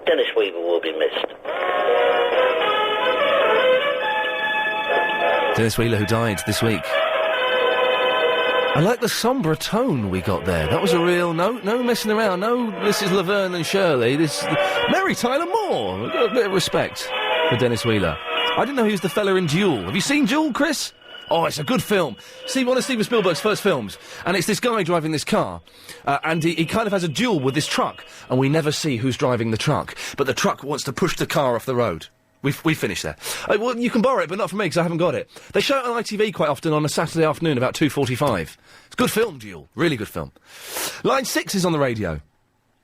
Dennis Weaver will be missed. Dennis Wheeler, who died this week. I like the sombre tone we got there. That was a real... No messing around. No, this is Laverne and Shirley. Mary Tyler Moore. I've got a bit of respect for Dennis Wheeler. I didn't know he was the fella in Duel. Have you seen Duel, Chris? Oh, it's a good film. One of Steven Spielberg's first films. And it's this guy driving this car. And he kind of has a duel with this truck. And we never see who's driving the truck. But the truck wants to push the car off the road. We finished there. Well, you can borrow it, but not from me, because I haven't got it. They show it on ITV quite often on a Saturday afternoon, about 2:45. It's a good film, Duel. Really good film. Line 6 is on the radio.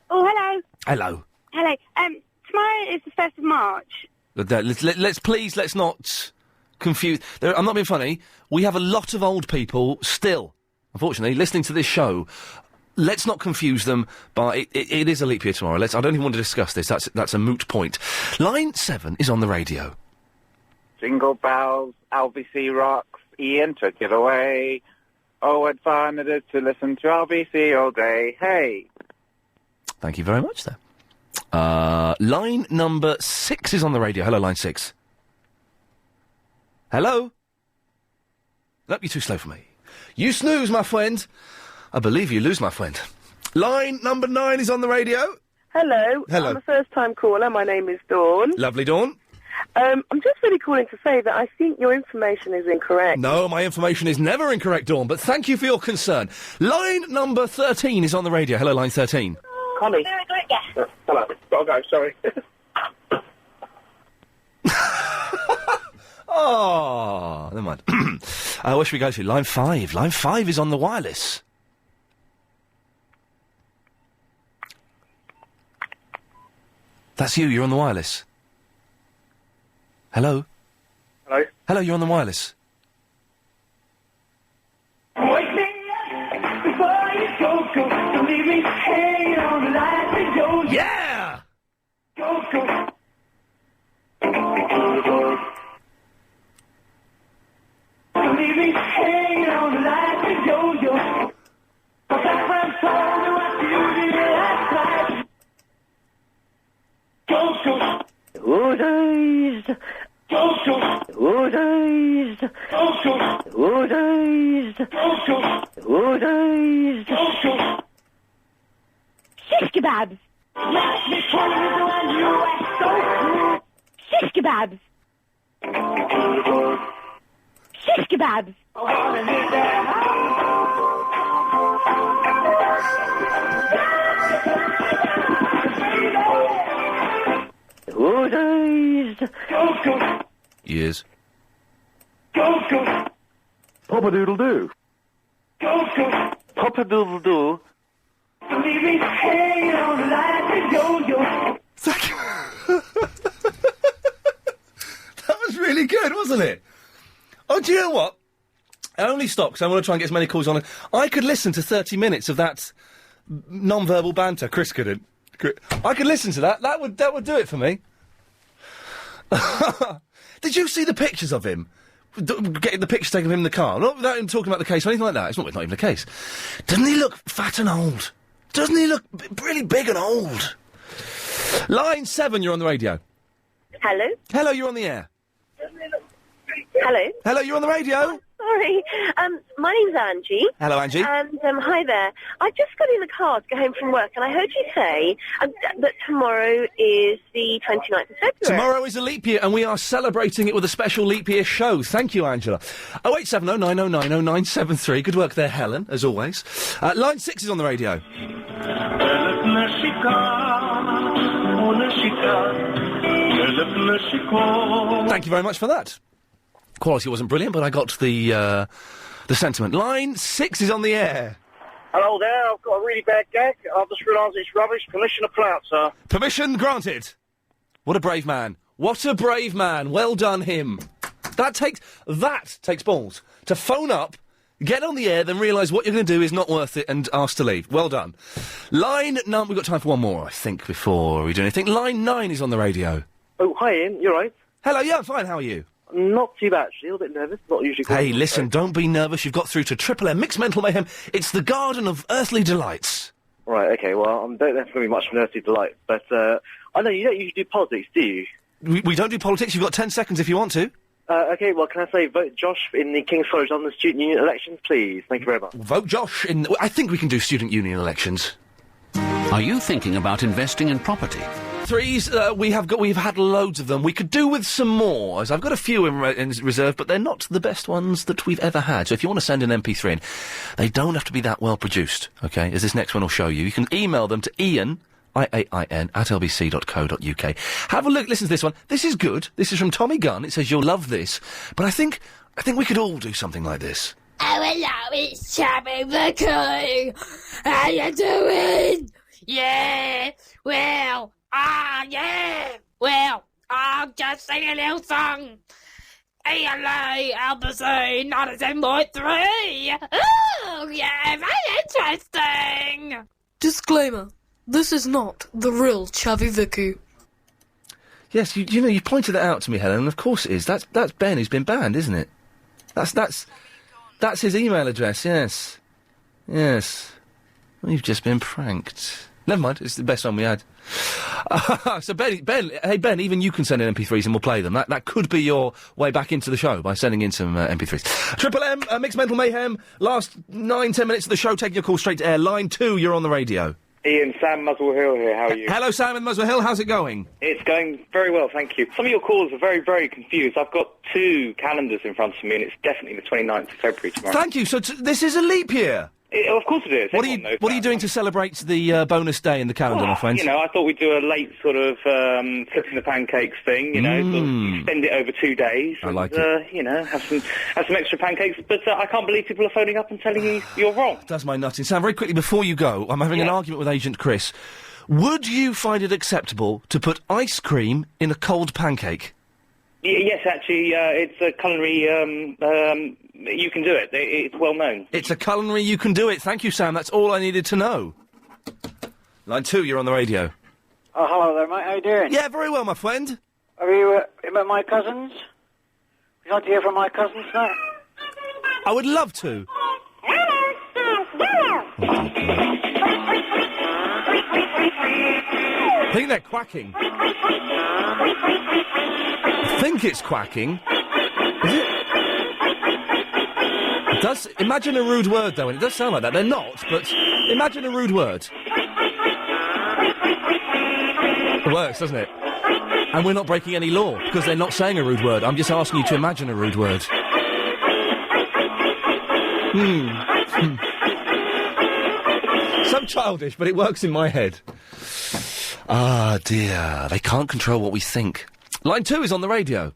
Oh, hello. Hello. Hello. Tomorrow is the 1st of March. Let's not confuse... I'm not being funny. We have a lot of old people still, unfortunately, listening to this show. Let's not confuse them, but it is a leap year tomorrow. I don't even want to discuss this. That's a moot point. Line 7 is on the radio. Jingle bells, LBC rocks, Ian took it away. Oh, what fun it is to listen to LBC all day. Hey. Thank you very much, there. Line number 6 is on the radio. Hello, line 6. Hello? Nope, you're too slow for me. You snooze, my friend. I believe you lose, my friend. Line number 9 is on the radio. Hello. Hello. I'm a first-time caller. My name is Dawn. Lovely, Dawn. I'm just really calling to say that I think your information is incorrect. No, my information is never incorrect, Dawn, but thank you for your concern. Line number 13 is on the radio. Hello, line 13. Connie. Hello. Gotta go, sorry. Oh, never mind. Where should we go to? Line 5. Line 5 is on the wireless. That's you, you're on the wireless. Hello? Hello? Hello, you're on the wireless. Yeah! Who dazed? Who dazed? Who dazed? Who dazed? Shish kebabs. Shish kebabs. Shish kebabs. years. Go, go. Pop-a-doodle-doo. Go, go. Pop-a-doodle-doo. Leave me hanging on like a yo-yo. That was really good, wasn't it? Oh, do you know what? I only stopped because I want to try and get as many calls on it. I could listen to 30 minutes of that non-verbal banter. Chris couldn't. I could listen to that. That would do it for me. Did you see the pictures of him? Getting the pictures taken of him in the car. Not without him talking about the case or anything like that. It's not even the case. Doesn't he look fat and old? Doesn't he look really big and old? Line 7, you're on the radio. Hello? Hello, you're on the air. Hello? Hello, you're on the radio. Sorry. My name's Angie. Hello, Angie. And, hi there. I just got in the car to go home from work, and I heard you say that tomorrow is the 29th of February. Tomorrow is a leap year, and we are celebrating it with a special leap year show. Thank you, Angela. 0870 9090 973. Good work there, Helen, as always. Line 6 is on the radio. Thank you very much for that. Quality wasn't brilliant, but I got the sentiment. Line 6 is on the air. Hello there, I've got a really bad gag. I've just realised it's rubbish. Permission to play out, sir. Permission granted. What a brave man. What a brave man. Well done, him. That takes balls. To phone up, get on the air, then realise what you're going to do is not worth it and ask to leave. Well done. Line 9, we've got time for one more, I think, before we do anything. Line 9 is on the radio. Oh, hi, Ian. You all right? Hello, yeah, I'm fine. How are you? Not too bad, actually. A little bit nervous. Not usually. Hey, listen, don't be nervous. You've got through to Triple M, Mixed Mental Mayhem. It's the Garden of Earthly Delights. Right, okay, well, I don't know if it's going to be much of an earthly delight, but I know you don't usually do politics, do you? We don't do politics. You've got 10 seconds if you want to. Okay, well, can I say vote Josh in the King's College London Student Union elections, please? Thank you very much. Vote Josh in... I think we can do Student Union elections. Are you thinking about investing in property? Threes, we've had loads of them. We could do with some more, as I've got a few in reserve, but they're not the best ones that we've ever had. So if you want to send an MP3 in, they don't have to be that well produced, okay, as this next one will show you. You can email them to iain, IAIN, @lbc.co.uk. Have a look, listen to this one. This is good. This is from Tommy Gunn. It says, you'll love this. But I think we could all do something like this. Oh, hello, it's Chubby the Coo. How you doing? Yeah, well... yeah! Well, I'll just sing a little song. ELA, LBC, 97.3. Oh, yeah, very interesting. Disclaimer. This is not the real Chavi Vicky. Yes, you know, you pointed that out to me, Helen, and of course it is. That's Ben who's been banned, isn't it? That's his email address, yes. Yes. We've just been pranked. Never mind, it's the best one we had. So Ben, even you can send in MP3s and we'll play them. That could be your way back into the show by sending in some MP3s. Triple M, Mixed Mental Mayhem, last 9-10 minutes of the show, taking your call straight to air. Line 2, you're on the radio. Ian, Sam Muswell Hill here, how are you? Hello, Sam in Muswell Hill, how's it going? It's going very well, thank you. Some of your callers are very, very confused. I've got 2 calendars in front of me and it's definitely the 29th of February tomorrow. Thank you, so this is a leap year? Of course it is. What are you doing to celebrate the bonus day in the calendar, my friends? You know, I thought we'd do a late sort of flipping the pancakes thing, you know, sort of extend it over 2 days. I like it. You know, have some extra pancakes. But I can't believe people are phoning up and telling you you're wrong. Does my nutting. Sam, very quickly, before you go, I'm having an argument with Agent Chris. Would you find it acceptable to put ice cream in a cold pancake? Yes, actually, it's a culinary, you can do it. It's well known. It's a culinary, you can do it. Thank you, Sam. That's all I needed to know. Line 2, you're on the radio. Oh, hello there, mate. How you doing? Yeah, very well, my friend. Have you met my cousins? Would you like to hear from my cousins now? I would love to. I think they're quacking. I think it's quacking. Is it? It does. Imagine a rude word, though, and it does sound like that. They're not, but imagine a rude word. It works, doesn't it? And we're not breaking any law, because they're not saying a rude word. I'm just asking you to imagine a rude word. So childish, but it works in my head. Ah, dear. They can't control what we think. Line 2 is on the radio.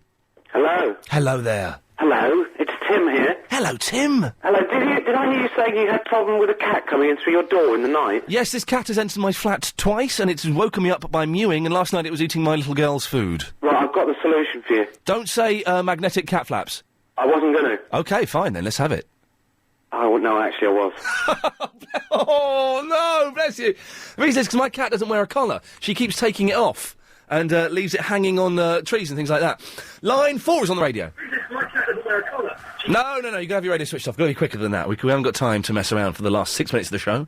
Hello. Hello. Hello there. Hello, it's Tim here. Hello, Tim. Hello, did I hear you saying you had a problem with a cat coming in through your door in the night? Yes, this cat has entered my flat twice, and it's woken me up by mewing, and last night it was eating my little girl's food. Right, I've got the solution for you. Don't say, magnetic cat flaps. I wasn't going to. Okay, fine then, let's have it. Oh, no, actually I was. Oh, no, bless you. The reason is because my cat doesn't wear a collar. She keeps taking it off and leaves it hanging on trees and things like that. Line 4 is on the radio. My cat doesn't wear a collar. No, you can have your radio switched off. Got to be quicker than that. We haven't got time to mess around for the last 6 minutes of the show.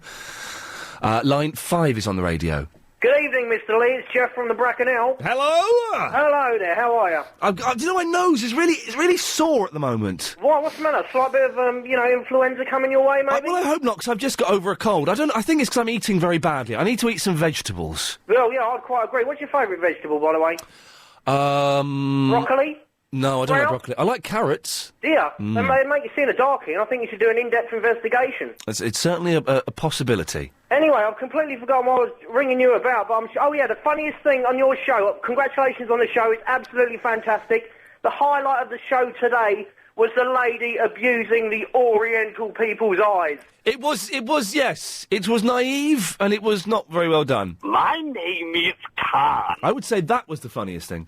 Line 5 is on the radio. Good evening, Mr. Lee. It's Jeff from the Brackenell. Hello. Hello there. How are you? Do you know my nose is really sore at the moment? What? What's the matter? Slight bit of influenza coming your way, maybe? Well, I hope not, because I've just got over a cold. I think it's because I'm eating very badly. I need to eat some vegetables. Well, yeah, I'd quite agree. What's your favourite vegetable, by the way? Broccoli? No, I don't like broccoli. I like carrots. Do you? They make you see in the dark, and I think you should do an in-depth investigation. It's certainly a possibility. Anyway, I've completely forgotten what I was ringing you about, but the funniest thing on your show, congratulations on the show, it's absolutely fantastic. The highlight of the show today was the lady abusing the Oriental people's eyes. It was, yes. It was naive, and it was not very well done. My name is Khan. I would say that was the funniest thing.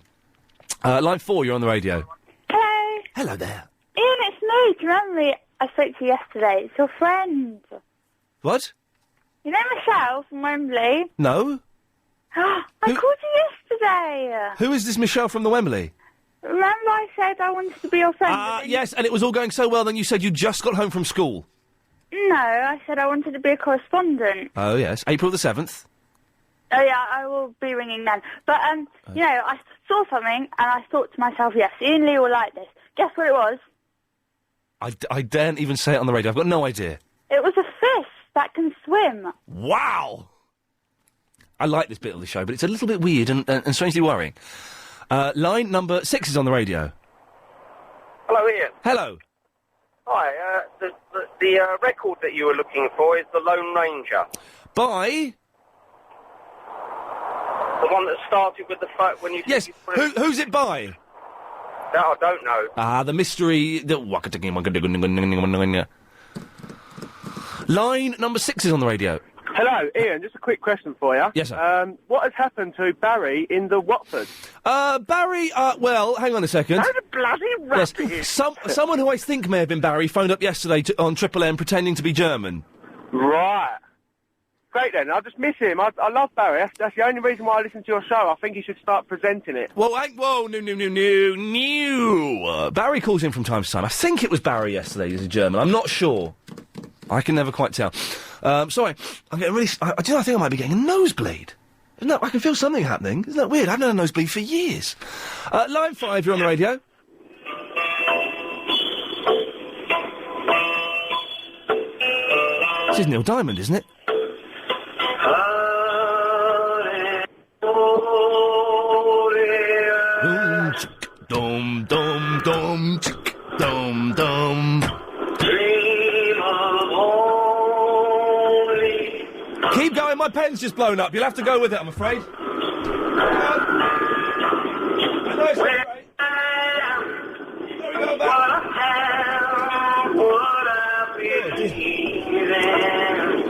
Line 4, you're on the radio. Hello. Hello there. Ian, it's me. Do you remember me? I spoke to you yesterday. It's your friend. What? You know Michelle from Wembley? No. I called you yesterday. Who is this Michelle from the Wembley? Remember I said I wanted to be your friend? Yes, and it was all going so well, then you said you just got home from school. No, I said I wanted to be a correspondent. Oh, yes. April the 7th. Oh, yeah, I will be ringing then. But, I saw something, and I thought to myself, yes, Ian Lee will like this. Guess what it was? I daren't even say it on the radio. I've got no idea. It was a fish that can swim. Wow! I like this bit of the show, but it's a little bit weird and strangely worrying. Line number 6 is on the radio. Hello, Ian. Hello. Hi, the record that you were looking for is The Lone Ranger. By? The one that started with the fact when you... Yes, who's it by? No, I don't know. The mystery... Line number 6 is on the radio. Hello, Ian, just a quick question for you. Yes, sir. What has happened to Barry in the Watford? Barry, well, hang on a second. How the bloody rat Yes, someone who I think may have been Barry phoned up yesterday on Triple M pretending to be German. Right. Great then, I just miss him. I love Barry. That's the only reason why I listen to your show. I think he should start presenting it. Well, no. Barry calls in from time to time. I think it was Barry yesterday who's a German. I'm not sure. I can never quite tell. Sorry, I'm getting really... I think I might be getting a nosebleed. Isn't that... I can feel something happening. Isn't that weird? I haven't had a nosebleed for years. Line 5, you're on the radio. This is Neil Diamond, isn't it? Dum dum dum dum dum. Keep going, my pen's just blown up. You'll have to go with it, I'm afraid. I know it's not great. There we go, back.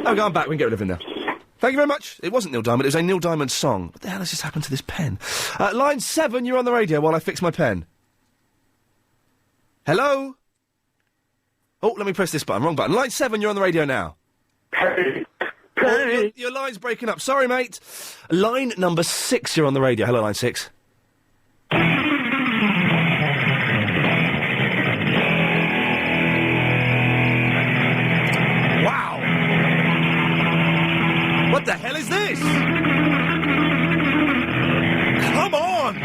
Oh, go on back, we can get rid of him now. Thank you very much. It wasn't Neil Diamond, it was a Neil Diamond song. What the hell has just happened to this pen? Line 7, you're on the radio while I fix my pen. Hello? Oh, let me press this button. Wrong button. Line 7, you're on the radio now. Oh, your line's breaking up. Sorry, mate. Line number 6, you're on the radio. Hello, line 6. Wow! What the hell is this? Come on!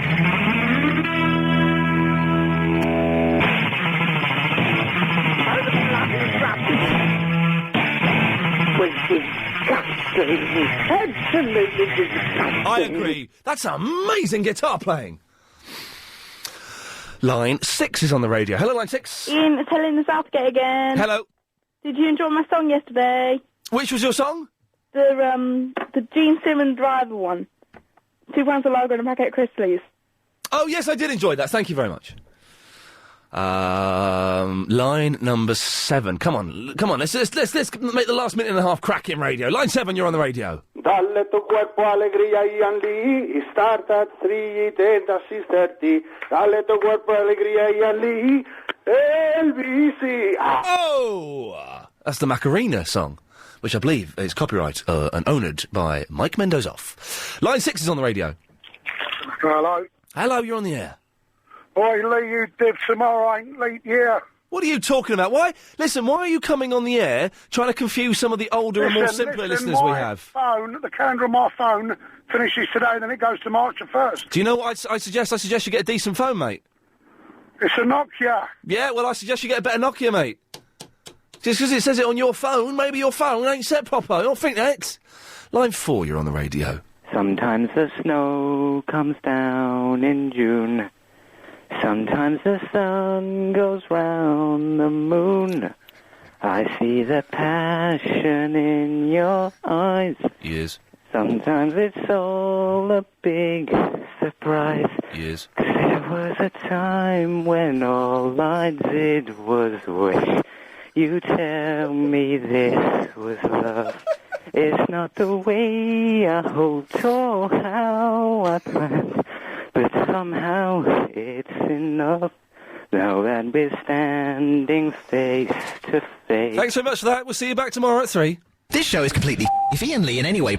Absolutely disgusting. I agree. That's amazing guitar playing. Line 6 is on the radio. Hello, line 6. Ian, it's Helen in Southgate again. Hello. Did you enjoy my song yesterday? Which was your song? The Gene Simmons Driver one. £2 a lager and a packet of crisp, please. Oh, yes, I did enjoy that. Thank you very much. Line number 7. Come on. Let's make the last minute and a half cracking radio. Line 7, you're on the radio. Dalle tu cuerpo alegría Iain Lee. Start at 3, it ends at 6:30. Dalle tu cuerpo alegría Iain Lee. LBC. Oh! That's the Macarena song, which I believe is copyright and owned by Mike Mendozoff. Line 6 is on the radio. Hello. Hello, you're on the air. Boy, Lee, you did tomorrow ain't late, yeah. What are you talking about? Why are you coming on the air trying to confuse some of the older and more simpler listeners we have? The calendar on my phone finishes today, then it goes to March the 1st. Do you know what I suggest? I suggest you get a decent phone, mate. It's a Nokia. Yeah, well, I suggest you get a better Nokia, mate. Just because it says it on your phone, maybe your phone ain't set proper. I don't think that. Line 4, you're on the radio. Sometimes the snow comes down in June. Sometimes the sun goes round the moon. I see the passion in your eyes. Yes. Sometimes it's all a big surprise. Yes. 'Cause there was a time when all I did was wish you tell me this was love. It's not the way I hoped or how I planned, but somehow it's enough now that we're standing face to face. Thanks so much for that. We'll see you back tomorrow at 3. This show is completely... If Iain Lee in any way